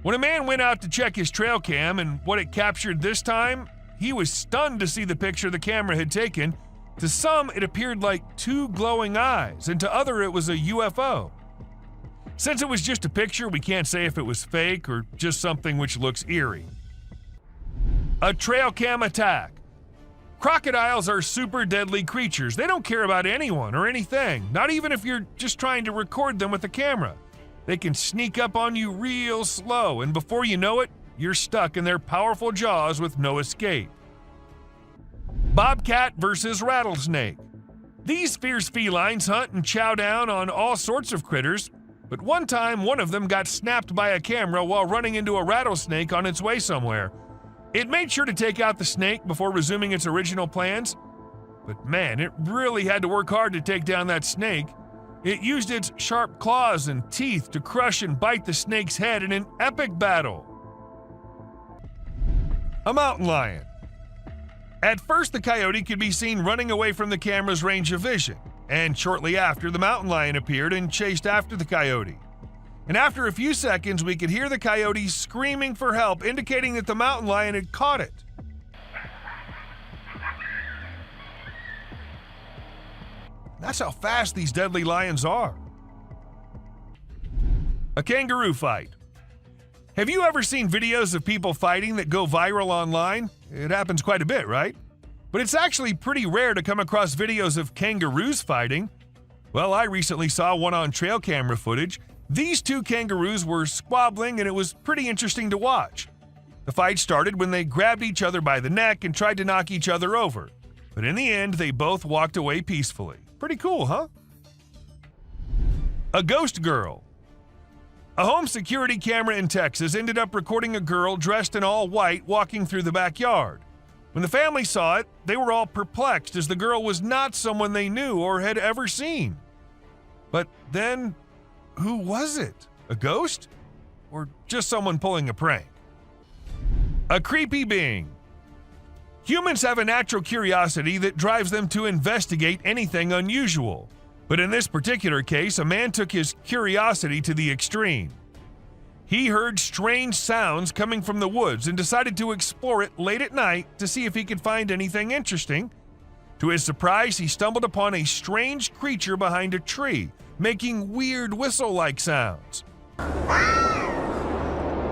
When a man went out to check his trail cam and what it captured this time, he was stunned to see the picture the camera had taken. To some, it appeared like two glowing eyes, and to others, it was a UFO. Since it was just a picture, we can't say if it was fake or just something which looks eerie. A trail cam attack. Crocodiles are super deadly creatures. They don't care about anyone or anything, not even if you're just trying to record them with a camera. They can sneak up on you real slow, and before you know it, you're stuck in their powerful jaws with no escape. Bobcat versus rattlesnake. These fierce felines hunt and chow down on all sorts of critters, but one time one of them got snapped by a camera while running into a rattlesnake on its way somewhere. It made sure to take out the snake before resuming its original plans, but man, it really had to work hard to take down that snake. It used its sharp claws and teeth to crush and bite the snake's head in an epic battle. A mountain lion. At first, the coyote could be seen running away from the camera's range of vision, and shortly after, the mountain lion appeared and chased after the coyote. And after a few seconds, we could hear the coyote screaming for help, indicating that the mountain lion had caught it. That's how fast these deadly lions are. A kangaroo fight. Have you ever seen videos of people fighting that go viral online? It happens quite a bit, right? But it's actually pretty rare to come across videos of kangaroos fighting. Well, I recently saw one on trail camera footage. These two kangaroos were squabbling and it was pretty interesting to watch. The fight started when they grabbed each other by the neck and tried to knock each other over. But in the end, they both walked away peacefully. Pretty cool, huh? A ghost girl. A home security camera in Texas ended up recording a girl dressed in all white walking through the backyard. When the family saw it, they were all perplexed as the girl was not someone they knew or had ever seen. But then, who was it? A ghost? Or just someone pulling a prank? A creepy being. Humans have a natural curiosity that drives them to investigate anything unusual. But in this particular case, a man took his curiosity to the extreme. He heard strange sounds coming from the woods and decided to explore it late at night to see if he could find anything interesting. To his surprise, he stumbled upon a strange creature behind a tree, making weird whistle-like sounds. What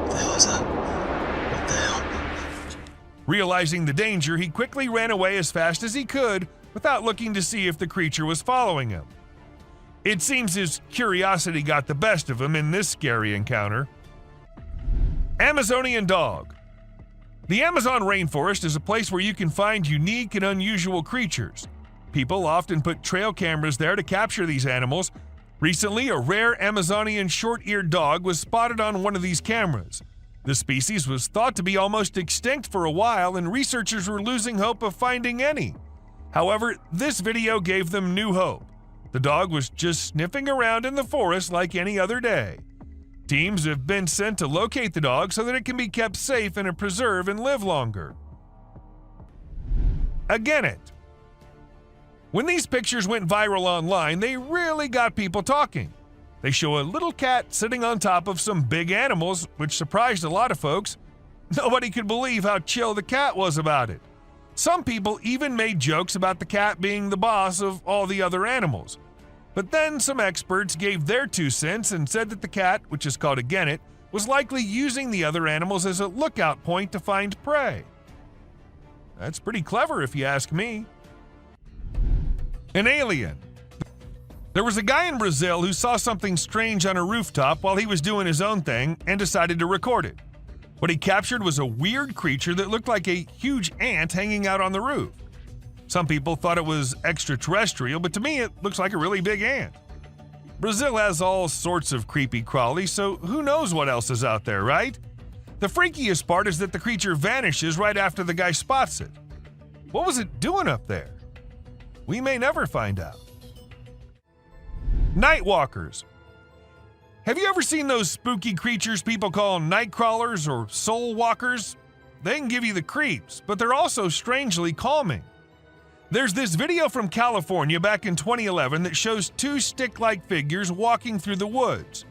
the hell is that? What the hell? Realizing the danger, he quickly ran away as fast as he could without looking to see if the creature was following him. It seems his curiosity got the best of him in this scary encounter. Amazonian dog. The Amazon rainforest is a place where you can find unique and unusual creatures. People often put trail cameras there to capture these animals. Recently, a rare Amazonian short-eared dog was spotted on one of these cameras. The species was thought to be almost extinct for a while, and researchers were losing hope of finding any. However, this video gave them new hope. The dog was just sniffing around in the forest like any other day. Teams have been sent to locate the dog so that it can be kept safe in a preserve and live longer. Againit. When these pictures went viral online, they really got people talking. They show a little cat sitting on top of some big animals, which surprised a lot of folks. Nobody could believe how chill the cat was about it. Some people even made jokes about the cat being the boss of all the other animals. But then some experts gave their 2 cents and said that the cat, which is called a genet, was likely using the other animals as a lookout point to find prey. That's pretty clever if you ask me. An alien. There was a guy in Brazil who saw something strange on a rooftop while he was doing his own thing and decided to record it. What he captured was a weird creature that looked like a huge ant hanging out on the roof. Some people thought it was extraterrestrial, but to me it looks like a really big ant. Brazil has all sorts of creepy crawlies, so who knows what else is out there, right? The freakiest part is that the creature vanishes right after the guy spots it. What was it doing up there? We may never find out. Nightwalkers. Have you ever seen those spooky creatures people call night crawlers or soul walkers? They can give you the creeps, but they're also strangely calming. There's this video from California back in 2011 that shows 2 stick-like figures walking through the woods.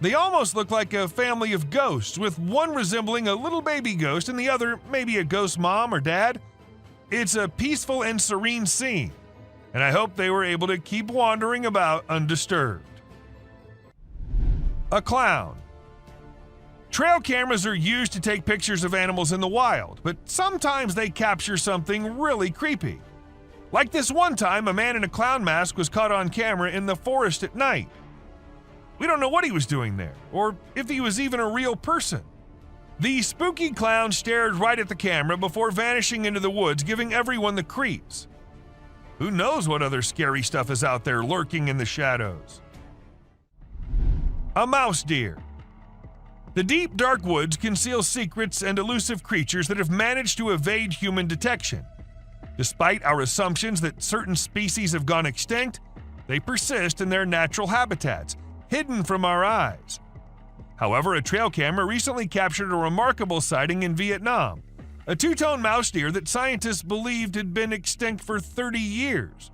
They almost look like a family of ghosts, with one resembling a little baby ghost and the other maybe a ghost mom or dad. It's a peaceful and serene scene, and I hope they were able to keep wandering about undisturbed. A clown. Trail cameras are used to take pictures of animals in the wild, but sometimes they capture something really creepy. Like this one time, a man in a clown mask was caught on camera in the forest at night. We don't know what he was doing there, or if he was even a real person. The spooky clown stared right at the camera before vanishing into the woods, giving everyone the creeps. Who knows what other scary stuff is out there lurking in the shadows? A mouse deer. The deep, dark woods conceal secrets and elusive creatures that have managed to evade human detection. Despite our assumptions that certain species have gone extinct, they persist in their natural habitats, hidden from our eyes. However, a trail camera recently captured a remarkable sighting in Vietnam, a 2-tone mouse deer that scientists believed had been extinct for 30 years.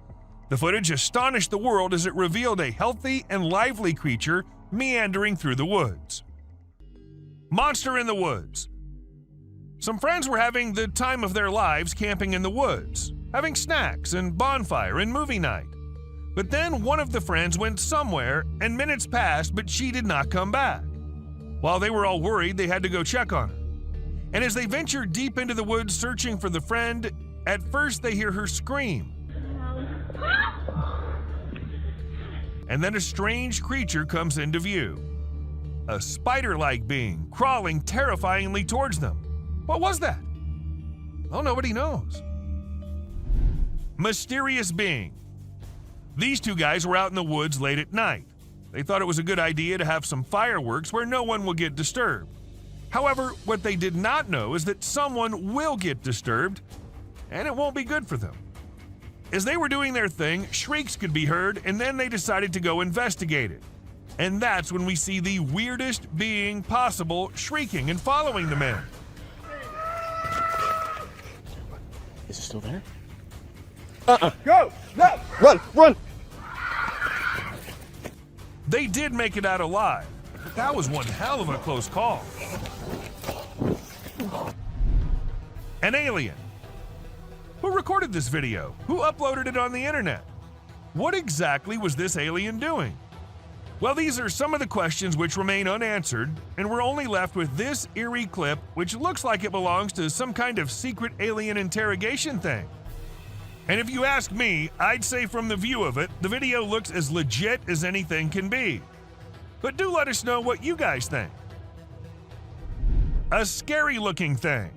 The footage astonished the world as it revealed a healthy and lively creature meandering through the woods. Monster in the woods. Some friends were having the time of their lives camping in the woods, having snacks and bonfire and movie night. But then one of the friends went somewhere and minutes passed, but she did not come back. While they were all worried, they had to go check on her. And as they ventured deep into the woods searching for the friend, at first they hear her scream. And then a strange creature comes into view. A spider-like being crawling terrifyingly towards them. What was that? Well, nobody knows. Mysterious being. These 2 guys were out in the woods late at night. They thought it was a good idea to have some fireworks where no one will get disturbed. However, what they did not know is that someone will get disturbed, and it won't be good for them. As they were doing their thing, shrieks could be heard, and then they decided to go investigate it. And that's when we see the weirdest being possible shrieking and following the men. Is it still there? Go! No! Run! Run! They did make it out alive, but that was one hell of a close call. An alien. Who recorded this video? Who uploaded it on the internet? What exactly was this alien doing? Well, these are some of the questions which remain unanswered, and we're only left with this eerie clip, which looks like it belongs to some kind of secret alien interrogation thing. And if you ask me, I'd say from the view of it, the video looks as legit as anything can be. But do let us know what you guys think. A scary looking thing.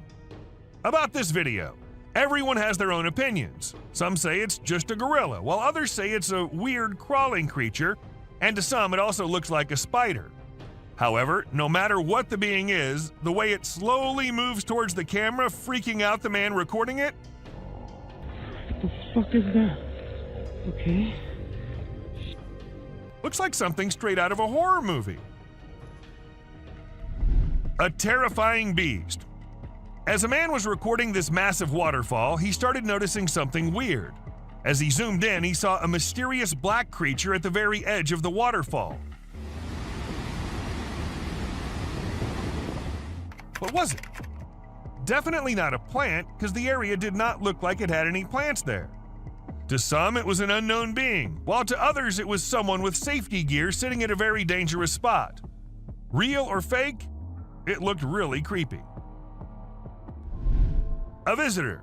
About this video, everyone has their own opinions. Some say it's just a gorilla, while others say it's a weird crawling creature, and to some it also looks like a spider. However, no matter what the being is, the way it slowly moves towards the camera, freaking out the man recording it. What the fuck is that? Okay. Looks like something straight out of a horror movie. A terrifying beast. As a man was recording this massive waterfall, he started noticing something weird. As he zoomed in, he saw a mysterious black creature at the very edge of the waterfall. What was it? Definitely not a plant, because the area did not look like it had any plants there. To some, it was an unknown being, while to others, it was someone with safety gear sitting at a very dangerous spot. Real or fake? It looked really creepy. A visitor.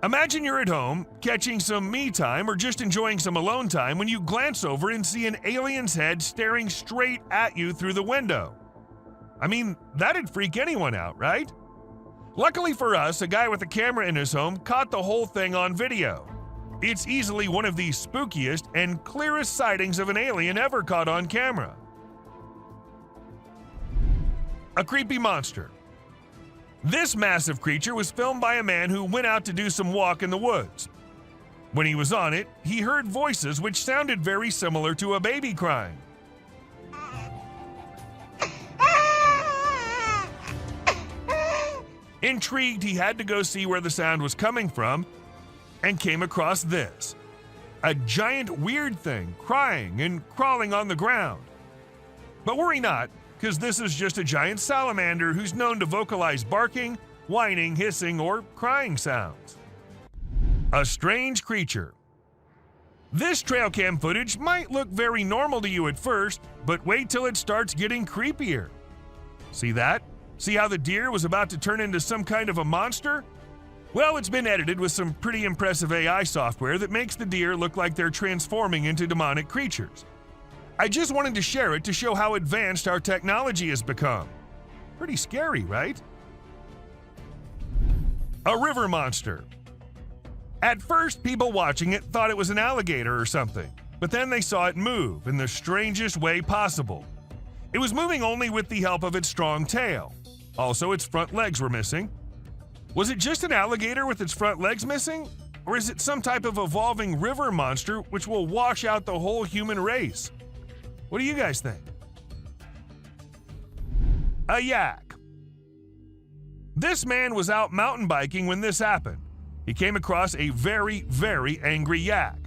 Imagine you're at home, catching some me time or just enjoying some alone time when you glance over and see an alien's head staring straight at you through the window. I mean, that'd freak anyone out, right? Luckily for us, a guy with a camera in his home caught the whole thing on video. It's easily one of the spookiest and clearest sightings of an alien ever caught on camera. A creepy monster. This massive creature was filmed by a man who went out to do some walk in the woods. When he was on it, he heard voices which sounded very similar to a baby crying. Intrigued, he had to go see where the sound was coming from and came across this. A giant weird thing crying and crawling on the ground. But worry not, because this is just a giant salamander who's known to vocalize barking, whining, hissing, or crying sounds. A strange creature. This trail cam footage might look very normal to you at first, but wait till it starts getting creepier. See that? See how the deer was about to turn into some kind of a monster? Well, it's been edited with some pretty impressive AI software that makes the deer look like they're transforming into demonic creatures. I just wanted to share it to show how advanced our technology has become. Pretty scary, right? A river monster. At first, people watching it thought it was an alligator or something, but then they saw it move in the strangest way possible. It was moving only with the help of its strong tail. Also, its front legs were missing. Was it just an alligator with its front legs missing? Or is it some type of evolving river monster which will wash out the whole human race? What do you guys think? A yak. This man was out mountain biking when this happened. He came across a very, very angry yak.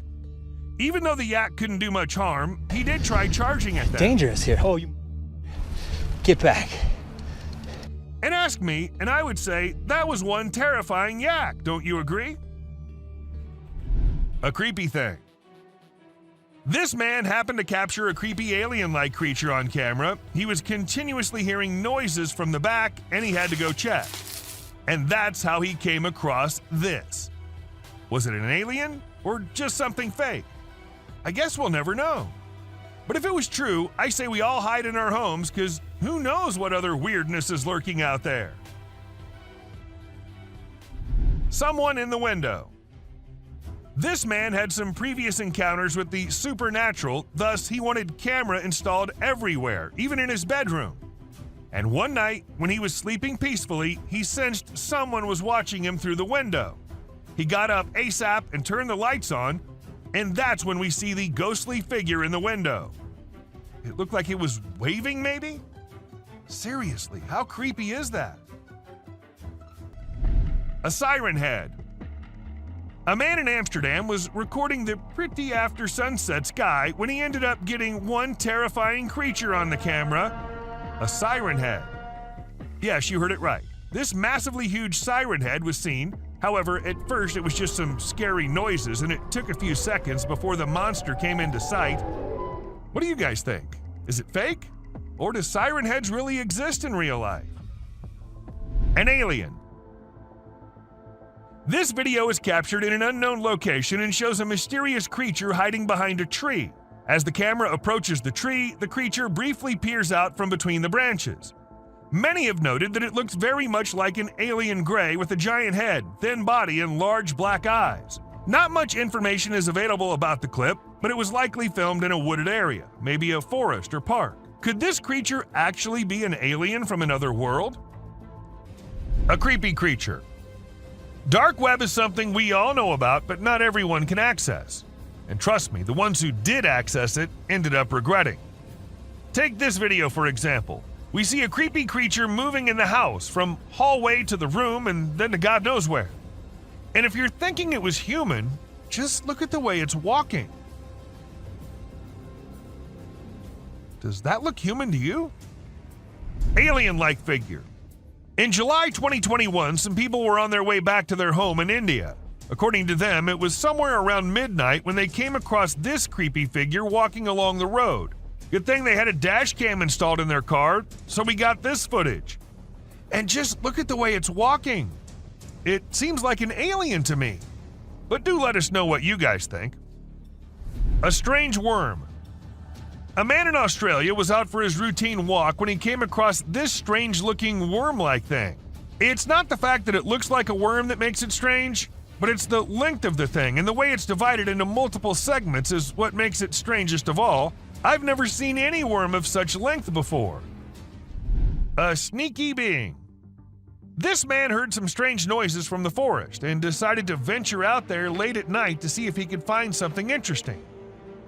Even though the yak couldn't do much harm, he did try charging at them. Dangerous here. Oh, you get back. And ask me, and I would say that was one terrifying yak, don't you agree? A creepy thing. This man happened to capture a creepy alien-like creature on camera. He was continuously hearing noises from the back, and he had to go check. And that's how he came across this. Was it an alien, or just something fake? I guess we'll never know. But if it was true, I say we all hide in our homes, because who knows what other weirdness is lurking out there. Someone in the window. This man had some previous encounters with the supernatural, thus he wanted camera installed everywhere, even in his bedroom. And one night, when he was sleeping peacefully, he sensed someone was watching him through the window. He got up ASAP and turned the lights on, and that's when we see the ghostly figure in the window. It looked like it was waving, maybe? Seriously, how creepy is that? A siren head. A man in Amsterdam was recording the pretty after sunset sky when he ended up getting one terrifying creature on the camera, a siren head. Yes, you heard it right. This massively huge siren head was seen. However, at first it was just some scary noises, and it took a few seconds before the monster came into sight. What do you guys think? Is it fake? Or do siren heads really exist in real life? An alien. This video is captured in an unknown location and shows a mysterious creature hiding behind a tree. As the camera approaches the tree, the creature briefly peers out from between the branches. Many have noted that it looks very much like an alien gray with a giant head, thin body, and large black eyes. Not much information is available about the clip, but it was likely filmed in a wooded area, maybe a forest or park. Could this creature actually be an alien from another world? A creepy creature. Dark web is something we all know about, but not everyone can access. And trust me, the ones who did access it ended up regretting. Take this video for example. We see a creepy creature moving in the house from hallway to the room and then to God knows where. And if you're thinking it was human, just look at the way it's walking. Does that look human to you? Alien-like figure. In July 2021, some people were on their way back to their home in India. According to them, it was somewhere around midnight when they came across this creepy figure walking along the road. Good thing they had a dash cam installed in their car, so we got this footage. And just look at the way it's walking. It seems like an alien to me. But do let us know what you guys think. A strange worm. A man in Australia was out for his routine walk when he came across this strange-looking worm-like thing. It's not the fact that it looks like a worm that makes it strange, but it's the length of the thing and the way it's divided into multiple segments is what makes it strangest of all. I've never seen any worm of such length before. A sneaky being. This man heard some strange noises from the forest and decided to venture out there late at night to see if he could find something interesting.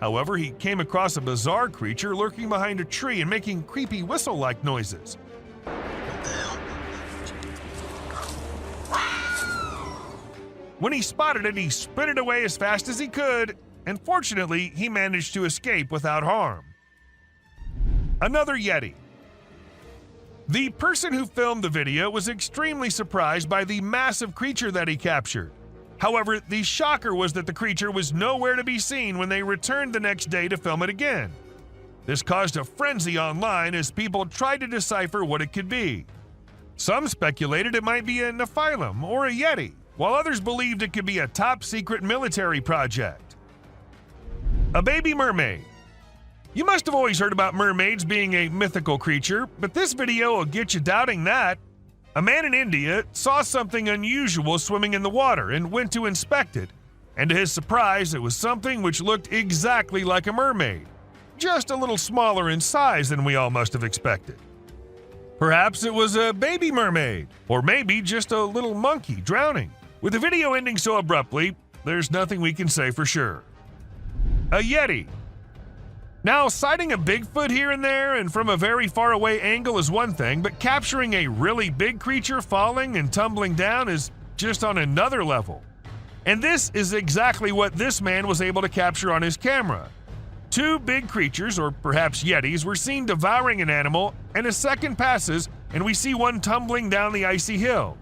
However, he came across a bizarre creature lurking behind a tree and making creepy whistle-like noises. When he spotted it, he sprinted away as fast as he could, and fortunately, he managed to escape without harm. Another Yeti. The person who filmed the video was extremely surprised by the massive creature that he captured. However, the shocker was that the creature was nowhere to be seen when they returned the next day to film it again. This caused a frenzy online as people tried to decipher what it could be. Some speculated it might be a Nephilim or a Yeti, while others believed it could be a top-secret military project. A baby mermaid. You must have always heard about mermaids being a mythical creature, but this video will get you doubting that. A man in India saw something unusual swimming in the water and went to inspect it, and to his surprise, it was something which looked exactly like a mermaid, just a little smaller in size than we all must have expected. Perhaps it was a baby mermaid, or maybe just a little monkey drowning. With the video ending so abruptly, there's nothing we can say for sure. A Yeti. Now, sighting a Bigfoot here and there and from a very far away angle is one thing, but capturing a really big creature falling and tumbling down is just on another level. And this is exactly what this man was able to capture on his camera. Two big creatures, or perhaps Yetis, were seen devouring an animal, and a second passes and we see one tumbling down the icy hill.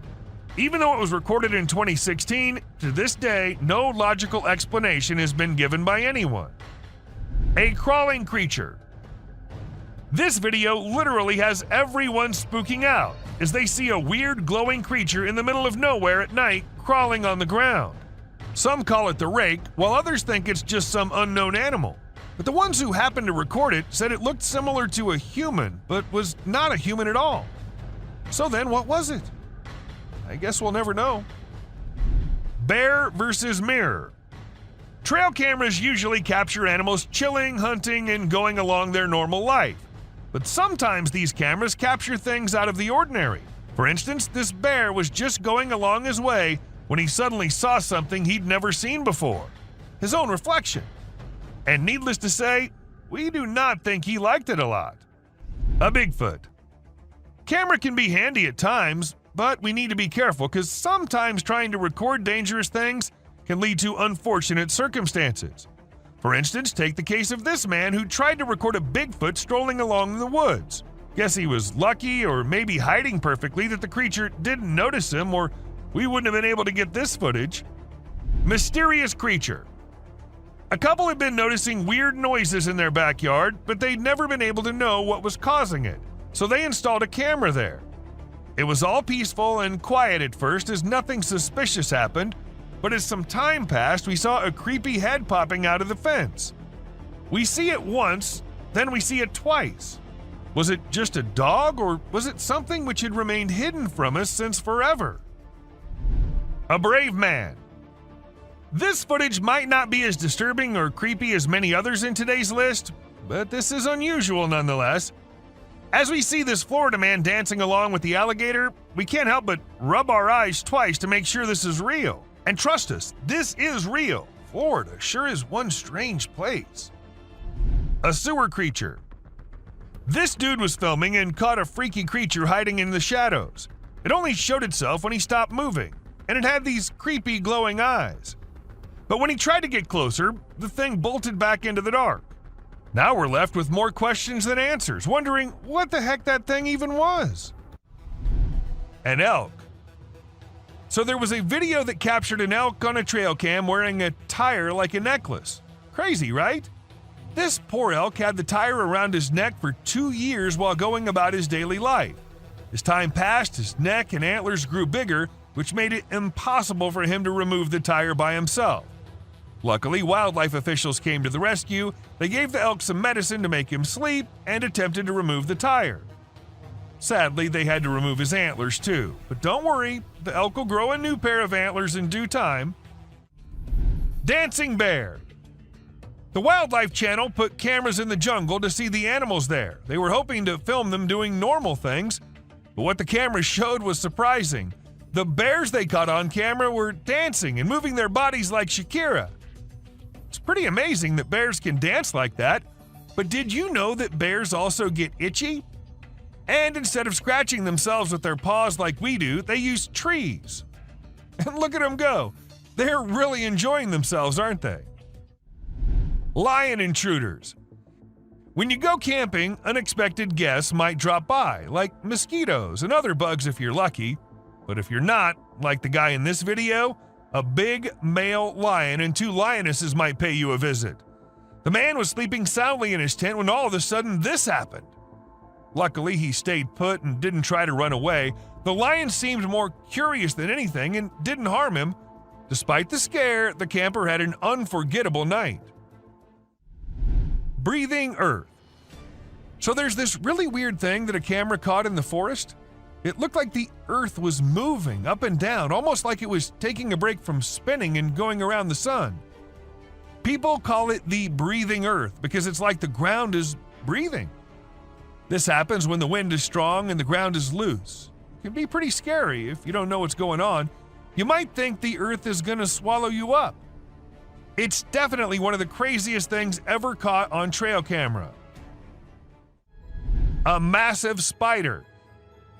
Even though it was recorded in 2016, to this day, no logical explanation has been given by anyone. A crawling creature. This video literally has everyone spooking out as they see a weird glowing creature in the middle of nowhere at night crawling on the ground. Some call it the rake, while others think it's just some unknown animal. But the ones who happened to record it said it looked similar to a human, but was not a human at all. So then what was it? I guess we'll never know. Bear versus mirror. Trail cameras usually capture animals chilling, hunting, and going along their normal life. But sometimes these cameras capture things out of the ordinary. For instance, this bear was just going along his way when he suddenly saw something he'd never seen before. His own reflection. And needless to say, we do not think he liked it a lot. A Bigfoot. Camera can be handy at times, but we need to be careful because sometimes trying to record dangerous things can lead to unfortunate circumstances. For instance, take the case of this man who tried to record a Bigfoot strolling along in the woods. Guess he was lucky or maybe hiding perfectly that the creature didn't notice him, or we wouldn't have been able to get this footage. Mysterious creature. A couple had been noticing weird noises in their backyard, but they'd never been able to know what was causing it, so they installed a camera there. It was all peaceful and quiet at first as nothing suspicious happened, but as some time passed, we saw a creepy head popping out of the fence. We see it once, then we see it twice. Was it just a dog, or was it something which had remained hidden from us since forever? A brave man. This footage might not be as disturbing or creepy as many others in today's list, but this is unusual nonetheless. As we see this Florida man dancing along with the alligator, we can't help but rub our eyes twice to make sure this is real. And trust us, this is real. Florida sure is one strange place. A sewer creature. This dude was filming and caught a freaky creature hiding in the shadows. It only showed itself when he stopped moving, and it had these creepy glowing eyes. But when he tried to get closer, the thing bolted back into the dark. Now we're left with more questions than answers, wondering what the heck that thing even was. An elk. So there was a video that captured an elk on a trail cam wearing a tire like a necklace. Crazy, right? This poor elk had the tire around his neck for 2 years while going about his daily life. As time passed, his neck and antlers grew bigger, which made it impossible for him to remove the tire by himself. Luckily, wildlife officials came to the rescue. They gave the elk some medicine to make him sleep and attempted to remove the tire. Sadly, they had to remove his antlers too. But don't worry, the elk will grow a new pair of antlers in due time. Dancing bear. The Wildlife Channel put cameras in the jungle to see the animals there. They were hoping to film them doing normal things, but what the cameras showed was surprising. The bears they caught on camera were dancing and moving their bodies like Shakira. It's pretty amazing that bears can dance like that, but did you know that bears also get itchy? And instead of scratching themselves with their paws like we do, they use trees. And look at them go. They're really enjoying themselves, aren't they? Lion intruders. When you go camping, unexpected guests might drop by, like mosquitoes and other bugs if you're lucky. But if you're not, like the guy in this video, a big male lion and 2 lionesses might pay you a visit. The man was sleeping soundly in his tent when all of a sudden this happened. Luckily, he stayed put and didn't try to run away. The lion seemed more curious than anything and didn't harm him. Despite the scare, the camper had an unforgettable night. Breathing earth. So there's this really weird thing that a camera caught in the forest. It looked like the earth was moving up and down, almost like it was taking a break from spinning and going around the sun. People call it the breathing earth because it's like the ground is breathing. This happens when the wind is strong and the ground is loose. It can be pretty scary if you don't know what's going on. You might think the earth is going to swallow you up. It's definitely one of the craziest things ever caught on trail camera. A massive spider.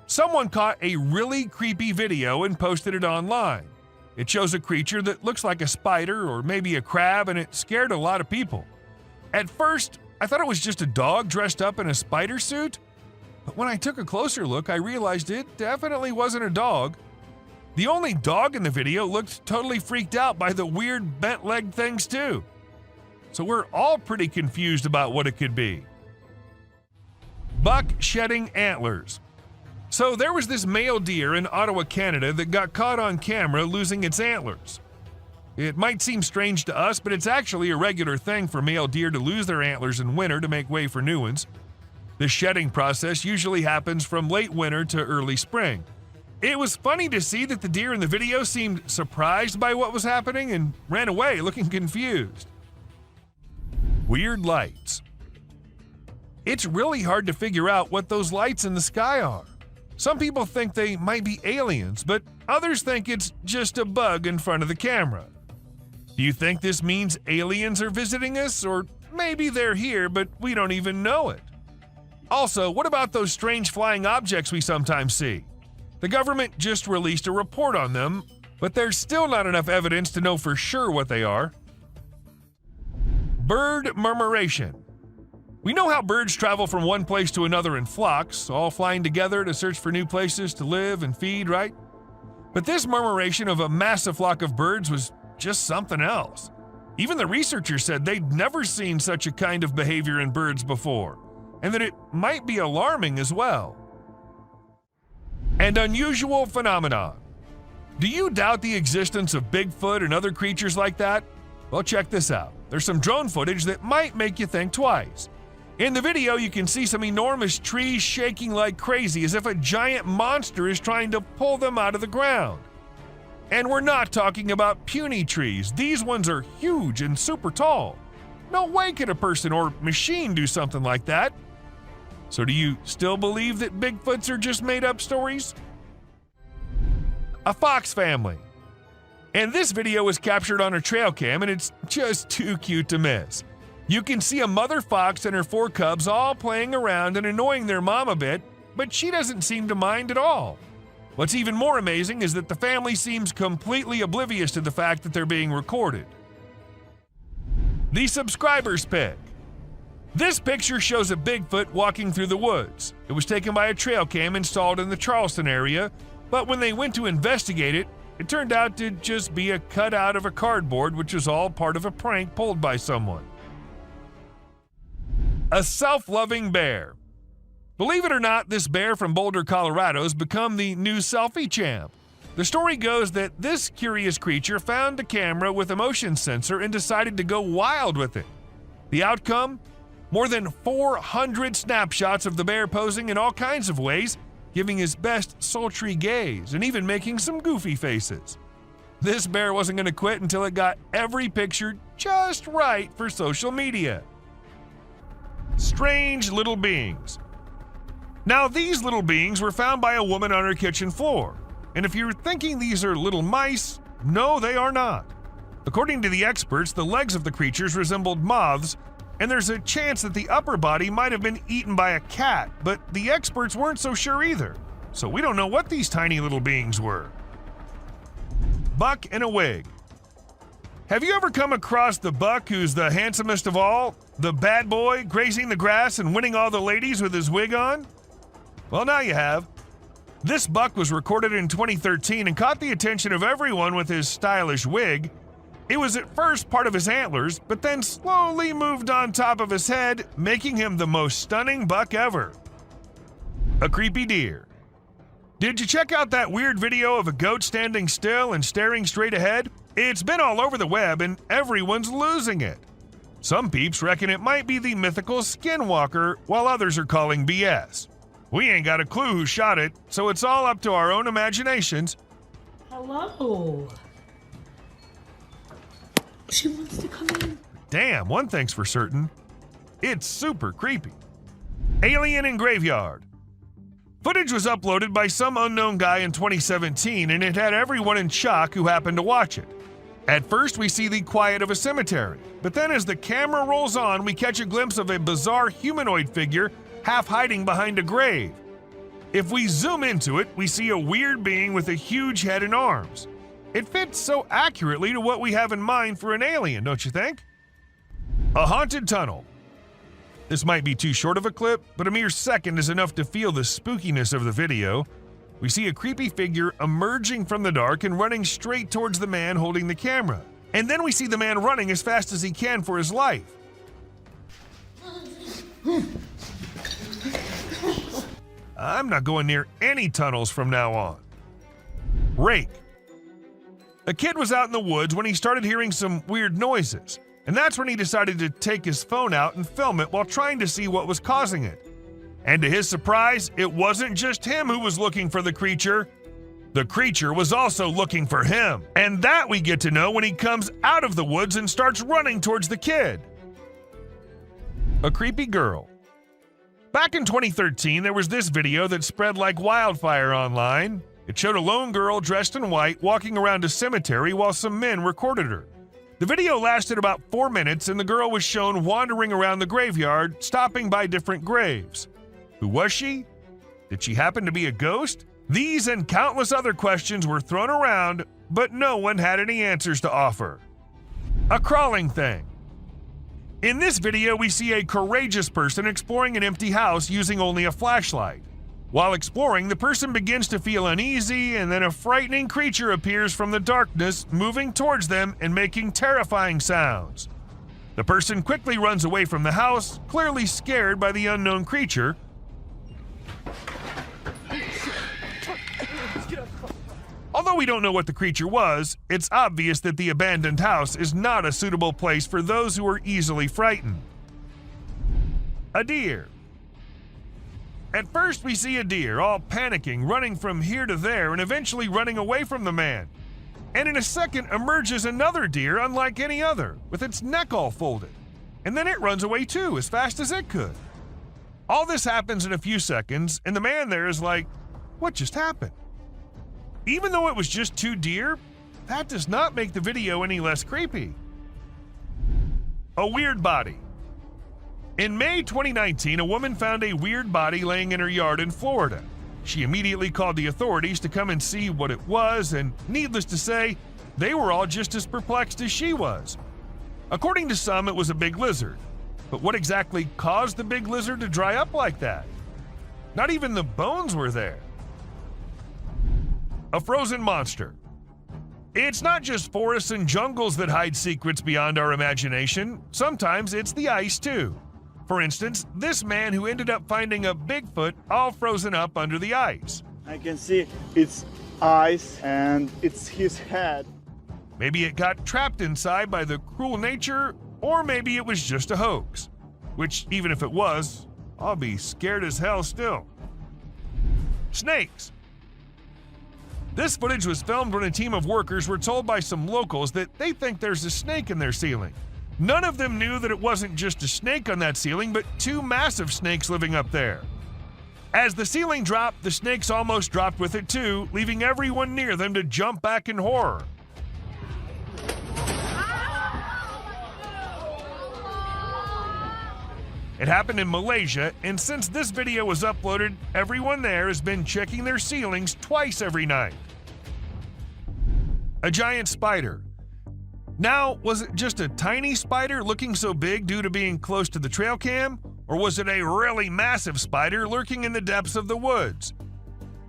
Someone caught a really creepy video and posted it online. It shows a creature that looks like a spider or maybe a crab, and it scared a lot of people. At first, I thought it was just a dog dressed up in a spider suit, but when I took a closer look, I realized it definitely wasn't a dog. The only dog in the video looked totally freaked out by the weird bent-legged things too. So we're all pretty confused about what it could be. Buck shedding antlers. So there was this male deer in Ottawa, Canada that got caught on camera losing its antlers. It might seem strange to us, but it's actually a regular thing for male deer to lose their antlers in winter to make way for new ones. The shedding process usually happens from late winter to early spring. It was funny to see that the deer in the video seemed surprised by what was happening and ran away looking confused. Weird lights. It's really hard to figure out what those lights in the sky are. Some people think they might be aliens, but others think it's just a bug in front of the camera. Do you think this means aliens are visiting us, or maybe they're here but we don't even know it? Also, what about those strange flying objects we sometimes see? The government just released a report on them, but there's still not enough evidence to know for sure what they are. Bird murmuration. We know how birds travel from one place to another in flocks, all flying together to search for new places to live and feed, right? But this murmuration of a massive flock of birds was just something else. Even the researchers said they'd never seen such a kind of behavior in birds before, and that it might be alarming as well. and unusual phenomenon. Do you doubt the existence of Bigfoot and other creatures like that? Well, check this out. There's some drone footage that might make you think twice. In the video, you can see some enormous trees shaking like crazy as if a giant monster is trying to pull them out of the ground. And we're not talking about puny trees. These ones are huge and super tall. No way could a person or machine do something like that. So do you still believe that Bigfoots are just made-up stories? A fox family. And this video was captured on a trail cam, and it's just too cute to miss. You can see a mother fox and her 4 cubs all playing around and annoying their mom a bit, but she doesn't seem to mind at all. What's even more amazing is that the family seems completely oblivious to the fact that they're being recorded. The subscriber's pick. This picture shows a Bigfoot walking through the woods. It was taken by a trail cam installed in the Charleston area, but when they went to investigate it, it turned out to just be a cutout of a cardboard, which was all part of a prank pulled by someone. A self-loving bear. Believe it or not, this bear from Boulder, Colorado has become the new selfie champ. The story goes that this curious creature found a camera with a motion sensor and decided to go wild with it. The outcome? More than 400 snapshots of the bear posing in all kinds of ways, giving his best sultry gaze and even making some goofy faces. This bear wasn't going to quit until it got every picture just right for social media. Strange little beings. Now, these little beings were found by a woman on her kitchen floor. And if you're thinking these are little mice, no, they are not. According to the experts, the legs of the creatures resembled moths, and there's a chance that the upper body might have been eaten by a cat, but the experts weren't so sure either. So we don't know what these tiny little beings were. Buck in a wig. Have you ever come across the buck who's the handsomest of all? The bad boy grazing the grass and winning all the ladies with his wig on? Well, now you have. This buck was recorded in 2013 and caught the attention of everyone with his stylish wig. It was at first part of his antlers, but then slowly moved on top of his head, making him the most stunning buck ever. A creepy deer. Did you check out that weird video of a goat standing still and staring straight ahead? It's been all over the web and everyone's losing it. Some peeps reckon it might be the mythical Skinwalker, while others are calling BS. We ain't got a clue who shot it, so it's all up to our own imaginations. Hello. She wants to come in. Damn, one thing's for certain. It's super creepy. Alien in graveyard. Footage was uploaded by some unknown guy in 2017, and it had everyone in shock who happened to watch it. At first, we see the quiet of a cemetery, but then as the camera rolls on, we catch a glimpse of a bizarre humanoid figure half hiding behind a grave. If we zoom into it, we see a weird being with a huge head and arms. It fits so accurately to what we have in mind for an alien, don't you think? A haunted tunnel. This might be too short of a clip, but a mere second is enough to feel the spookiness of the video. We see a creepy figure emerging from the dark and running straight towards the man holding the camera. And then we see the man running as fast as he can for his life. I'm not going near any tunnels from now on. Rake. A kid was out in the woods when he started hearing some weird noises, and that's when he decided to take his phone out and film it while trying to see what was causing it. And to his surprise, it wasn't just him who was looking for the creature. The creature was also looking for him, and that we get to know when he comes out of the woods and starts running towards the kid. A creepy girl. Back in 2013, there was this video that spread like wildfire online. It showed a lone girl dressed in white walking around a cemetery while some men recorded her. The video lasted about 4 minutes, and the girl was shown wandering around the graveyard, stopping by different graves. Who was she? Did she happen to be a ghost? These and countless other questions were thrown around, but no one had any answers to offer. A crawling thing. In this video, we see a courageous person exploring an empty house using only a flashlight. While exploring, the person begins to feel uneasy, and then a frightening creature appears from the darkness, moving towards them and making terrifying sounds. The person quickly runs away from the house, clearly scared by the unknown creature. Although we don't know what the creature was, it's obvious that the abandoned house is not a suitable place for those who are easily frightened. A deer. At first we see a deer all panicking, running from here to there and eventually running away from the man. And in a second emerges another deer unlike any other, with its neck all folded. And then it runs away too, as fast as it could. All this happens in a few seconds, and the man there is like, what just happened? Even though it was just 2 deer, that does not make the video any less creepy. A weird body. In May 2019, a woman found a weird body laying in her yard in Florida. She immediately called the authorities to come and see what it was, and needless to say, they were all just as perplexed as she was. According to some, it was a big lizard. But what exactly caused the big lizard to dry up like that? Not even the bones were there. A frozen monster. It's not just forests and jungles that hide secrets beyond our imagination. Sometimes it's the ice too. For instance, this man who ended up finding a Bigfoot all frozen up under the ice. I can see its eyes and it's his head. Maybe it got trapped inside by the cruel nature, or maybe it was just a hoax. Which, even if it was, I'll be scared as hell still. Snakes. This footage was filmed when a team of workers were told by some locals that they think there's a snake in their ceiling. None of them knew that it wasn't just a snake on that ceiling, but 2 massive snakes living up there. As the ceiling dropped, the snakes almost dropped with it too, leaving everyone near them to jump back in horror. It happened in Malaysia, and since this video was uploaded, everyone there has been checking their ceilings twice every night. A giant spider. Now, was it just a tiny spider looking so big due to being close to the trail cam? Or was it a really massive spider lurking in the depths of the woods?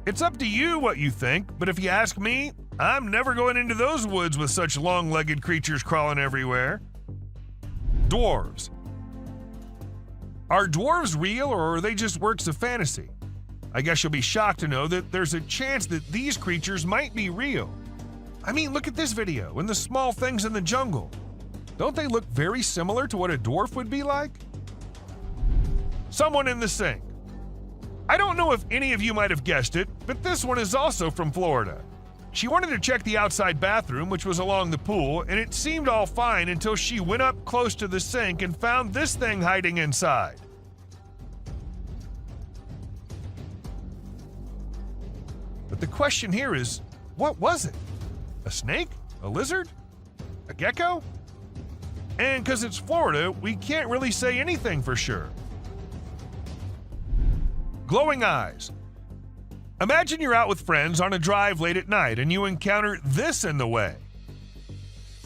It's up to you what you think, but if you ask me, I'm never going into those woods with such long-legged creatures crawling everywhere. Dwarves. Are dwarves real, or are they just works of fantasy? I guess you'll be shocked to know that there's a chance that these creatures might be real. I mean, look at this video and the small things in the jungle. Don't they look very similar to what a dwarf would be like? Someone in the sink. I don't know if any of you might have guessed it, but this one is also from Florida. She wanted to check the outside bathroom, which was along the pool, and it seemed all fine until she went up close to the sink and found this thing hiding inside. But the question here is, what was it? A snake? A lizard? A gecko? And because it's Florida, we can't really say anything for sure. Glowing eyes. Imagine you're out with friends on a drive late at night and you encounter this in the way.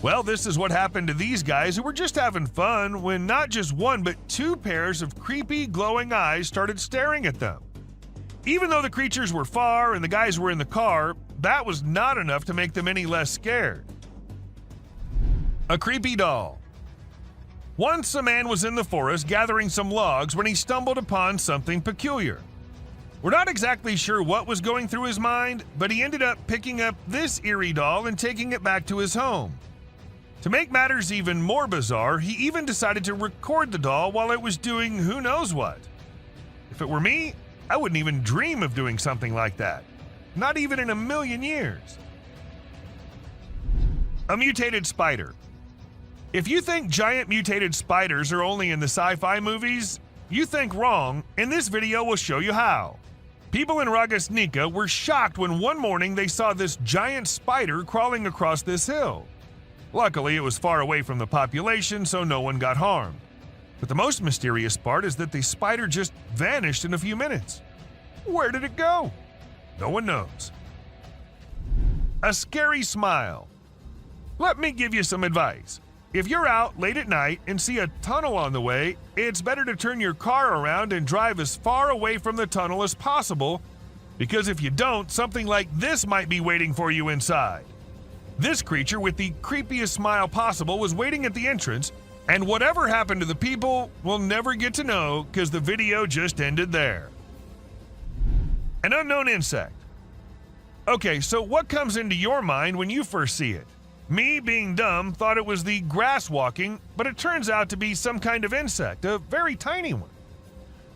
Well, this is what happened to these guys who were just having fun when not just 1 but 2 pairs of creepy glowing eyes started staring at them. Even though the creatures were far and the guys were in the car, that was not enough to make them any less scared. A creepy doll. Once a man was in the forest gathering some logs when he stumbled upon something peculiar. We're not exactly sure what was going through his mind, but he ended up picking up this eerie doll and taking it back to his home. To make matters even more bizarre, he even decided to record the doll while it was doing who knows what. If it were me, I wouldn't even dream of doing something like that. Not even in a million years. A mutated spider. If you think giant mutated spiders are only in the sci-fi movies, you think wrong, and this video will show you how. People in Ragasnika were shocked when one morning they saw this giant spider crawling across this hill. Luckily, it was far away from the population, so no one got harmed. But the most mysterious part is that the spider just vanished in a few minutes. Where did it go? No one knows. A scary smile. Let me give you some advice. If you're out late at night and see a tunnel on the way, it's better to turn your car around and drive as far away from the tunnel as possible, because if you don't, something like this might be waiting for you inside. This creature with the creepiest smile possible was waiting at the entrance, and whatever happened to the people, we'll never get to know because the video just ended there. An unknown insect. Okay, so what comes into your mind when you first see it? Me, being dumb, thought it was the grass walking, but it turns out to be some kind of insect, a very tiny one.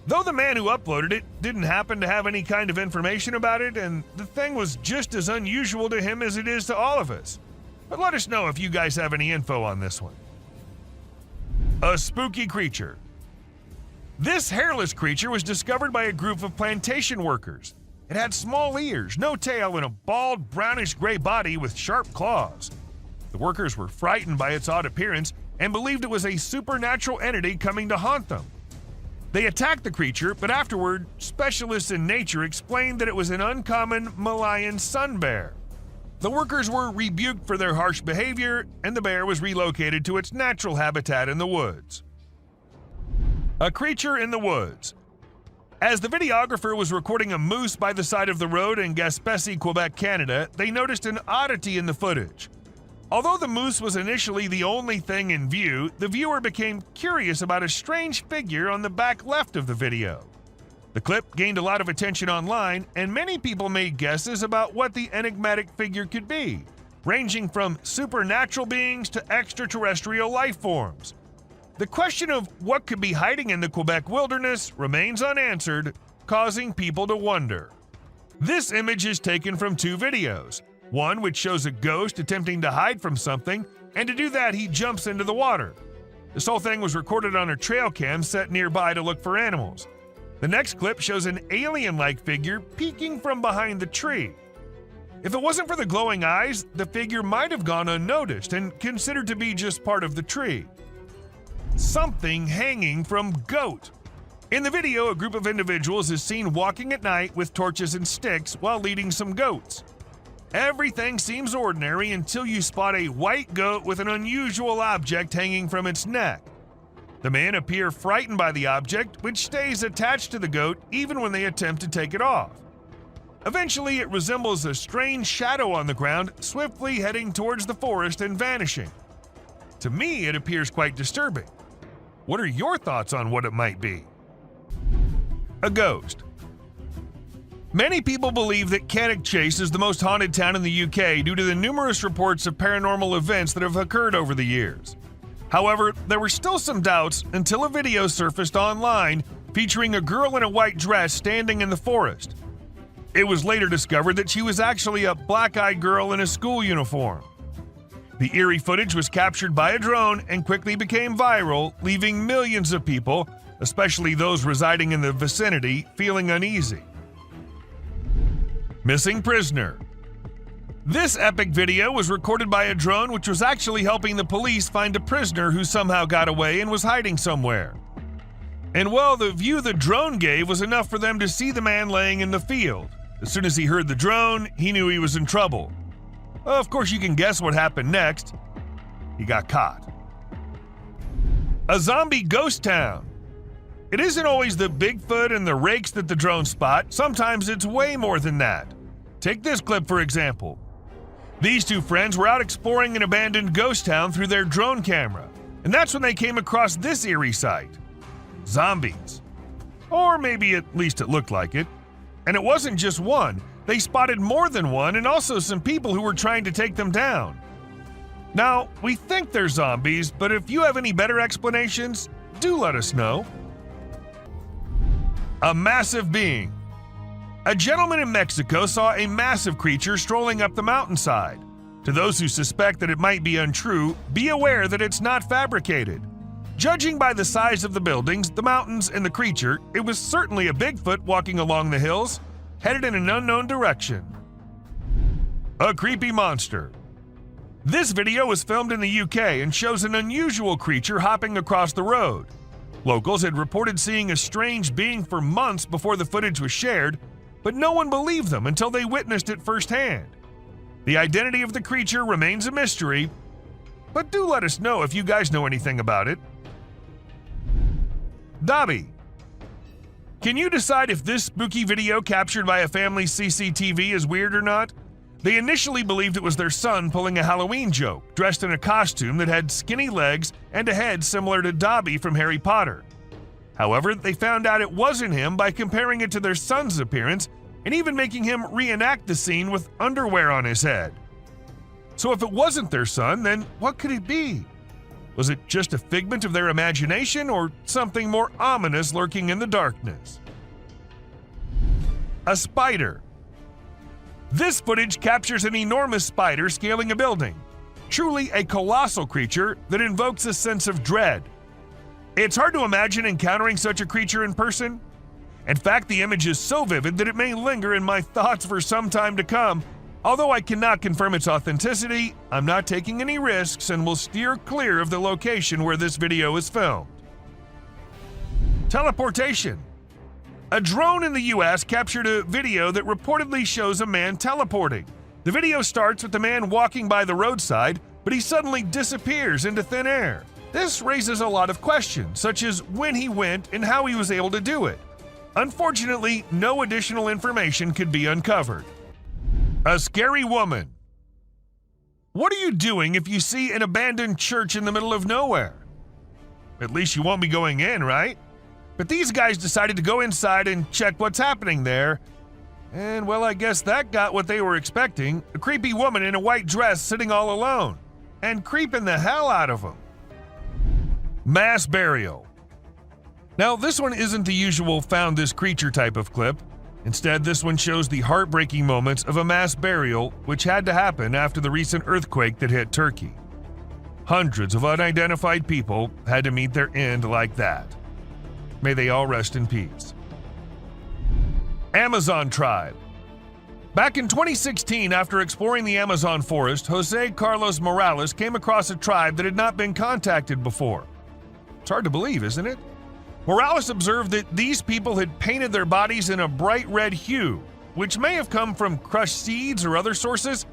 Though the man who uploaded it didn't happen to have any kind of information about it, and the thing was just as unusual to him as it is to all of us. But let us know if you guys have any info on this one. A spooky creature. This hairless creature was discovered by a group of plantation workers. It had small ears, no tail, and a bald, brownish-gray body with sharp claws. The workers were frightened by its odd appearance and believed it was a supernatural entity coming to haunt them. They attacked the creature, but afterward, specialists in nature explained that it was an uncommon Malayan sun bear. The workers were rebuked for their harsh behavior, and the bear was relocated to its natural habitat in the woods. A creature in the woods. As the videographer was recording a moose by the side of the road in Gaspésie, Quebec, Canada, they noticed an oddity in the footage. Although the moose was initially the only thing in view, the viewer became curious about a strange figure on the back left of the video. The clip gained a lot of attention online, and many people made guesses about what the enigmatic figure could be, ranging from supernatural beings to extraterrestrial life forms. The question of what could be hiding in the Quebec wilderness remains unanswered, causing people to wonder. This image is taken from two videos, one which shows a ghost attempting to hide from something, and to do that he jumps into the water. This whole thing was recorded on a trail cam set nearby to look for animals. The next clip shows an alien-like figure peeking from behind the tree. If it wasn't for the glowing eyes, the figure might have gone unnoticed and considered to be just part of the tree. Something hanging from goat. In the video, a group of individuals is seen walking at night with torches and sticks while leading some goats. Everything seems ordinary until you spot a white goat with an unusual object hanging from its neck. The men appear frightened by the object, which stays attached to the goat even when they attempt to take it off. Eventually, it resembles a strange shadow on the ground, swiftly heading towards the forest and vanishing. To me, it appears quite disturbing. What are your thoughts on what it might be? A ghost. Many people believe that Cannock Chase is the most haunted town in the UK due to the numerous reports of paranormal events that have occurred over the years. However, there were still some doubts until a video surfaced online featuring a girl in a white dress standing in the forest. It was later discovered that she was actually a black-eyed girl in a school uniform. The eerie footage was captured by a drone and quickly became viral, leaving millions of people, especially those residing in the vicinity, feeling uneasy. Missing prisoner. This epic video was recorded by a drone which was actually helping the police find a prisoner who somehow got away and was hiding somewhere. And well, the view the drone gave was enough for them to see the man laying in the field. As soon as he heard the drone, he knew he was in trouble. Of course, you can guess what happened next. He got caught. A zombie ghost town. It isn't always the Bigfoot and the rakes that the drones spot. Sometimes it's way more than that. Take this clip for example. These two friends were out exploring an abandoned ghost town through their drone camera, and that's when they came across this eerie sight. Zombies. Or maybe at least it looked like it. And it wasn't just one. They spotted more than one and also some people who were trying to take them down. Now, we think they're zombies, but if you have any better explanations, do let us know. A massive being. A gentleman in Mexico saw a massive creature strolling up the mountainside. To those who suspect that it might be untrue, be aware that it's not fabricated. Judging by the size of the buildings, the mountains, and the creature, it was certainly a Bigfoot walking along the hills, headed in an unknown direction. A creepy monster. This video was filmed in the UK and shows an unusual creature hopping across the road. Locals had reported seeing a strange being for months before the footage was shared, but no one believed them until they witnessed it firsthand. The identity of the creature remains a mystery, but do let us know if you guys know anything about it. Dobby. Can you decide if this spooky video captured by a family's CCTV is weird or not? They initially believed it was their son pulling a Halloween joke, dressed in a costume that had skinny legs and a head similar to Dobby from Harry Potter. However, they found out it wasn't him by comparing it to their son's appearance, and even making him reenact the scene with underwear on his head. So if it wasn't their son, then what could it be? Was it just a figment of their imagination or something more ominous lurking in the darkness? A spider. This footage captures an enormous spider scaling a building. Truly a colossal creature that invokes a sense of dread. It's hard to imagine encountering such a creature in person. In fact, the image is so vivid that it may linger in my thoughts for some time to come. Although I cannot confirm its authenticity, I'm not taking any risks and will steer clear of the location where this video is filmed. Teleportation. A drone in the US captured a video that reportedly shows a man teleporting. The video starts with the man walking by the roadside, but he suddenly disappears into thin air. This raises a lot of questions, such as when he went and how he was able to do it. Unfortunately, no additional information could be uncovered. A scary woman. What are you doing if you see an abandoned church in the middle of nowhere? At least you won't be going in, right? But these guys decided to go inside and check what's happening there. And well, I guess that got what they were expecting. A creepy woman in a white dress sitting all alone. And creeping the hell out of them. Mass burial. Now, this one isn't the usual found this creature type of clip. Instead, this one shows the heartbreaking moments of a mass burial which had to happen after the recent earthquake that hit Turkey. Hundreds of unidentified people had to meet their end like that. May they all rest in peace. Amazon tribe. Back in 2016, after exploring the Amazon forest, Jose Carlos Morales came across a tribe that had not been contacted before. It's hard to believe, isn't it? Morales observed that these people had painted their bodies in a bright red hue, which may have come from crushed seeds or other sources.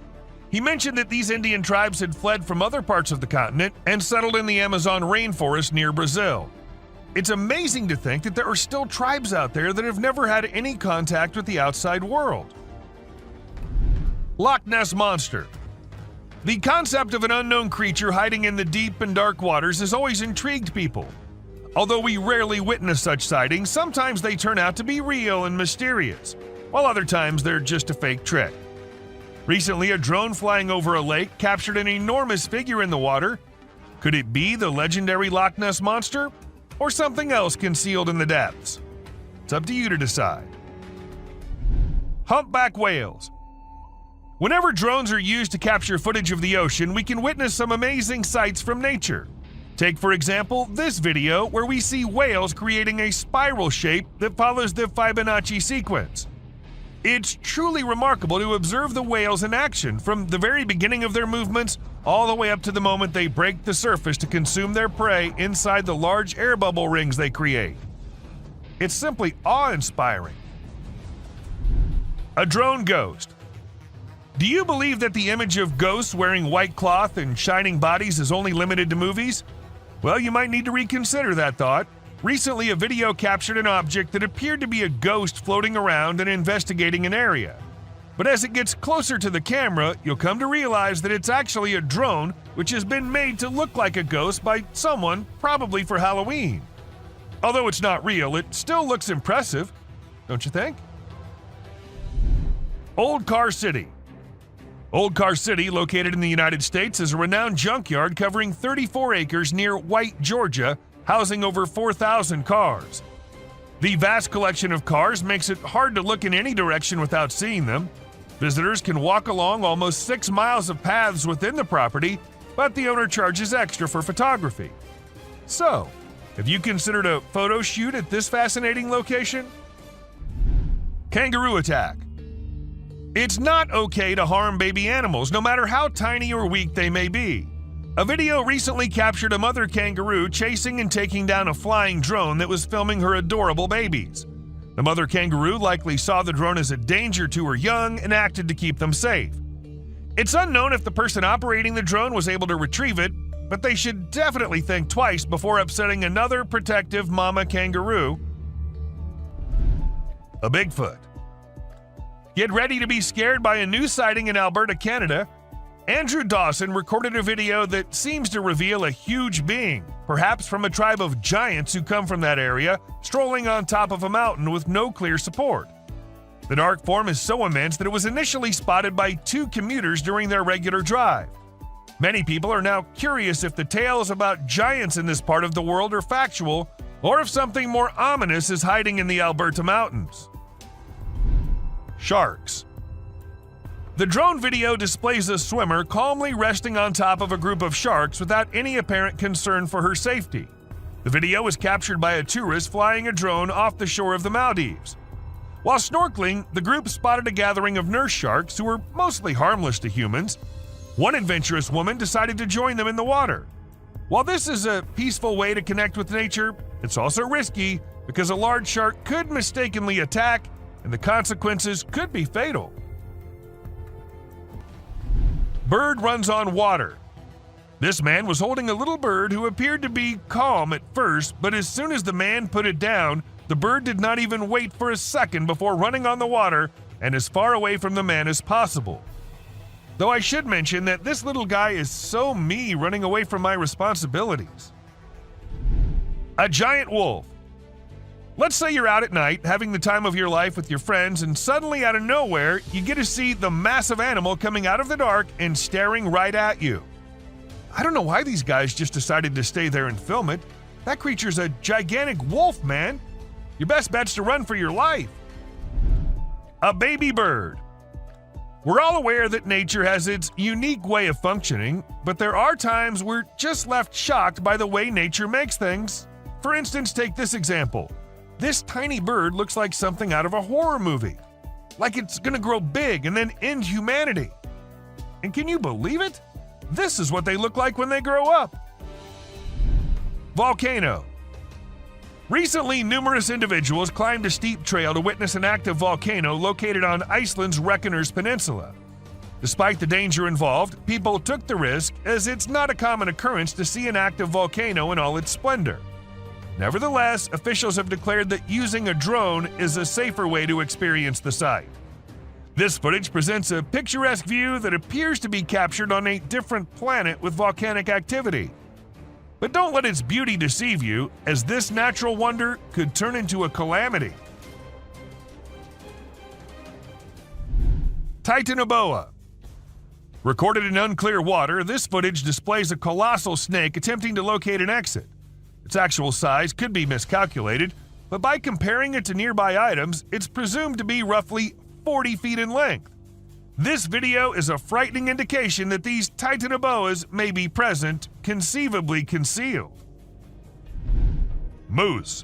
He mentioned that these Indian tribes had fled from other parts of the continent and settled in the Amazon rainforest near Brazil. It's amazing to think that there are still tribes out there that have never had any contact with the outside world. Loch Ness Monster. The concept of an unknown creature hiding in the deep and dark waters has always intrigued people. Although we rarely witness such sightings, sometimes they turn out to be real and mysterious, while other times they're just a fake trick. Recently, a drone flying over a lake captured an enormous figure in the water. Could it be the legendary Loch Ness Monster, or something else concealed in the depths? It's up to you to decide. Humpback whales. Whenever drones are used to capture footage of the ocean, we can witness some amazing sights from nature. Take, for example, this video where we see whales creating a spiral shape that follows the Fibonacci sequence. It's truly remarkable to observe the whales in action from the very beginning of their movements all the way up to the moment they break the surface to consume their prey inside the large air bubble rings they create. It's simply awe-inspiring. A drone ghost. Do you believe that the image of ghosts wearing white cloth and shining bodies is only limited to movies? Well, you might need to reconsider that thought. Recently, a video captured an object that appeared to be a ghost floating around and investigating an area. But as it gets closer to the camera, you'll come to realize that it's actually a drone which has been made to look like a ghost by someone, probably for Halloween. Although it's not real, it still looks impressive, don't you think? Old Car City. Old Car City, located in the United States, is a renowned junkyard covering 34 acres near White, Georgia, housing over 4,000 cars. The vast collection of cars makes it hard to look in any direction without seeing them. Visitors can walk along almost 6 miles of paths within the property, but the owner charges extra for photography. So, have you considered a photo shoot at this fascinating location? Kangaroo attack. It's not okay to harm baby animals, no matter how tiny or weak they may be. A video recently captured a mother kangaroo chasing and taking down a flying drone that was filming her adorable babies. The mother kangaroo likely saw the drone as a danger to her young and acted to keep them safe. It's unknown if the person operating the drone was able to retrieve it, but they should definitely think twice before upsetting another protective mama kangaroo. A Bigfoot. Get ready to be scared by a new sighting in Alberta, Canada. Andrew Dawson recorded a video that seems to reveal a huge being, perhaps from a tribe of giants who come from that area, strolling on top of a mountain with no clear support. The dark form is so immense that it was initially spotted by 2 commuters during their regular drive. Many people are now curious if the tales about giants in this part of the world are factual, or if something more ominous is hiding in the Alberta mountains. Sharks. The drone video displays a swimmer calmly resting on top of a group of sharks without any apparent concern for her safety. The video was captured by a tourist flying a drone off the shore of the Maldives. While snorkeling, the group spotted a gathering of nurse sharks who were mostly harmless to humans. One adventurous woman decided to join them in the water. While this is a peaceful way to connect with nature, it's also risky because a large shark could mistakenly attack, and the consequences could be fatal. Bird runs on water. This man was holding a little bird who appeared to be calm at first, but as soon as the man put it down, the bird did not even wait for a second before running on the water and as far away from the man as possible. Though I should mention that this little guy is so me running away from my responsibilities. A giant wolf. Let's say you're out at night having the time of your life with your friends, and suddenly out of nowhere you get to see the massive animal coming out of the dark and staring right at you. I don't know why these guys just decided to stay there and film it. That creature's a gigantic wolf, man. Your best bet's to run for your life. A baby bird. We're all aware that nature has its unique way of functioning, but there are times we're just left shocked by the way nature makes things. For instance, take this example. This tiny bird looks like something out of a horror movie. Like it's gonna grow big and then end humanity. And can you believe it? This is what they look like when they grow up. Volcano. Recently, numerous individuals climbed a steep trail to witness an active volcano located on Iceland's Reykjanes Peninsula. Despite the danger involved, people took the risk as it's not a common occurrence to see an active volcano in all its splendor. Nevertheless, officials have declared that using a drone is a safer way to experience the site. This footage presents a picturesque view that appears to be captured on a different planet with volcanic activity. But don't let its beauty deceive you, as this natural wonder could turn into a calamity. Titanoboa. Recorded in unclear water, this footage displays a colossal snake attempting to locate an exit. Its actual size could be miscalculated, but by comparing it to nearby items, it's presumed to be roughly 40 feet in length. This video is a frightening indication that these titanoboas may be present, conceivably concealed. Moose.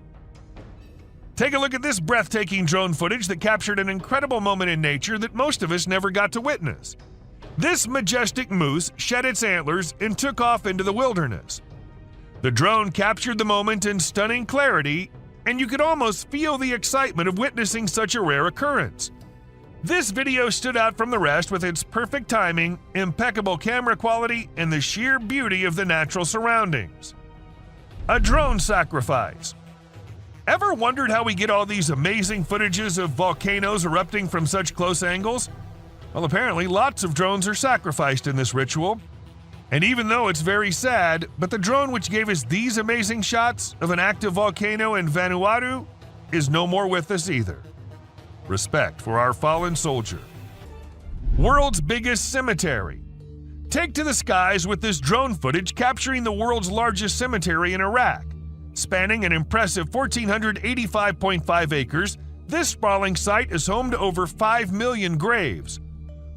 Take a look at this breathtaking drone footage that captured an incredible moment in nature that most of us never got to witness. This majestic moose shed its antlers and took off into the wilderness. The drone captured the moment in stunning clarity, and you could almost feel the excitement of witnessing such a rare occurrence. This video stood out from the rest with its perfect timing, impeccable camera quality, and the sheer beauty of the natural surroundings. A drone sacrifice. Ever wondered how we get all these amazing footages of volcanoes erupting from such close angles? Well, apparently lots of drones are sacrificed in this ritual. And even though it's very sad, but the drone which gave us these amazing shots of an active volcano in Vanuatu is no more with us either. Respect for our fallen soldier. World's biggest cemetery. Take to the skies with this drone footage capturing the world's largest cemetery in Iraq. Spanning an impressive 1,485.5 acres, this sprawling site is home to over 5 million graves.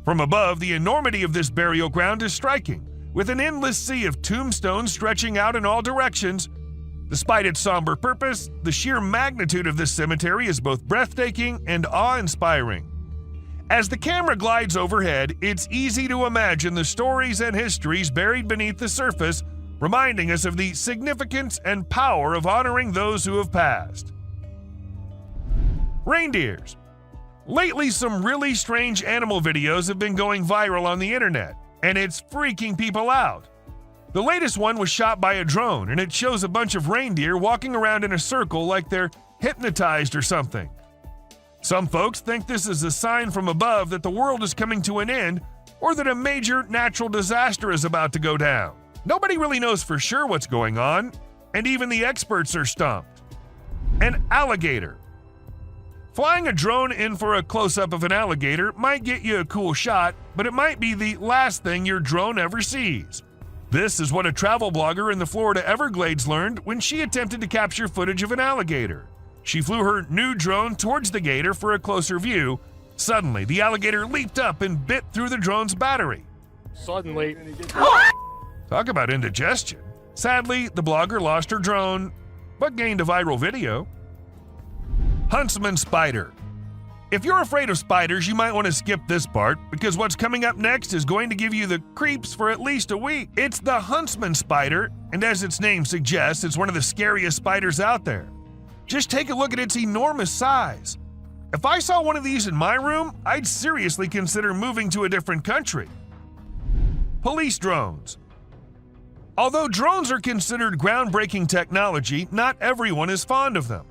From above, the enormity of this burial ground is striking, with an endless sea of tombstones stretching out in all directions. Despite its somber purpose, the sheer magnitude of this cemetery is both breathtaking and awe-inspiring. As the camera glides overhead, it's easy to imagine the stories and histories buried beneath the surface, reminding us of the significance and power of honoring those who have passed. Reindeers. Lately, some really strange animal videos have been going viral on the internet, and it's freaking people out. The latest one was shot by a drone, and it shows a bunch of reindeer walking around in a circle like they're hypnotized or something. Some folks think this is a sign from above that the world is coming to an end, or that a major natural disaster is about to go down. Nobody really knows for sure what's going on, and even the experts are stumped. An alligator. Flying a drone in for a close-up of an alligator might get you a cool shot, but it might be the last thing your drone ever sees. This is what a travel blogger in the Florida Everglades learned when she attempted to capture footage of an alligator. She flew her new drone towards the gator for a closer view. Suddenly, the alligator leaped up and bit through the drone's battery. Suddenly. Talk about indigestion. Sadly, the blogger lost her drone, but gained a viral video. Huntsman spider. If you're afraid of spiders, you might want to skip this part, because what's coming up next is going to give you the creeps for at least a week. It's the huntsman spider, and as its name suggests, it's one of the scariest spiders out there. Just take a look at its enormous size. If I saw one of these in my room, I'd seriously consider moving to a different country. Police drones. Although drones are considered groundbreaking technology, not everyone is fond of them.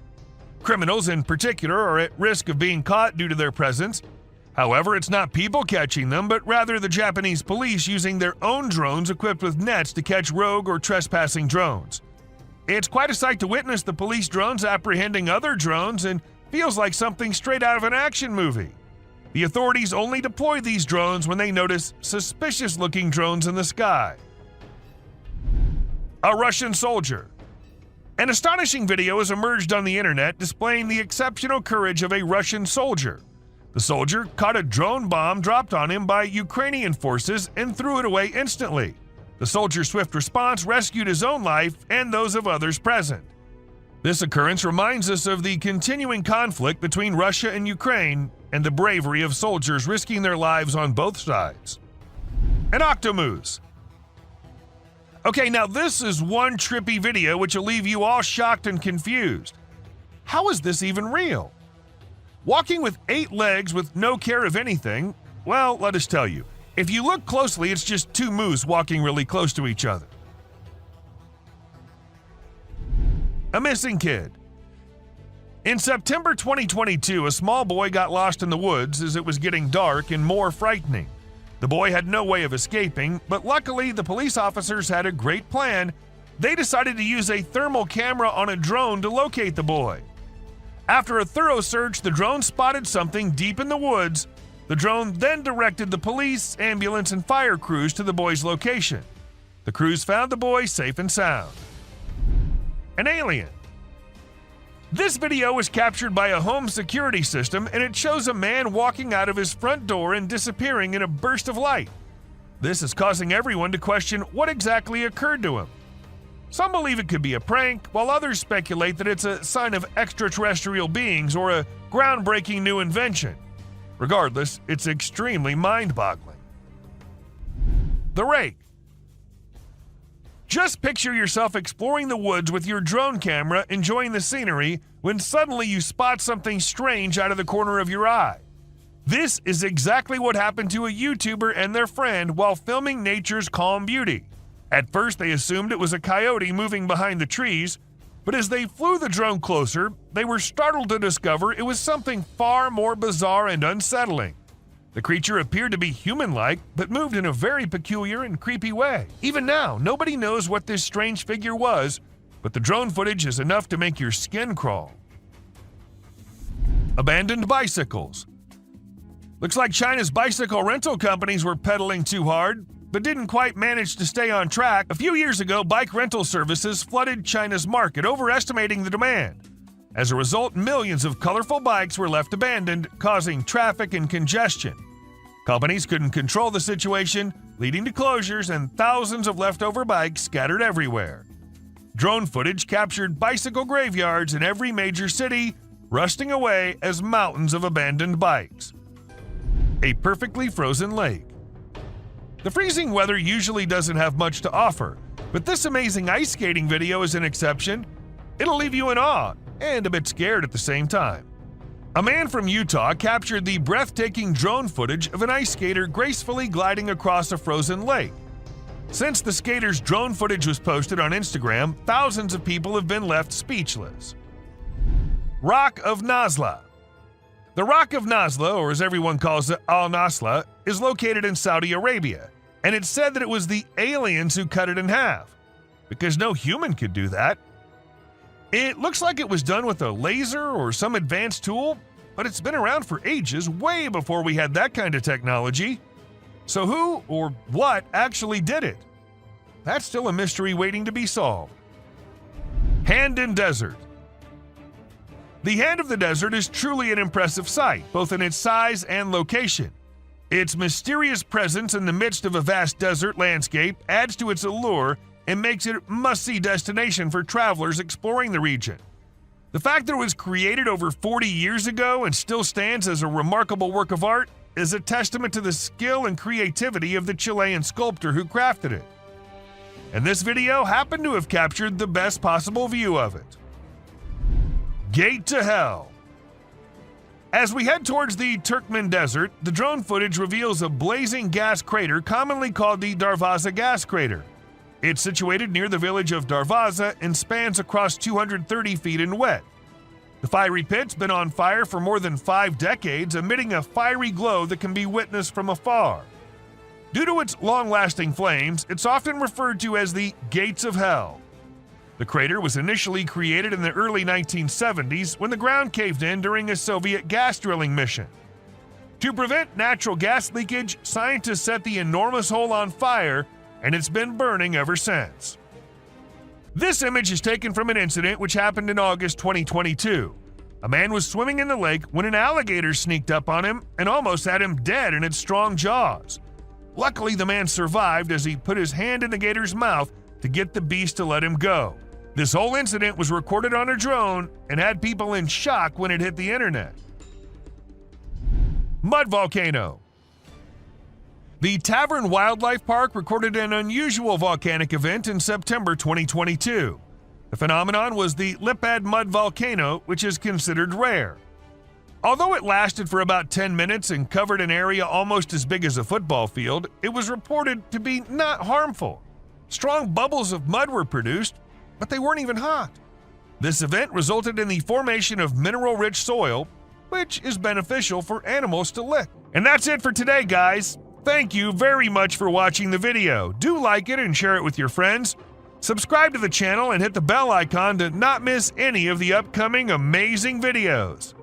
Criminals in particular are at risk of being caught due to their presence. However, it's not people catching them, but rather the Japanese police using their own drones equipped with nets to catch rogue or trespassing drones. It's quite a sight to witness the police drones apprehending other drones, and feels like something straight out of an action movie. The authorities only deploy these drones when they notice suspicious-looking drones in the sky. A Russian soldier. An astonishing video has emerged on the internet displaying the exceptional courage of a Russian soldier. The soldier caught a drone bomb dropped on him by Ukrainian forces and threw it away instantly. The soldier's swift response rescued his own life and those of others present. This occurrence reminds us of the continuing conflict between Russia and Ukraine and the bravery of soldiers risking their lives on both sides. An octomoose. Okay, now this is one trippy video which will leave you all shocked and confused. How is this even real? Walking with 8 legs with no care of anything? Well, let us tell you. If you look closely, it's just 2 moose walking really close to each other. A missing kid. In September 2022, a small boy got lost in the woods as it was getting dark and more frightening. The boy had no way of escaping, but luckily the police officers had a great plan. They decided to use a thermal camera on a drone to locate the boy. After a thorough search, the drone spotted something deep in the woods. The drone then directed the police, ambulance, and fire crews to the boy's location. The crews found the boy safe and sound. An alien. This video was captured by a home security system, and it shows a man walking out of his front door and disappearing in a burst of light. This is causing everyone to question what exactly occurred to him. Some believe it could be a prank, while others speculate that it's a sign of extraterrestrial beings or a groundbreaking new invention. Regardless, it's extremely mind-boggling. The rake. Just picture yourself exploring the woods with your drone camera, enjoying the scenery, when suddenly you spot something strange out of the corner of your eye. This is exactly what happened to a YouTuber and their friend while filming nature's calm beauty. At first, they assumed it was a coyote moving behind the trees, but as they flew the drone closer, they were startled to discover it was something far more bizarre and unsettling. The creature appeared to be human-like, but moved in a very peculiar and creepy way. Even now, nobody knows what this strange figure was, but the drone footage is enough to make your skin crawl. Abandoned bicycles. Looks like China's bicycle rental companies were pedaling too hard, but didn't quite manage to stay on track. A few years ago, bike rental services flooded China's market, overestimating the demand. As a result, millions of colorful bikes were left abandoned, causing traffic and congestion. Companies couldn't control the situation, leading to closures and thousands of leftover bikes scattered everywhere. Drone footage captured bicycle graveyards in every major city, rusting away as mountains of abandoned bikes. A perfectly frozen lake. The freezing weather usually doesn't have much to offer, but this amazing ice skating video is an exception. It'll leave you in awe and a bit scared at the same time. A man from Utah captured the breathtaking drone footage of an ice skater gracefully gliding across a frozen lake. Since the skater's drone footage was posted on Instagram, thousands of people have been left speechless. Rock of Nazla. The Rock of Nazla, or as everyone calls it, Al-Nasla, is located in Saudi Arabia, and it's said that it was the aliens who cut it in half, because no human could do that. It looks like it was done with a laser or some advanced tool. but it's been around for ages, way before we had that kind of technology. So who or what actually did it? That's still a mystery waiting to be solved. Hand in Desert. The Hand of the Desert is truly an impressive sight, both in its size and location. Its mysterious presence in the midst of a vast desert landscape adds to its allure and makes it a must-see destination for travelers exploring the region. The fact that it was created over 40 years ago and still stands as a remarkable work of art is a testament to the skill and creativity of the Chilean sculptor who crafted it. And this video happened to have captured the best possible view of it. Gate to Hell. As we head towards the Turkmen Desert, the drone footage reveals a blazing gas crater commonly called the Darvaza gas crater. It's situated near the village of Darvaza and spans across 230 feet in width. The fiery pit's been on fire for more than 5 decades, emitting a fiery glow that can be witnessed from afar. Due to its long-lasting flames, it's often referred to as the Gates of Hell. The crater was initially created in the early 1970s when the ground caved in during a Soviet gas drilling mission. To prevent natural gas leakage, scientists set the enormous hole on fire, and it's been burning ever since. This image is taken from an incident which happened in August 2022. A man was swimming in the lake when an alligator sneaked up on him and almost had him dead in its strong jaws. Luckily, the man survived as he put his hand in the gator's mouth to get the beast to let him go. This whole incident was recorded on a drone and had people in shock when it hit the internet. Mud volcano. The Tavern Wildlife Park recorded an unusual volcanic event in September 2022. The phenomenon was the Lipad mud volcano, which is considered rare. Although it lasted for about 10 minutes and covered an area almost as big as a football field, it was reported to be not harmful. Strong bubbles of mud were produced, but they weren't even hot. This event resulted in the formation of mineral-rich soil, which is beneficial for animals to lick. And that's it for today, guys. Thank you very much for watching the video. Do like it and share it with your friends. Subscribe to the channel and hit the bell icon to not miss any of the upcoming amazing videos.